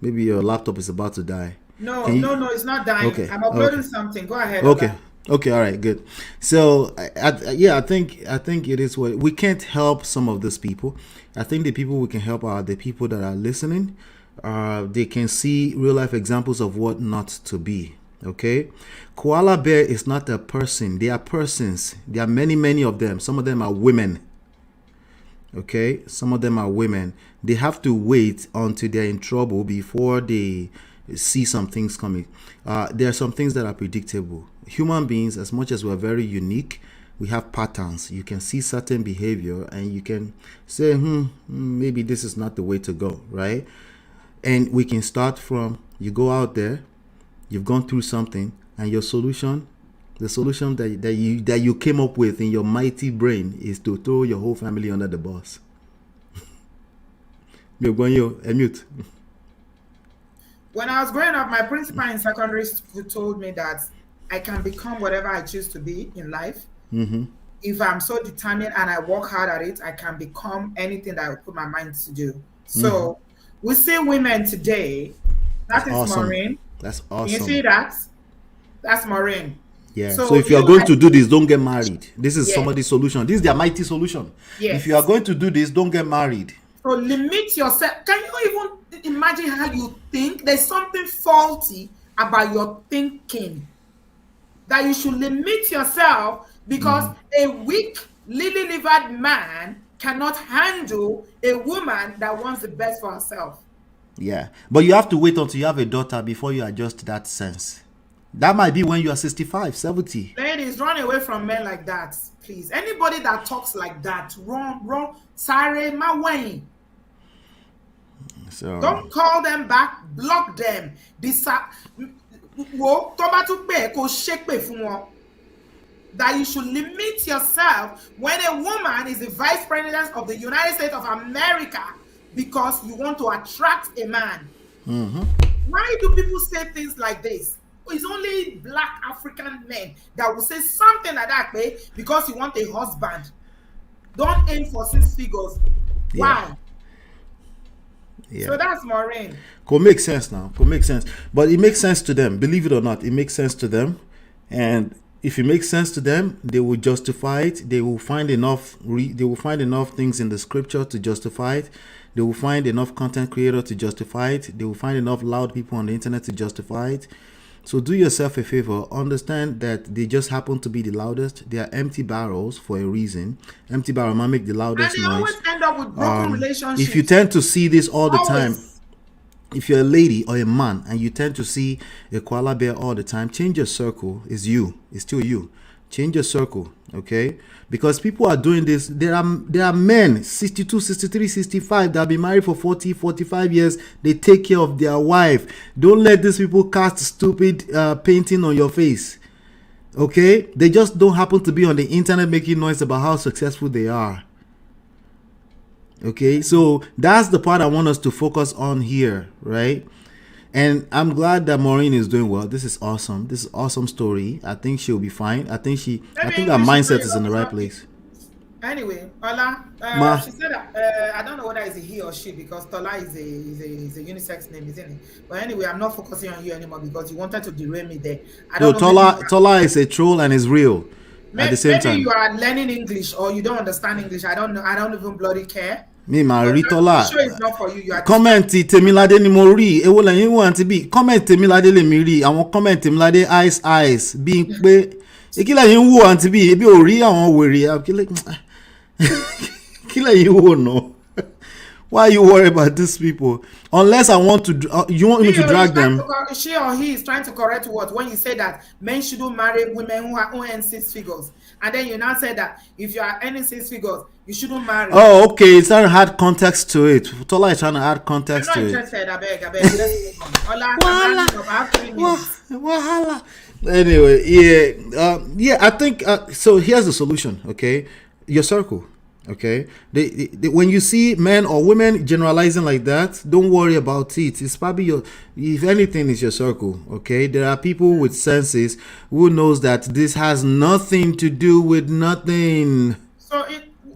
Maybe your laptop is about to die. No, it's not dying. Okay. I'm uploading something. Go ahead. Okay. Ola. Okay. All right. Good. So, I think it is what we can't help some of those people. I think the people we can help are the people that are listening. They can see real life examples of what not to be. Okay. Koala bear is not a person. They are persons. There are many of them. Some of them are women. Okay. Some of them are women. They have to wait until they're in trouble before they see some things coming. There are some things that are predictable. Human beings, as much as we're very unique, we have patterns. You can see certain behavior and you can say, maybe this is not the way to go, right? And we can start from, you go out there, you've gone through something, and your solution, the solution that you came up with in your mighty brain is to throw your whole family under the bus. Mute. When I was growing up, my principal in secondary school told me that I can become whatever I choose to be in life. Mm-hmm. If I'm so determined and I work hard at it, I can become anything that I put my mind to do. So we see women today. That is awesome. Maureen. That's awesome. You see that? That's Maureen. Yeah. So if you are going to do this, don't get married. This is somebody's solution. This is their mighty solution. Yes. If you are going to do this, don't get married. So limit yourself. Can you even imagine how you think? There's something faulty about your thinking. That you should limit yourself because a weak lily-livered man cannot handle a woman that wants the best for herself. Yeah, but you have to wait until you have a daughter before you adjust that sense. That might be when you are 65, 70. Ladies, run away from men like that, please. Anybody that talks like that, run. Sorry, my way. So Don't call them back, block them. That you should limit yourself when a woman is the vice president of the United States of America because you want to attract a man. Why do people say things like this? It's only black African men that will say something like that, babe, because you want a husband. Don't aim for 6 figures. Why? Yeah. So that's Maureen. Could make sense now. Could make sense. But it makes sense to them. Believe it or not, it makes sense to them. And if it makes sense to them, they will justify it. They will find enough things in the scripture to justify it. They will find enough content creator to justify it. They will find enough loud people on the internet to justify it. So do yourself a favor. Understand that they just happen to be the loudest. They are empty barrels for a reason. Empty barrel might make the loudest And they noise. always end up with broken relationships. If you tend to see this all the time, Always. if you're a lady or a man and you tend to see a koala bear all the time, change your circle. It's you. It's still you. Change your circle, okay? Because people are doing this. There are men 62, 63, 65 that have been married for 40, 45 years. They take care of their wife. Don't let these people cast stupid painting on your face, okay? They just don't happen to be on the internet making noise about how successful they are. Okay, so that's the part I want us to focus on here, right? And I'm glad that Maureen is doing well. This is awesome. This is awesome story. I think she'll be fine. I think her mindset is in the right place. Anyway, Ola, Ma. she said that, I don't know whether it's a he or she because Tola is a unisex name, isn't it? But anyway, I'm not focusing on you anymore because you wanted to derail me there. I don't know. Tola is a troll and is real at the same time. Maybe you are learning English or you don't understand English. I don't know. I don't even bloody care. Me Maritola. Sure, it's not for you. You are comment Temilade ni mo rí. Èwo lẹ́yìn wọ́n ti bí. Comment Temilade lè mi rí. Àwọn comment Temilade eyes bí pé kí lẹ́yìn wò àǹtí bí ebi ò rí àwọn wèrè. Kí lẹ́yìn wò no. Why are you worried about these people? Unless I want to, you want me to drag them. She or he is trying to correct what? When you say that men shouldn't marry women who earn 6 figures. And then you now say that if you are earning 6 figures, you shouldn't marry. Oh, okay. It's trying to add context to it. Tola is trying to add context to it. I'm not interested. I beg. Let's move on. Wahala. Anyway, yeah, I think, so here's the solution, okay? Your circle. Okay, when you see men or women generalizing like that, don't worry about it. It's probably if anything, it's your circle. Okay, there are people with senses who knows that this has nothing to do with nothing. So,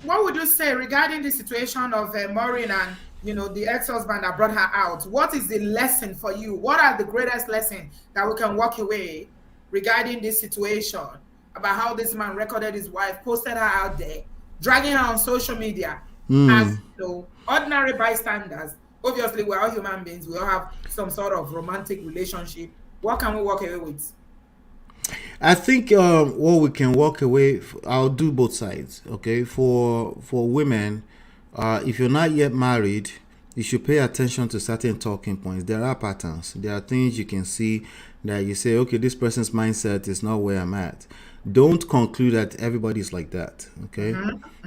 what would you say regarding the situation of Maureen and the ex-husband that brought her out? What is the lesson for you? What are the greatest lessons that we can walk away regarding this situation about how this man recorded his wife, posted her out there, dragging her on social media as ordinary bystanders? Obviously, we're all human beings. We all have some sort of romantic relationship. What can we walk away with? I think what we can walk away. I'll do both sides. Okay, for women, if you're not yet married, you should pay attention to certain talking points. There are patterns. There are things you can see that you say, okay, this person's mindset is not where I'm at. Don't conclude that everybody's like that. Okay,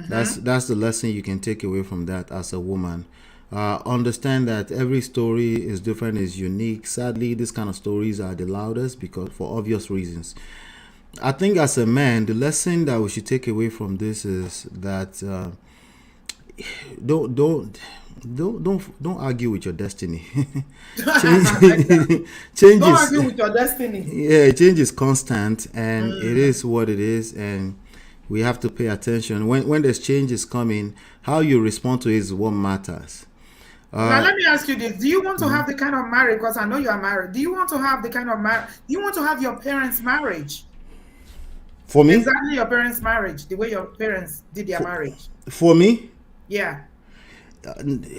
that's the lesson you can take away from that as a woman. Understand that every story is different, is unique. Sadly, these kind of stories are the loudest because for obvious reasons. I think as a man, the lesson that we should take away from this is that don't argue with your destiny. Change don't argue with your destiny. Yeah, change is constant, and it is what it is, and we have to pay attention when there's changes coming. How you respond to it is what matters. Now let me ask you this: do you want to have the kind of marriage? Because I know you are married. Do you want to have the kind of marriage? Do you want to have your parents' marriage? For me, exactly your parents' marriage, the way your parents did their marriage. For me, yeah.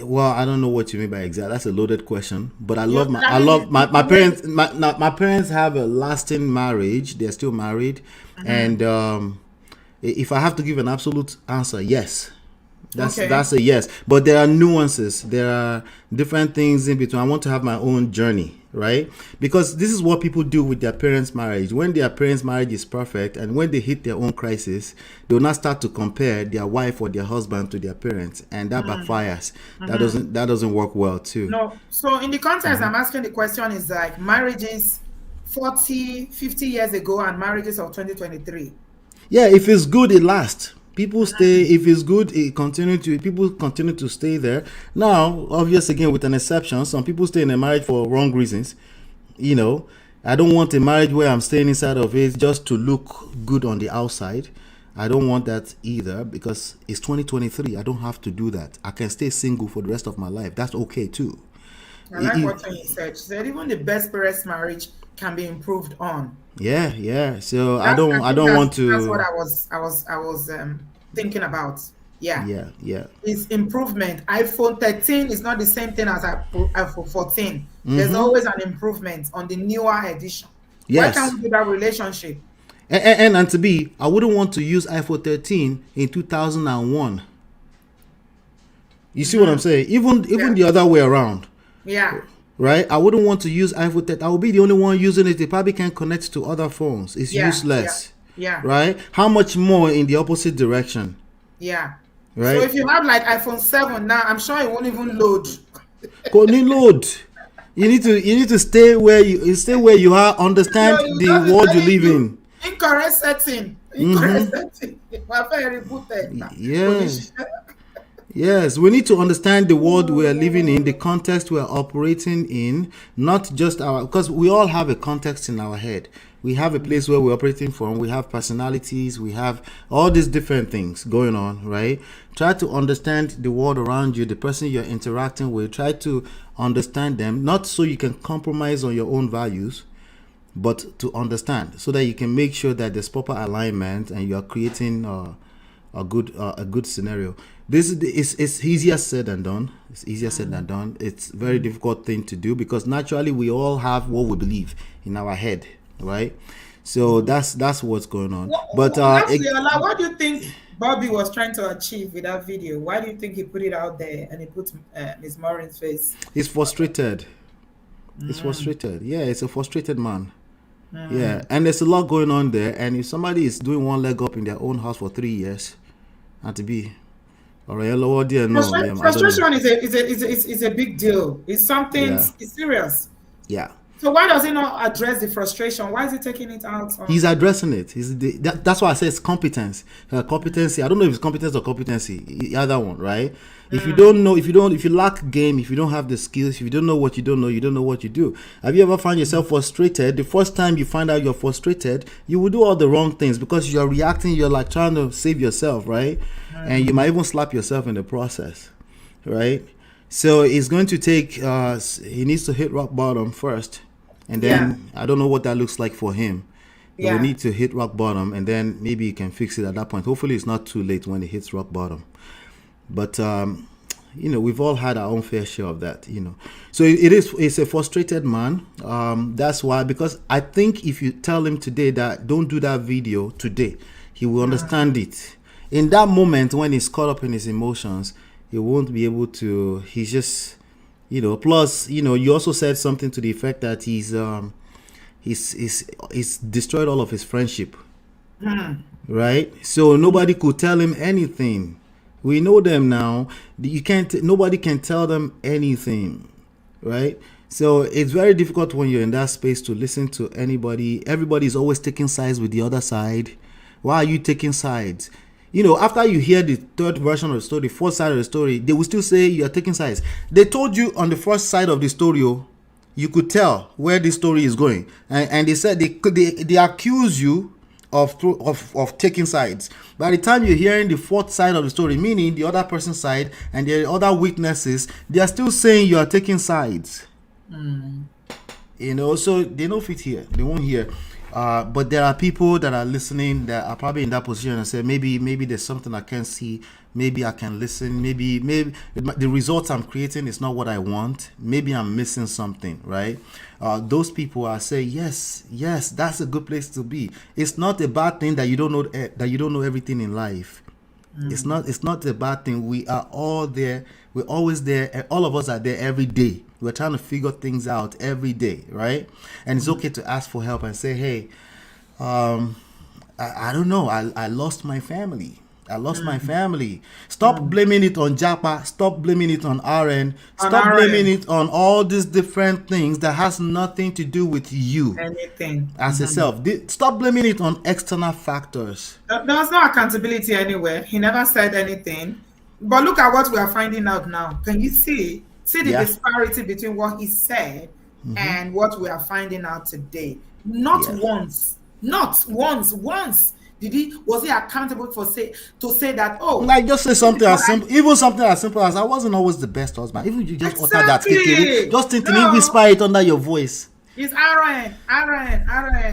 Well, I don't know what you mean by exact. That's a loaded question. But I love my parents. My parents have a lasting marriage. They're still married, and If I have to give an absolute answer, yes. That's Okay. that's a yes. But there are nuances. There are different things in between. I want to have my own journey, right? Because this is what people do with their parents' marriage. When their parents' marriage is perfect, and when they hit their own crisis, they will not start to compare their wife or their husband to their parents, and that backfires. That doesn't work well too. No. So in the context, I'm asking the question is like marriages 40, 50 years ago and marriages of 2023. Yeah, if it's good, it lasts. People stay. If it's good, people continue to stay there. Now, obvious again with an exception, some people stay in a marriage for wrong reasons. I don't want a marriage where I'm staying inside of it just to look good on the outside. I don't want that either, because it's 2023. I don't have to do that. I can stay single for the rest of my life. That's okay too. I like what you said. She said even the best parents' marriage can be improved on. Yeah. So I I don't think want that's what to. I was thinking about. Yeah. Yeah. Is improvement. iPhone 13 is not the same thing as iPhone 14. There's always an improvement on the newer edition. Why Yes. can't we do that relationship? And to be, I wouldn't want to use iPhone 13 in 2001. You see what I'm saying? Even the other way around, Yeah. right? I wouldn't want to use iPhone 13. I will be the only one using it. It probably can connect to other phones. It's useless, Yeah. right? How much more in the opposite direction, Yeah. right? So if you have like iPhone 7 now, I'm sure it won't even load. Couldn't load. You need to stay where you are. Understand You the just world you telling live you in. incorrect setting. Incorrect setting. My friend rebooted. Yes. Yes, we need to understand the world we are living in, the context we are operating in, not just because we all have a context in our head. We have a place where we're operating from, we have personalities, we have all these different things going on, right? Try to understand the world around you, the person you're interacting with. Try to understand them, not so you can compromise on your own values, but to understand so that you can make sure that there's proper alignment and you are creating a good scenario. This is it's easier said than done. It's easier said than done. It's a very difficult thing to do because naturally we all have what we believe in our head, right? So that's what's going on. But Lastly, Ola, what do you think Bobby was trying to achieve with that video? Why do you think he put it out there and he put Miss Maureen's face? he's frustrated. He's frustrated. Yeah, it's a frustrated man. Yeah, and there's a lot going on there. And if somebody is doing one leg up in their own house for 3 years, and to be or a lower dear, no, I don't know. Frustration is a big deal. It's something. Yeah. It's serious. Yeah. So why does he not address the frustration? Why is he taking it out on? He's addressing it. That's why I say it's competence. Competency. I don't know if it's competence or competency. Either one, right? If you don't know, if you lack game, if you don't have the skills, if you don't know what you don't know what you do. Have you ever found yourself frustrated? The first time you find out you're frustrated, you will do all the wrong things because you're reacting. You're like trying to save yourself, right? And you might even slap yourself in the process, right? So it's going to take. He needs to hit rock bottom first. And then I don't know what that looks like for him. He will need to hit rock bottom, and then maybe he can fix it at that point. Hopefully, it's not too late when he hits rock bottom. But we've all had our own fair share of that. So it's a frustrated man. That's why, because I think if you tell him today that don't do that video today, he will understand it. In that moment when he's caught up in his emotions, he won't be able to. He's just. Plus, you also said something to the effect that he's destroyed all of his friendship, right? So nobody could tell him anything. We know them now. Nobody can tell them anything, right? So it's very difficult when you're in that space to listen to anybody. Everybody's always taking sides with the other side. Why are you taking sides? After you hear the third version of the story, the fourth side of the story, they will still say you are taking sides. They told you on the first side of the story, you could tell where the story is going, and they said they accuse you of taking sides. By the time you're hearing the fourth side of the story, meaning the other person's side and the other witnesses, they are still saying you are taking sides. So they don't fit here. They won't hear. But there are people that are listening that are probably in that position and say, maybe there's something I can't see. Maybe I can listen. Maybe the results I'm creating is not what I want. Maybe I'm missing something, right? Those people are saying, yes, that's a good place to be. It's not a bad thing that you don't know everything in life. It's not a bad thing. We are all there. We're always there. All of us are there every day. We're trying to figure things out every day, right? And it's okay to ask for help and say, hey, I don't know. I lost my family. I lost my family. Stop blaming it on Japa. Stop blaming it on RN. Stop blaming it on all these different things that has nothing to do with you Anything. as a self. Stop blaming it on external factors. There was no accountability anywhere. He never said anything. But look at what we are finding out now. Can you see the Yeah. disparity between what he said and what we are finding out today? Not once was he accountable to say that, oh, Like, just say something as simple, even something as simple as, I wasn't always the best husband. Even you just utter that, Exactly. just thinking, No. whisper it under your voice. it's Aaron.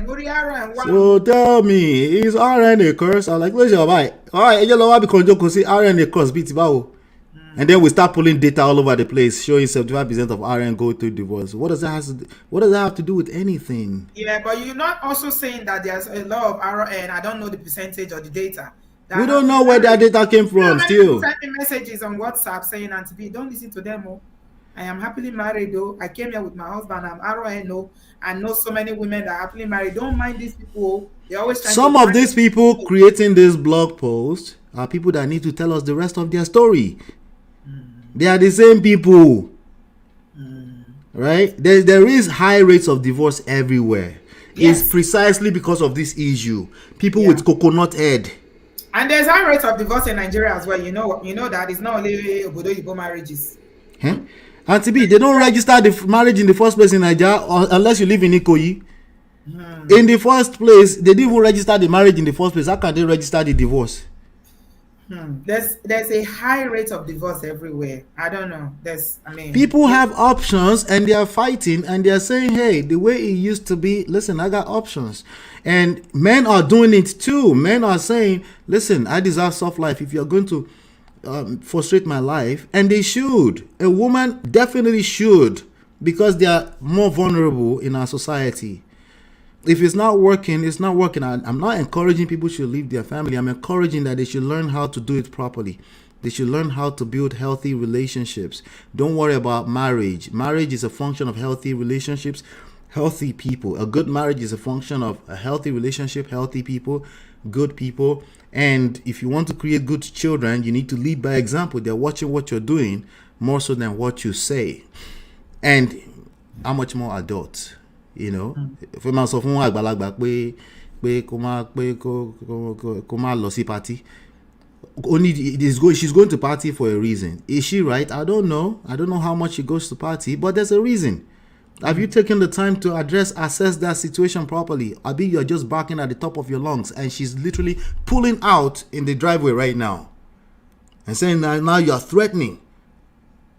Uri Aaron. So tell me, is RN a curse? I'm like, where's your bike? All right, you know, because you can see RN a curse, beat bao. And then we start pulling data all over the place, showing 75% of RN go through divorce. What does that have to do with anything? Yeah, but you're not also saying that there's a lot of RN. I don't know the percentage or the data. We don't know where that data came from. Still, Send me messages on WhatsApp saying, Auntie B, don't listen to them. Oh. I am happily married though. I came here with my husband. I'm RN. Oh. I know so many women that are happily married. Don't mind these people. They're always trying some to of these people creating this blog post are people that need to tell us the rest of their story. They are the same people, right? There is high rates of divorce everywhere. Yes. It's precisely because of this issue. People with coconut head. And there's high rates of divorce in Nigeria as well. You know that it's not only obodooyinbo marriages. Huh? Auntie B, they don't register the marriage in the first place in Nigeria unless you live in Ikoyi. In the first place, they didn't even register the marriage in the first place. How can they register the divorce? There's a high rate of divorce everywhere. I don't know. People have options and they are fighting and they are saying, hey, the way it used to be, listen, I got options. And men are doing it too. Men are saying, listen, I deserve soft life. If you're going to frustrate my life, and they should. A woman definitely should, because they are more vulnerable in our society. If it's not working, it's not working. I'm not encouraging people should leave their family. I'm encouraging that they should learn how to do it properly. They should learn how to build healthy relationships. Don't worry about marriage. Marriage is a function of healthy relationships, healthy people. A good marriage is a function of a healthy relationship, healthy people, good people. And if you want to create good children, you need to lead by example. They're watching what you're doing more so than what you say. And how much more adults? You know, if a man sọ fún àgbàlagbà pé kó má lọ sí party, she's going to party for a reason. Is she right? I don't know how much she goes to party, but there's a reason. Have you taken the time to assess that situation properly? Abi, you're just barking at the top of your lungs, and she's literally pulling out in the driveway right now and saying now you're threatening.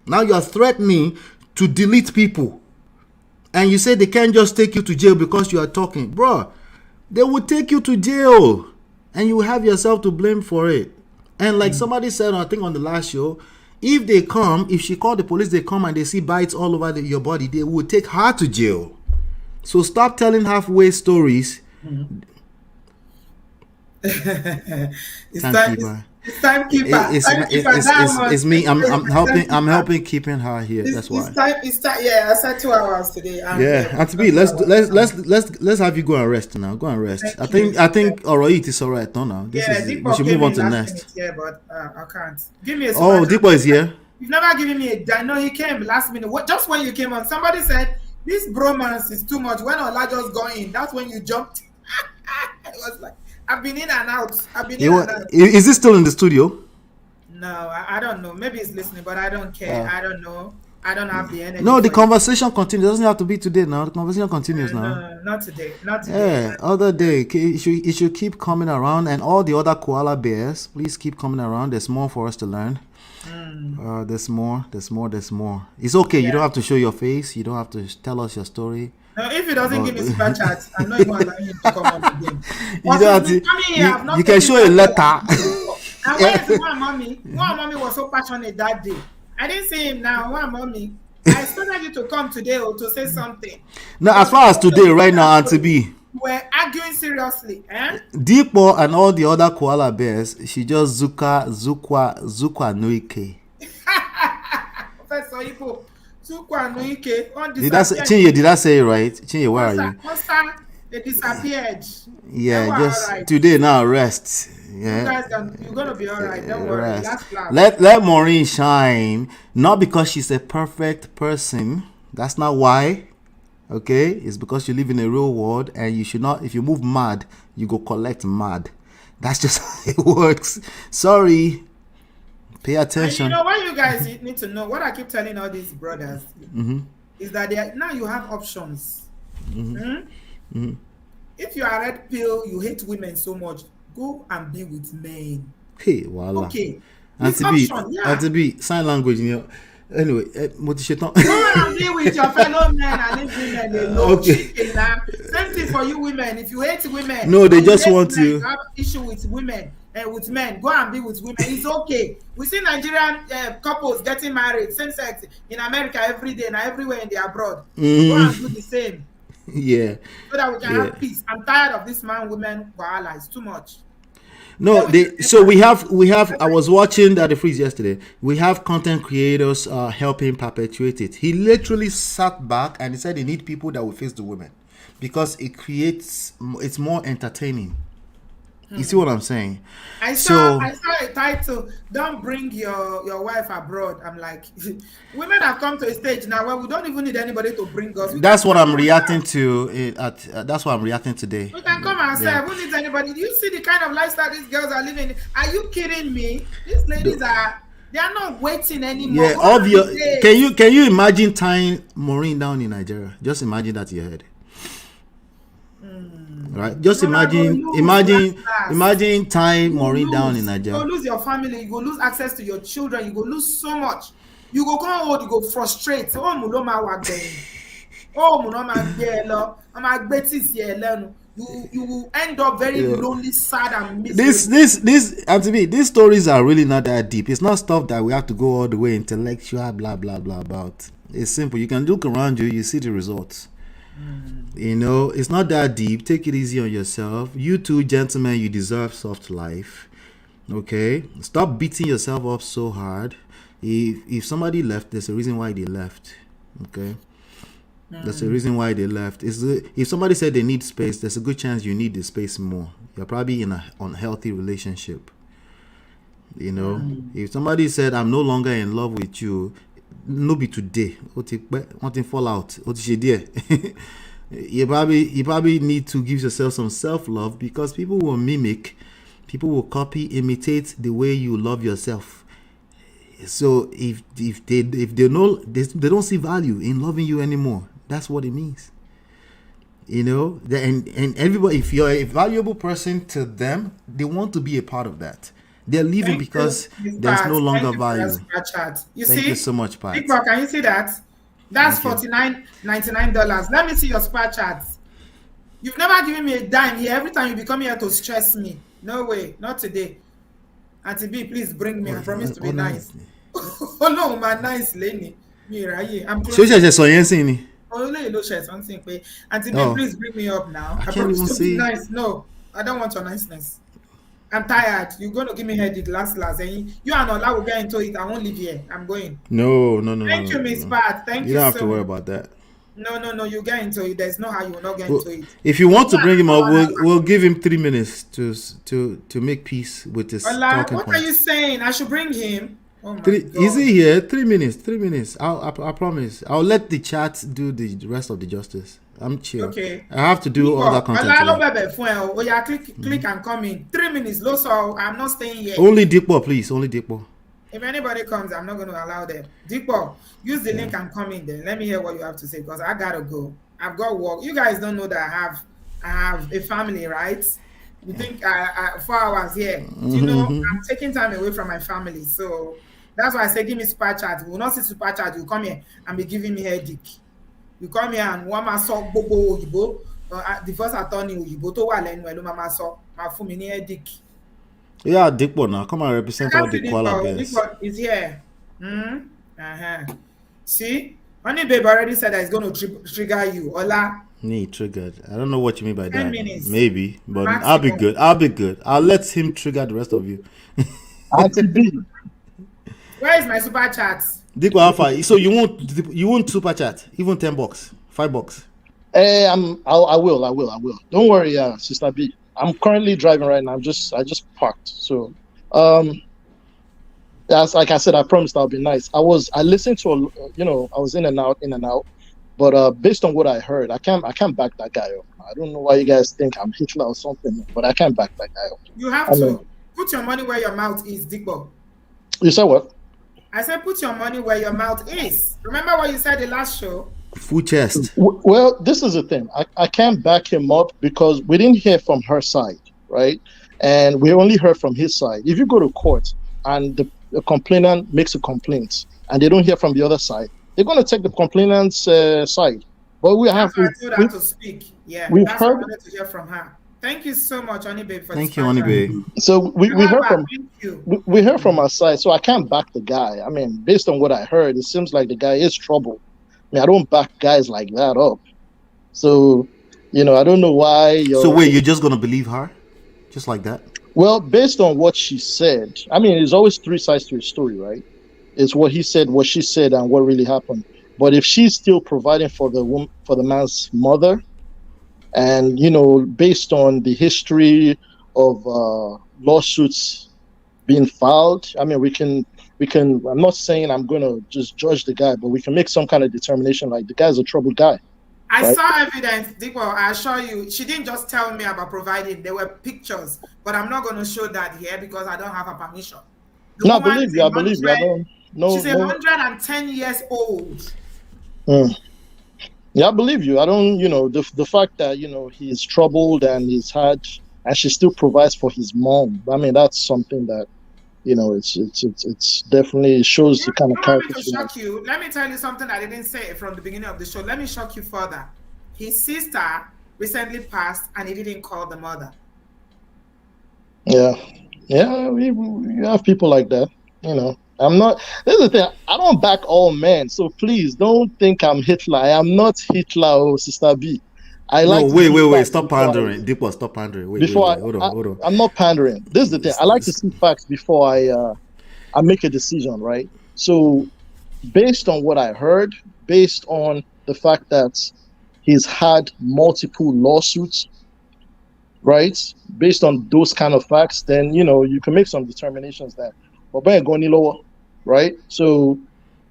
Now you're threatening to delete people. And you say they can't just take you to jail because you are talking. Bro, they will take you to jail. And you have yourself to blame for it. And like somebody said, I think on the last show, if she called the police, they come and they see bites all over your body, they will take her to jail. So stop telling halfway stories. It's timekeeper. It's me. I'm helping keeping her here. That's why. Yeah, I said 2 hours today. Yeah, Auntie B, let's have you go and rest now. Go and rest. I think alright, it's alright now. We should move on to next. Yeah, but I can't. Give me a. Oh, Deepo is here. You've never given me a. I know he came last minute. Just when you came on, somebody said this bromance is too much. When Ola just got in, that's when you jumped. It was like. I've been in and out. Is he still in the studio? No, I don't know. Maybe he's listening, but I don't care. I don't know. I don't have the energy. No, the conversation continues. It doesn't have to be today now. The conversation continues now. No, not today. Not today. Yeah, other day. It should keep coming around. And all the other koala bears, please keep coming around. There's more for us to learn. There's more. It's okay. Yeah. You don't have to show your face. You don't have to tell us your story. If he doesn't Oh. give me super chat, I'm not even allowing him to come on again. You But don't he's have been to. coming here. I've You not can taken show a that letter. before. And where is one mommy? One mommy was so passionate that day. I didn't see him now. One mommy. I expected you to come today or to say something. Now, as Because far as before today, you right now, start Auntie going, B, we're arguing seriously. Deepo and all the other koala bears, she just zukwa noike. Professor Ibo, Tukwa Nuike, on Did I say, disappeared. Chinye, did I say it right? Chinye, where are you? They disappeared. Yeah, They were just alright. today now, rest. You Yeah. guys, you're gonna be alright. Don't worry. Rest. Last class. Let Maureen shine. Not because she's a perfect person. That's not why. Okay? It's because you live in a real world and you should not, if you move mad, you go collect mad. That's just how it works. Sorry. Pay And attention. you know what you guys need to know, what I keep telling all these brothers is that now you have options. If you are red pill, you hate women so much, go and be with men. Hey, voila. Okay. Auntie B, Auntie B, sign language. Anyway, mo ti ṣetán. Go and be with your fellow men and leave women alone. Okay. Same thing for you women. If you hate women, No, they or you just hate want men, to. you have issue with women and with men. Go and be with women. It's okay. We see Nigerian couples getting married, same sex in America every day and everywhere in the abroad. Go and do the same. Yeah. So that we can have peace. I'm tired of this man-women koala. It's too much. No, so we have. I was watching the freeze yesterday. We have content creators helping perpetuate it. He literally sat back and he said they need people that will face the women because it's more entertaining. You see what I'm saying? I saw a title, don't bring your wife abroad. I'm like, women have come to a stage now where we don't even need anybody to bring us. That's what I'm reacting to. That's what I'm reacting today. We can come ourselves. Who needs anybody? Do you see the kind of lifestyle these girls are living? Are you kidding me? These ladies they are not waiting anymore. Yeah, obvious. Can you imagine tying Maureen down in Nigeria? Just imagine that in your head. Right? Just imagine tying Maureen down in Nigeria. You go lose your family, you go lose access to your children, you go lose so much. You go come old, you go frustrate. You will end up very lonely, sad, and miserable. This and to me, these stories are really not that deep. It's not stuff that we have to go all the way intellectual, blah blah blah about. It's simple. You can look around you, you see the results. You know, it's not that deep. Take it easy on yourself. You too, gentlemen, you deserve soft life. Okay? Stop beating yourself up so hard. If somebody left, there's a reason why they left. Okay? There's a reason why they left. If somebody said they need space, there's a good chance you need the space more. You're probably in an unhealthy relationship. You know? If somebody said, I'm no longer in love with you, no be today. Wanting fall out. You probably need to give yourself some self-love because people will mimic, people will copy, imitate the way you love yourself. So if they know they don't see value in loving you anymore, that's what it means. You know, and everybody, if you're a valuable person to them, they want to be a part of that. They're leaving because there's no longer value. Thank you so much, Pat. Big Boy, can you see that? That's $49.99. Let me see your super chats. You've never given me a dime here. Every time you be coming here to stress me. No way, not today. Auntie B, please bring me. I promise to be nice. Oh no, my nice lady. I'm close. Auntie B, please bring me up now. I promise to be nice. No, I don't want your niceness. I'm tired. You're going to give me headache last. And you and Ola will get into it. I won't live here. I'm going. No. Thank you, Miss Pat. Thank you. You don't have to worry about that. No. You get into it. There's no how you will not get into it. If you want to bring him up, we'll give him 3 minutes to make peace with this. Ola, what are you saying? I should bring him? Oh my God. Is he here? 3 minutes. 3 minutes. I promise. I'll let the chat do the rest of the justice. I'm chill. Okay. I have to do all that content. Click and come in. 3 minutes. Low, so I'm not staying here. Only Deepo, please. Only Deepo. If anybody comes, I'm not going to allow them. Deepo, use the link and come in there. Let me hear what you have to say because I gotta go. I've got work. You guys don't know that I have a family, right? You think 4 hours here? You know, I'm taking time away from my family, so that's why I say give me super chat. We will not see super chat. You come here and be giving me headache. You come here and one máa sọ gbogbo òyìnbó, the first attorney òyìnbó tó wà lẹ́nu ẹ̀ ló máa sọ, máa fún mi ní headache. Yeah, Dikbo now. Come and represent all the koala bears. Dikbo is here. See? Honey babe already said that it's going to trigger you. Ola. Me triggered. I don't know what you mean by 10 that. minutes. Maybe, but Maximum. I'll be good. I'll be good. I'll let him trigger the rest of you. Auntie B. Where is my super chat? Dikbo Alpha. So you won't super chat? Even $10, $5. I will. Don't worry, Sister B. I'm currently driving right now. I just parked. So, that's like I said. I promised I'll be nice. I listened to I was in and out, but based on what I heard, I can't back that guy up. I don't know why you guys think I'm Hitler or something, but I can't back that guy up. You have to put your money where your mouth is, Dikbo. You said what? I said put your money where your mouth is. Remember what you said the last show? Full chest. Well, this is the thing. I can't back him up because we didn't hear from her side, right? And we only heard from his side. If you go to court and the complainant makes a complaint and they don't hear from the other side, they're going to take the complainant's side. But we have to speak. Yeah, that's what I wanted to hear from her. Thank you so much, Honey Babe, for Thank you, Honey Babe. So we heard from our side, so I can't back the guy. I mean, based on what I heard, it seems like the guy is trouble. I mean, I don't back guys like that up. So, I don't know why. So wait, you're just gonna believe her, just like that? Well, based on what she said, I mean, there's always three sides to a story, right? It's what he said, what she said, and what really happened. But if she's still providing for the man's mother, and based on the history of lawsuits being filed, I mean, we can. I'm not saying I'm going to just judge the guy, but we can make some kind of determination. Like, the guy's a troubled guy. I saw evidence, Dikbo. I assure you, she didn't just tell me about providing. There were pictures, but I'm not going to show that here because I don't have her permission. I believe you. I believe you. I don't know. She's 110 years old. Yeah, I believe you. I don't, the fact that, he's troubled and and she still provides for his mom. I mean, that's something that, it's definitely shows the kind of character. To shock you, let me tell you something I didn't say from the beginning of the show. Let me shock you further. His sister recently passed, and he didn't call the mother. Yeah, we have people like that. I'm not. This is the thing. I don't back all men, so please don't think I'm Hitler. I am not Hitler, Sister B. Wait. Stop pandering. Dikbo, stop pandering. Wait, hold on. I'm not pandering. This is the thing. I like to see facts before I make a decision, right? So, based on what I heard, based on the fact that he's had multiple lawsuits, right? Based on those kind of facts, then you can make some determinations that, right? So,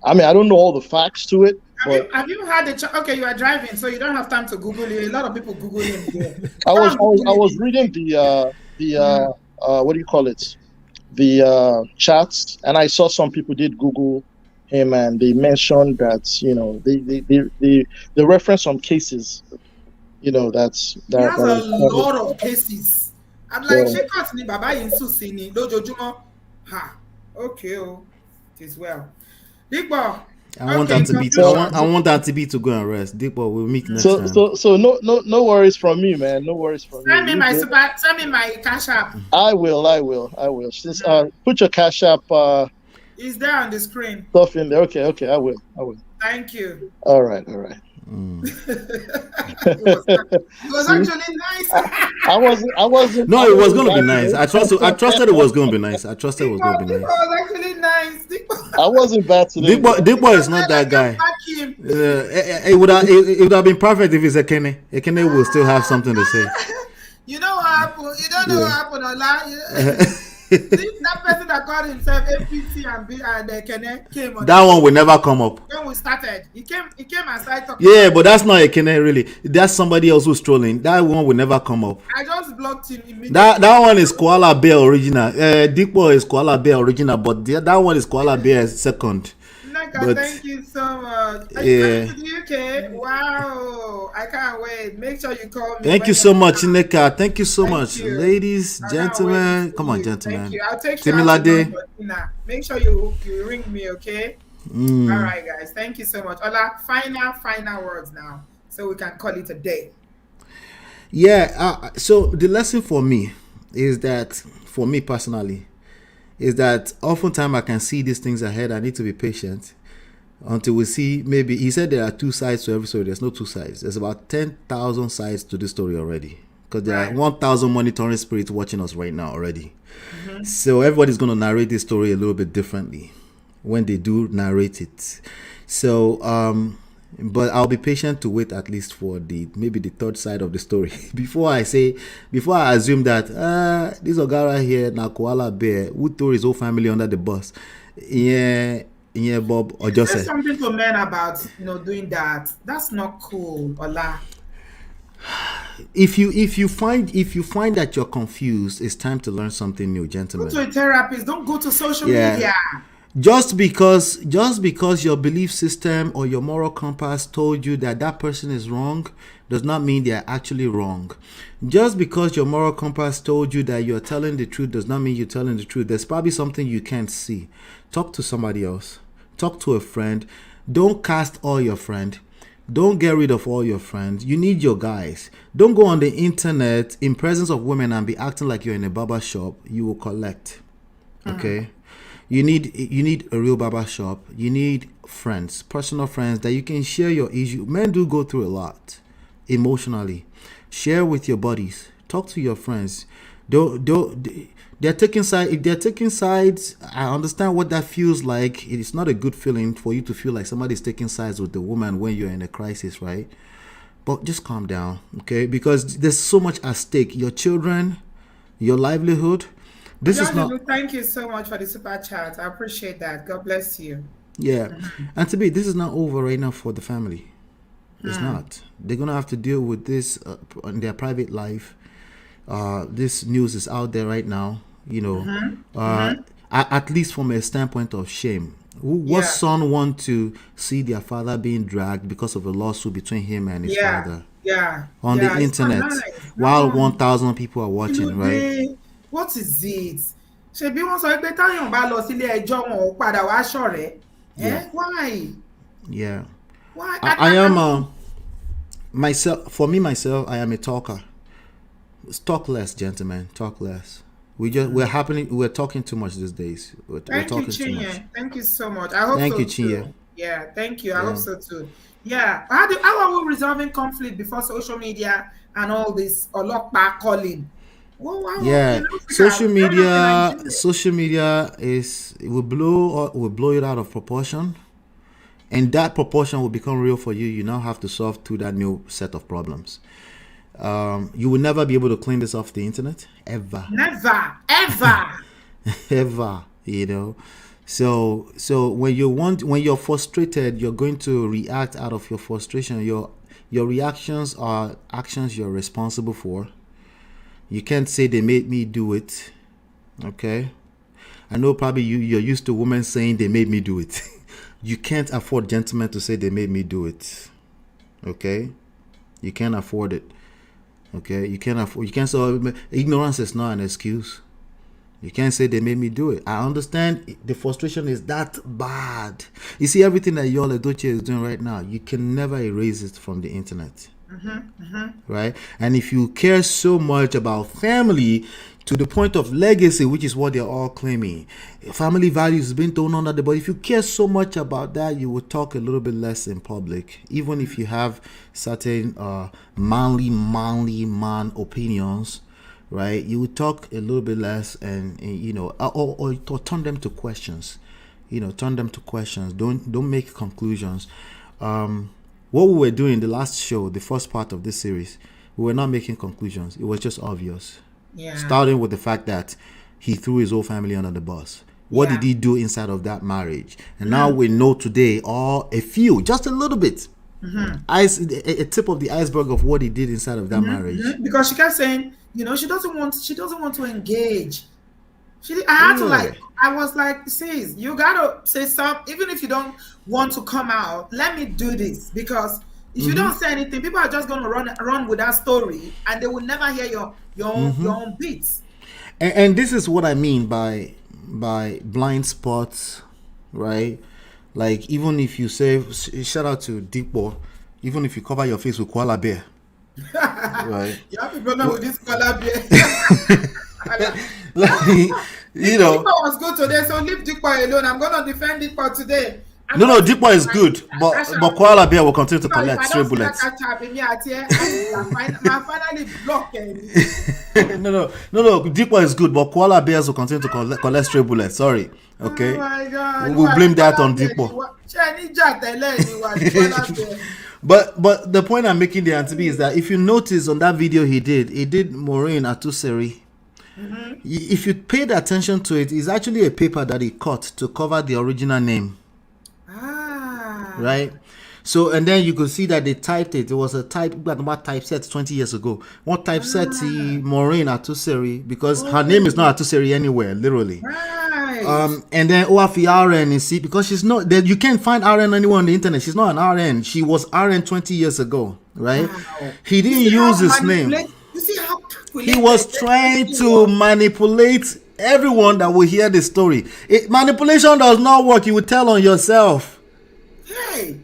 I mean, I don't know all the facts to it. Have you had okay, you are driving, so you don't have time to Google it. A lot of people Google him there. I was reading the what do you call it? The chats, and I saw some people did Google him, and they mentioned that they reference some cases, that's that. He has a lot of cases. I'm like, she can't ni baba insu sini lojojumo. Ha, okay, it is well. Dikbo. I want that to be to go and rest. Dikbo, we'll meet next time. So no worries from me, man. No worries from me. Send me my cash app. I will. Since put your cash app. It's there on the screen. Stuff in there. Okay. I will. Thank you. All right. It was actually nice. I wasn't. No, it was gonna be nice. I trusted it was gonna be nice. I trusted it was gonna be nice. It was actually nice. I wasn't bad today. Dikbo is not that guy. It would have been perfect if it's Ekene. Ekene will still have something to say. You know what happened? You don't know what happened, Ola. That person that called himself APT and Ekene came on. That one will never come up. When we started, he came and started talking. Yeah, but that's not Ekene really. That's somebody else who's trolling. That one will never come up. I just blocked him immediately. That one is Koala Bear original. Dikbo is Koala Bear original, but that one is Koala Bear second. But, thank you so much. Are you coming to the UK? Wow, I can't wait. Make sure you call me. Thank you so much, Neka. Thank you so much, ladies, gentlemen. Come on, gentlemen. Thank you. I'll take you out to dinner. Make sure you ring me, okay? All right, guys. Thank you so much. Ola, final words now, so we can call it a day. Yeah. So the lesson for me is that, for me personally, is that oftentimes I can see these things ahead. I need to be patient until we see. Maybe he said there are two sides to every story. There's no two sides. There's about 10,000 sides to this story already, because there are Right. 1,000 monitoring spirits watching us right now already. Mm-hmm. So everybody's going to narrate this story a little bit differently when they do narrate it. So but I'll be patient to wait at least for maybe the third side of the story before I assume that this Ogara here na koala bear who threw his whole family under the bus. Yeah, Bob or Say Joseph. something to men about doing that. That's not cool, Ola. If you find that you're confused, it's time to learn something new, Go gentlemen. to a therapist. Don't go to social Yeah. media. Just because your belief system or your moral compass told you that person is wrong does not mean they are actually wrong. Just because your moral compass told you that you're telling the truth does not mean you're telling the truth. There's probably something you can't see. Talk to somebody else. Talk to a friend. Don't cast all your friend. Don't get rid of all your friends. You need your guys. Don't go on the internet in presence of women and be acting like you're in a barber shop. You will collect. Okay? You need a real barber shop. You need friends, personal friends that you can share your issue. Men do go through a lot emotionally. Share with your buddies. Talk to your friends. They're taking sides. If they're taking sides, I understand what that feels like. It's not a good feeling for you to feel like somebody's taking sides with the woman when you're in a crisis, right? But just calm down, okay? Because there's so much at stake. Your children, your livelihood. This is not. Thank you so much for the super chat. I appreciate that. God bless you. Yeah. And to me, this is not over right now for the family. It's not. They're going to have to deal with this in their private life. This news is out there right now, at least from a standpoint of shame. What son want to see their father being dragged because of a lawsuit between him and his father on the internet while 1,000 people are watching, right? What is it? Ṣebí wọ́n sọ pé táyọ̀ bá lọ sílé ẹjọ́ wọn ò padà wá ṣọ̀rẹ́. Why? Yeah. Why? I am myself, I am a talker. Talk less, gentlemen. Talk less. We're talking too much these days. We're talking too much. Thank you so much. I hope Thank so you, too. Chinye. Yeah, thank you. I hope so too. Yeah. How are we resolving conflict before social media and all this Olokpa calling? Social media will blow it out of proportion, and that proportion will become real for you. You now have to solve through that new set of problems. You will never be able to clean this off the internet ever. Never, ever, ever. So when you're frustrated, you're going to react out of your frustration. Your reactions are actions you're responsible for. You can't say they made me do it. Okay? I know probably you're used to women saying they made me do it. You can't afford gentlemen to say they made me do it. Okay? You can't afford it. Okay? You can't say ignorance is not an excuse. You can't say they made me do it. I understand the frustration is that bad. You see, everything that Yul Edochie is doing right now, you can never erase it from the internet. Right? And if you care so much about family to the point of legacy, which is what they're all claiming, family values is being thrown under the bus. If you care so much about that, you will talk a little bit less in public, even if you have certain manly man opinions. Right? You would talk a little bit less, and or turn them to questions. Turn them to questions. Don't make conclusions. What we were doing the last show, the first part of this series, we were not making conclusions. It was just obvious. Yeah. Starting with the fact that he threw his whole family under the bus. What did he do inside of that marriage? And now we know today, just a little bit, a tip of the iceberg of what he did inside of that marriage. Because she kept saying, she doesn't want to engage. I was like, sis, you gotta say something, even if you don't want to come out, let me do this. Because if you don't say anything, people are just gonna run with that story, and they will never hear your own beats. And this is what I mean by blind spots, right? Like even if you say shout out to Deepo, even if you cover your face with koala bear, right? You have to go now with this color beer. Like, you Dikpa know, was good today, so leave Dikpa alone. I'm gonna defend Dikpa today. I'm no, going to Deepo is good, but koala bear will continue to if collect I stray don't see that bullets. catch up in me at here, I finally block it. No. Deepo is good, but koala bears will continue to collect stray bullets. Sorry, okay. Oh my God! We'll blame that on Deepo. But the point I'm making there, Auntie B, is that if you notice on that video he did Maureen Atuseri. If you paid attention to it, it's actually a paper that he cut to cover the original name. Right? So, and then you could see that they typed it. It was a typeset 20 years ago. What typeset Maureen Atuseri, because her name is not Atuseri anywhere, literally. Right. And then OAFI RN, you see, because she's not that you can't find RN anywhere on the internet. She's not an RN. She was RN 20 years ago, right? Wow. He didn't use his name. You see how He was trying to manipulate everyone that will hear the story. Manipulation does not work. You will tell on yourself. Hey.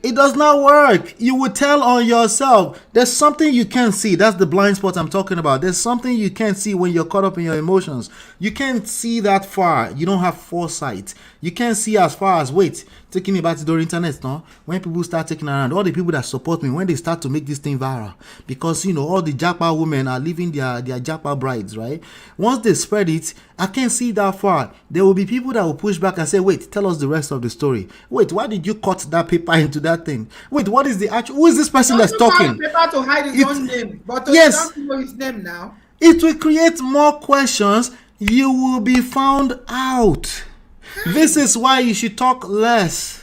It does not work. You will tell on yourself. There's something you can't see. That's the blind spot I'm talking about. There's something you can't see when you're caught up in your emotions. You can't see that far. You don't have foresight. You can't see as far as, wait, taking me back to the internet, no? When people start taking around, all the people that support me, when they start to make this thing viral, because, you know, all the Japa women are leaving their Japa brides, right? Once they spread it, I can't see that far. There will be people that will push back and say, wait, tell us the rest of the story. Wait, why did you cut that paper into that thing? Wait, what is the actual, who is this person that's talking? Paper to hide his own name, but yes, don't know his name now. It will create more questions. You will be found out. This is why you should talk less.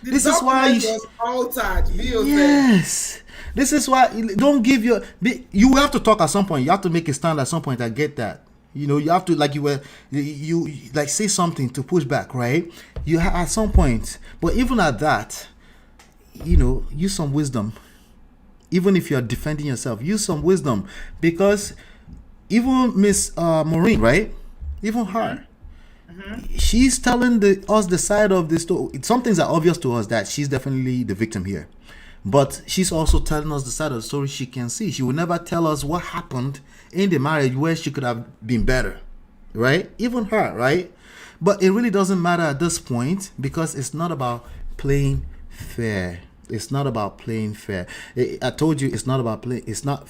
This is why you was altered. Yes. This is why don't give your. You have to talk at some point. You have to make a stand at some point. I get that. You know, you have to you like say something to push back, right? At some point. But even at that, you know, use some wisdom. Even if you're defending yourself, use some wisdom, because even Miss Maureen, right? Even her. She's telling us the side of the story. Some things are obvious to us that she's definitely the victim here, but she's also telling us the side of the story she can see. She will never tell us what happened in the marriage where she could have been better, right? Even her, right? But it really doesn't matter at this point, because it's not about playing fair. It's not about playing fair. I told you it's not about playing. It's not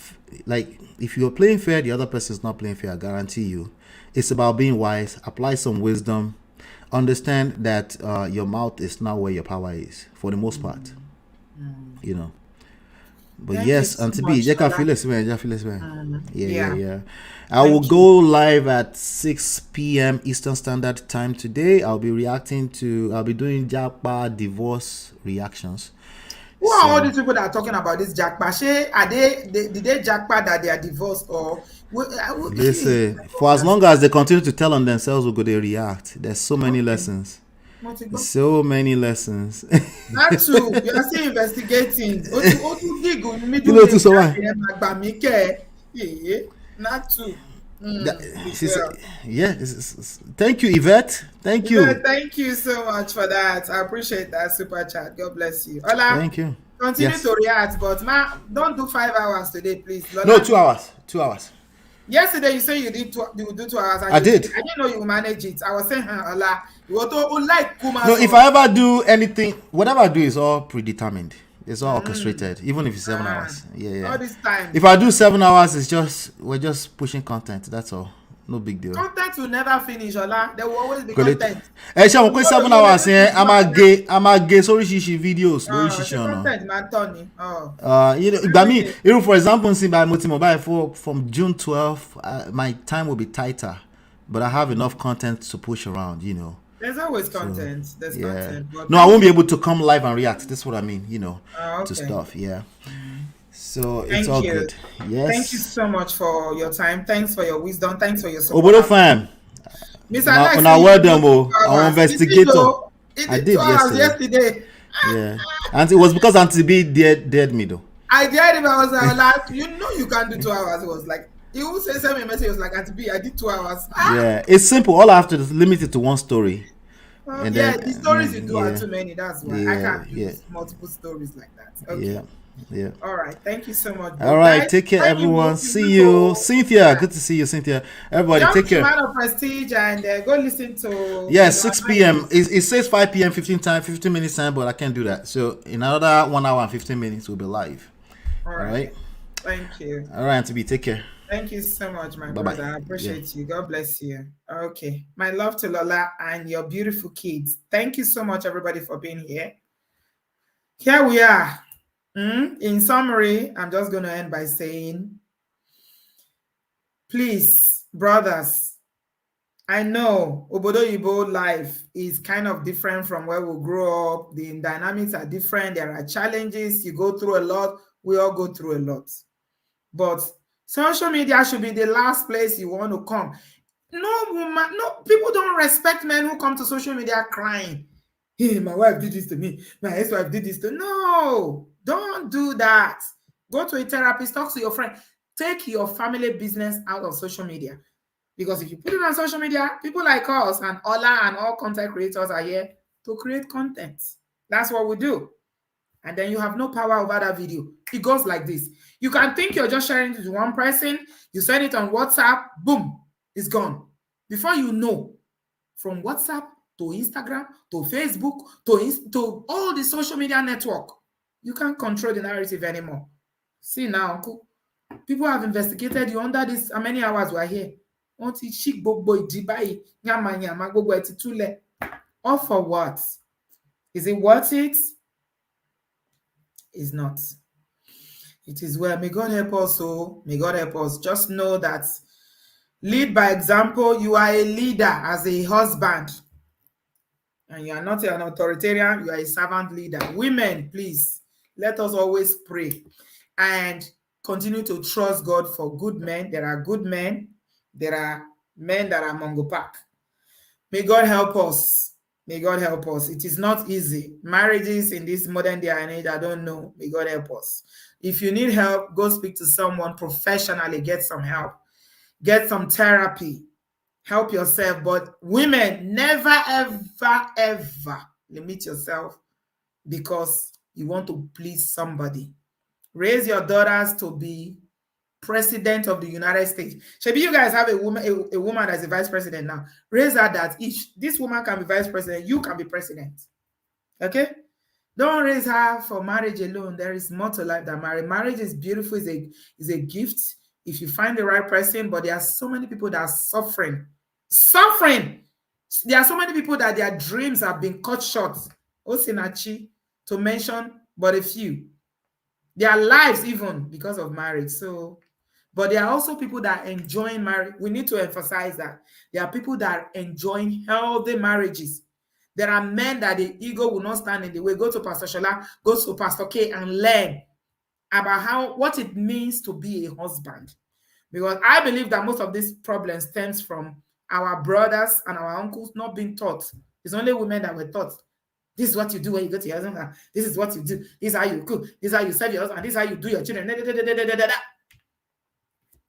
like if you're playing fair, the other person is not playing fair. I guarantee you. It's about being wise, apply some wisdom, understand that your mouth is not where your power is, for the most part. You know. But Thank yes, you Auntie so B, much for yeah. Yeah. I will Thank go live at 6 p.m. Eastern Standard Time today. I'll be doing Japa divorce reactions. Who are all these people that are talking about this jackpot? Did they jackpot that they are divorced, or listen, for as long as they continue to tell on themselves, we're going to react. There's so many lessons. So many lessons. Not too. You are still investigating. Not too. Yeah. Thank you, Yvette. Thank you. Thank you so much for that. I appreciate that super chat. God bless you. Ola, thank you. Continue to react, but don't do 5 hours today, please. Lola, no, 2 hours. 2 hours. Yesterday you said you do 2 hours. I did. I didn't know you manage it. I was saying, Ola, you like Kuma. No, if I ever do anything, whatever I do is all predetermined. It's all orchestrated, even if it's 7 hours. Yeah. All this time. If I do 7 hours, we're just pushing content. That's all. No big deal. Content will never finish, Ola. There will always be content. Ẹ ṣe àwọn pé 7 hours yẹn a máa gé sóríṣiríṣi videos lóríṣiríṣi ọ̀nà. Content máa tọ́ ni. Ìgbà míì, even for example, by mobile from June 12th, my time will be tighter, but I have enough content to push around, you know. There's always content. There's content. No, I won't be able to come live and react. That's what I mean, you know, to stuff. Yeah. So it's all good. Yes. Thank you so much for your time. Thanks for your wisdom. Thanks for your support. Obodo fam. Mr. Alex, our investigator. I did yesterday. Yeah. And it was because Auntie B dared me though. I dared him. I was like, you know you can't do 2 hours. It was like, he would send me a message. He was like, Auntie B, I did 2 hours. Yeah, it's simple. All I have to do is limit it to one story. And Yeah, then the stories you do are yeah, too many. That's why I yeah, can't yeah, use multiple stories like that. yeah, Okay. yeah. All right. Thank you so much, All bro. right, Guys, take care, when everyone. you See you, go, Cynthia. Good to see you, Cynthia. Everybody, jump take to care. Man of Prestige and go listen to Yeah, our 6 p.m. nineties. It says 5 p.m. 15 minutes time, but I can't do that. So in another 1 hour and 15 minutes, we'll be live. All All right. right. Thank you. All right, to be take care. Thank you so much, my Bye bye. brother. I Yeah. appreciate you. God bless you. Okay. My love to Lola and your beautiful kids. Thank you so much, everybody, for being here. Here we are. In summary, I'm just going to end by saying, please, brothers, I know Obodoyibo life is kind of different from where we grew up. The dynamics are different. There are challenges. You go through a lot. We all go through a lot. But social media should be the last place you want to come. No, people don't respect men who come to social media crying. Hey, my wife did this to me. My ex-wife did this to me. No, don't do that. Go to a therapist, talk to your friend. Take your family business out of social media. Because if you put it on social media, people like us and Ola and all content creators are here to create content. That's what we do. And then you have no power over that video. It goes like this. You can think you're just sharing it to one person. You send it on WhatsApp, boom, it's gone. Before you know, from WhatsApp to Instagram to Facebook to all the social media network, you can't control the narrative anymore. See now, uncle, people have investigated you under this. How many hours we're here? All for what? Is it worth it? It's not. It is well. May God help us. Oh, may God help us. Just know that lead by example. You are a leader as a husband. And you are not an authoritarian, you are a servant leader. Women, please, let us always pray and continue to trust God for good men. There are good men. There are men that are Mongo Park. May God help us. May God help us. It is not easy. Marriages in this modern day and age, I don't know. May God help us. If you need help, go speak to someone professionally. Get some help. Get some therapy. Help yourself. But women, never, ever, ever limit yourself because you want to please somebody. Raise your daughters to be president of the United States. Maybe you guys have a woman that's a vice president now. Raise her that if this woman can be vice president, you can be president. Okay? Don't raise her for marriage alone. There is more to life than marriage. Marriage is beautiful, is a gift if you find the right person, but there are so many people that are suffering. Suffering. There are so many people that their dreams have been cut short. Osinachi, to mention but a few. Their lives even because of marriage. So, but there are also people that are enjoying marriage. We need to emphasize that. There are people that are enjoying healthy marriages. There are men that the ego will not stand in the way. Go to Pastor Shola, go to Pastor K and learn about what it means to be a husband. Because I believe that most of this problem stems from our brothers and our uncles not being taught. It's only women that were taught. This is what you do when you go to your husband. This is what you do. This is how you cook. This is how you serve your husband. This is how you do your children.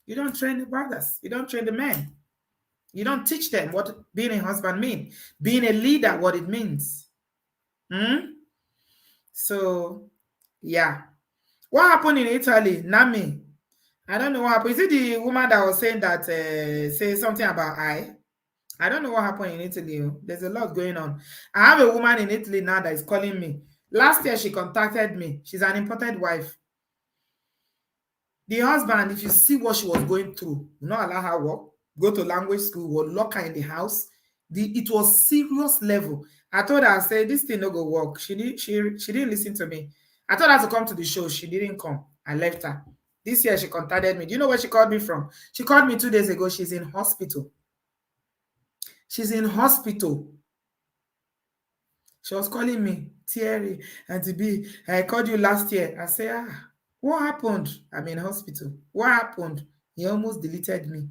You don't train the brothers. You don't train the men. You don't teach them what being a husband means. Being a leader, what it means. So, yeah. What happened in Italy? Nami. I don't know what happened. Is it the woman that was saying that, say something about I don't know what happened in Italy. There's a lot going on. I have a woman in Italy now that is calling me. Last year, she contacted me. She's an imported wife. The husband, if you see what she was going through, you not allow her work, go to language school, will lock her in the house. It was serious level. I told her, I said, this thing no go work. She didn't listen to me. I told her to come to the show. She didn't come. I left her. This year, she contacted me. Do you know where she called me from? She called me 2 days ago. She's in hospital. She's in hospital. She was calling me, Thierry, and to be, I called you last year. I said, what happened? I'm in hospital. What happened? He almost deleted me.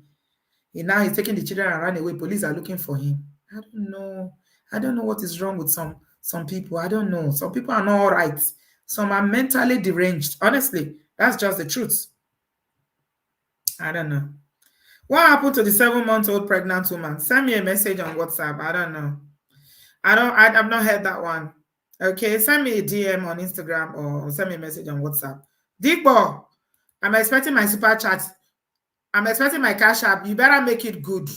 Now he's taking the children and ran away. Police are looking for him. I don't know. I don't know what is wrong with some people. I don't know. Some people are not all right. Some are mentally deranged. Honestly, that's just the truth. I don't know. What happened to the 7-month-old pregnant woman? Send me a message on WhatsApp. I don't know. I've not heard that one. Okay, send me a DM on Instagram or send me a message on WhatsApp. Digbo, I'm expecting my super chat. I'm expecting my cash app. You better make it good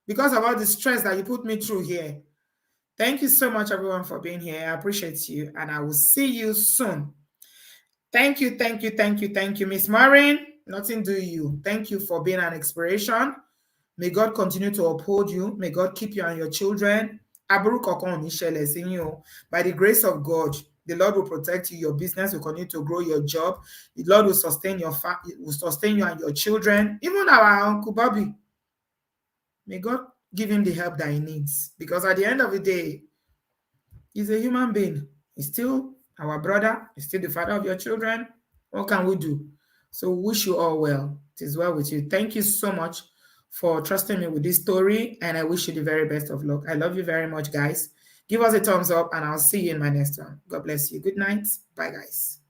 because of all the stress that you put me through here. Thank you so much, everyone, for being here. I appreciate you, and I will see you soon. Thank you, thank you, thank you, thank you, Miss Maureen. Nothing do you. Thank you for being an inspiration. May God continue to uphold you. May God keep you and your children. Aburú kankan ò ní ṣẹlẹ̀ sí yín o. By the grace of God, the Lord will protect you. Your business will continue to grow. Your job, the Lord will sustain will sustain you and your children. Even our Uncle Bobby, may God give him the help that he needs. Because at the end of the day, he's a human being. He's still our brother. He's still the father of your children. What can we do? So wish you all well. It is well with you. Thank you so much for trusting me with this story, and I wish you the very best of luck. I love you very much, guys. Give us a thumbs up, and I'll see you in my next one. God bless you. Good night. Bye, guys.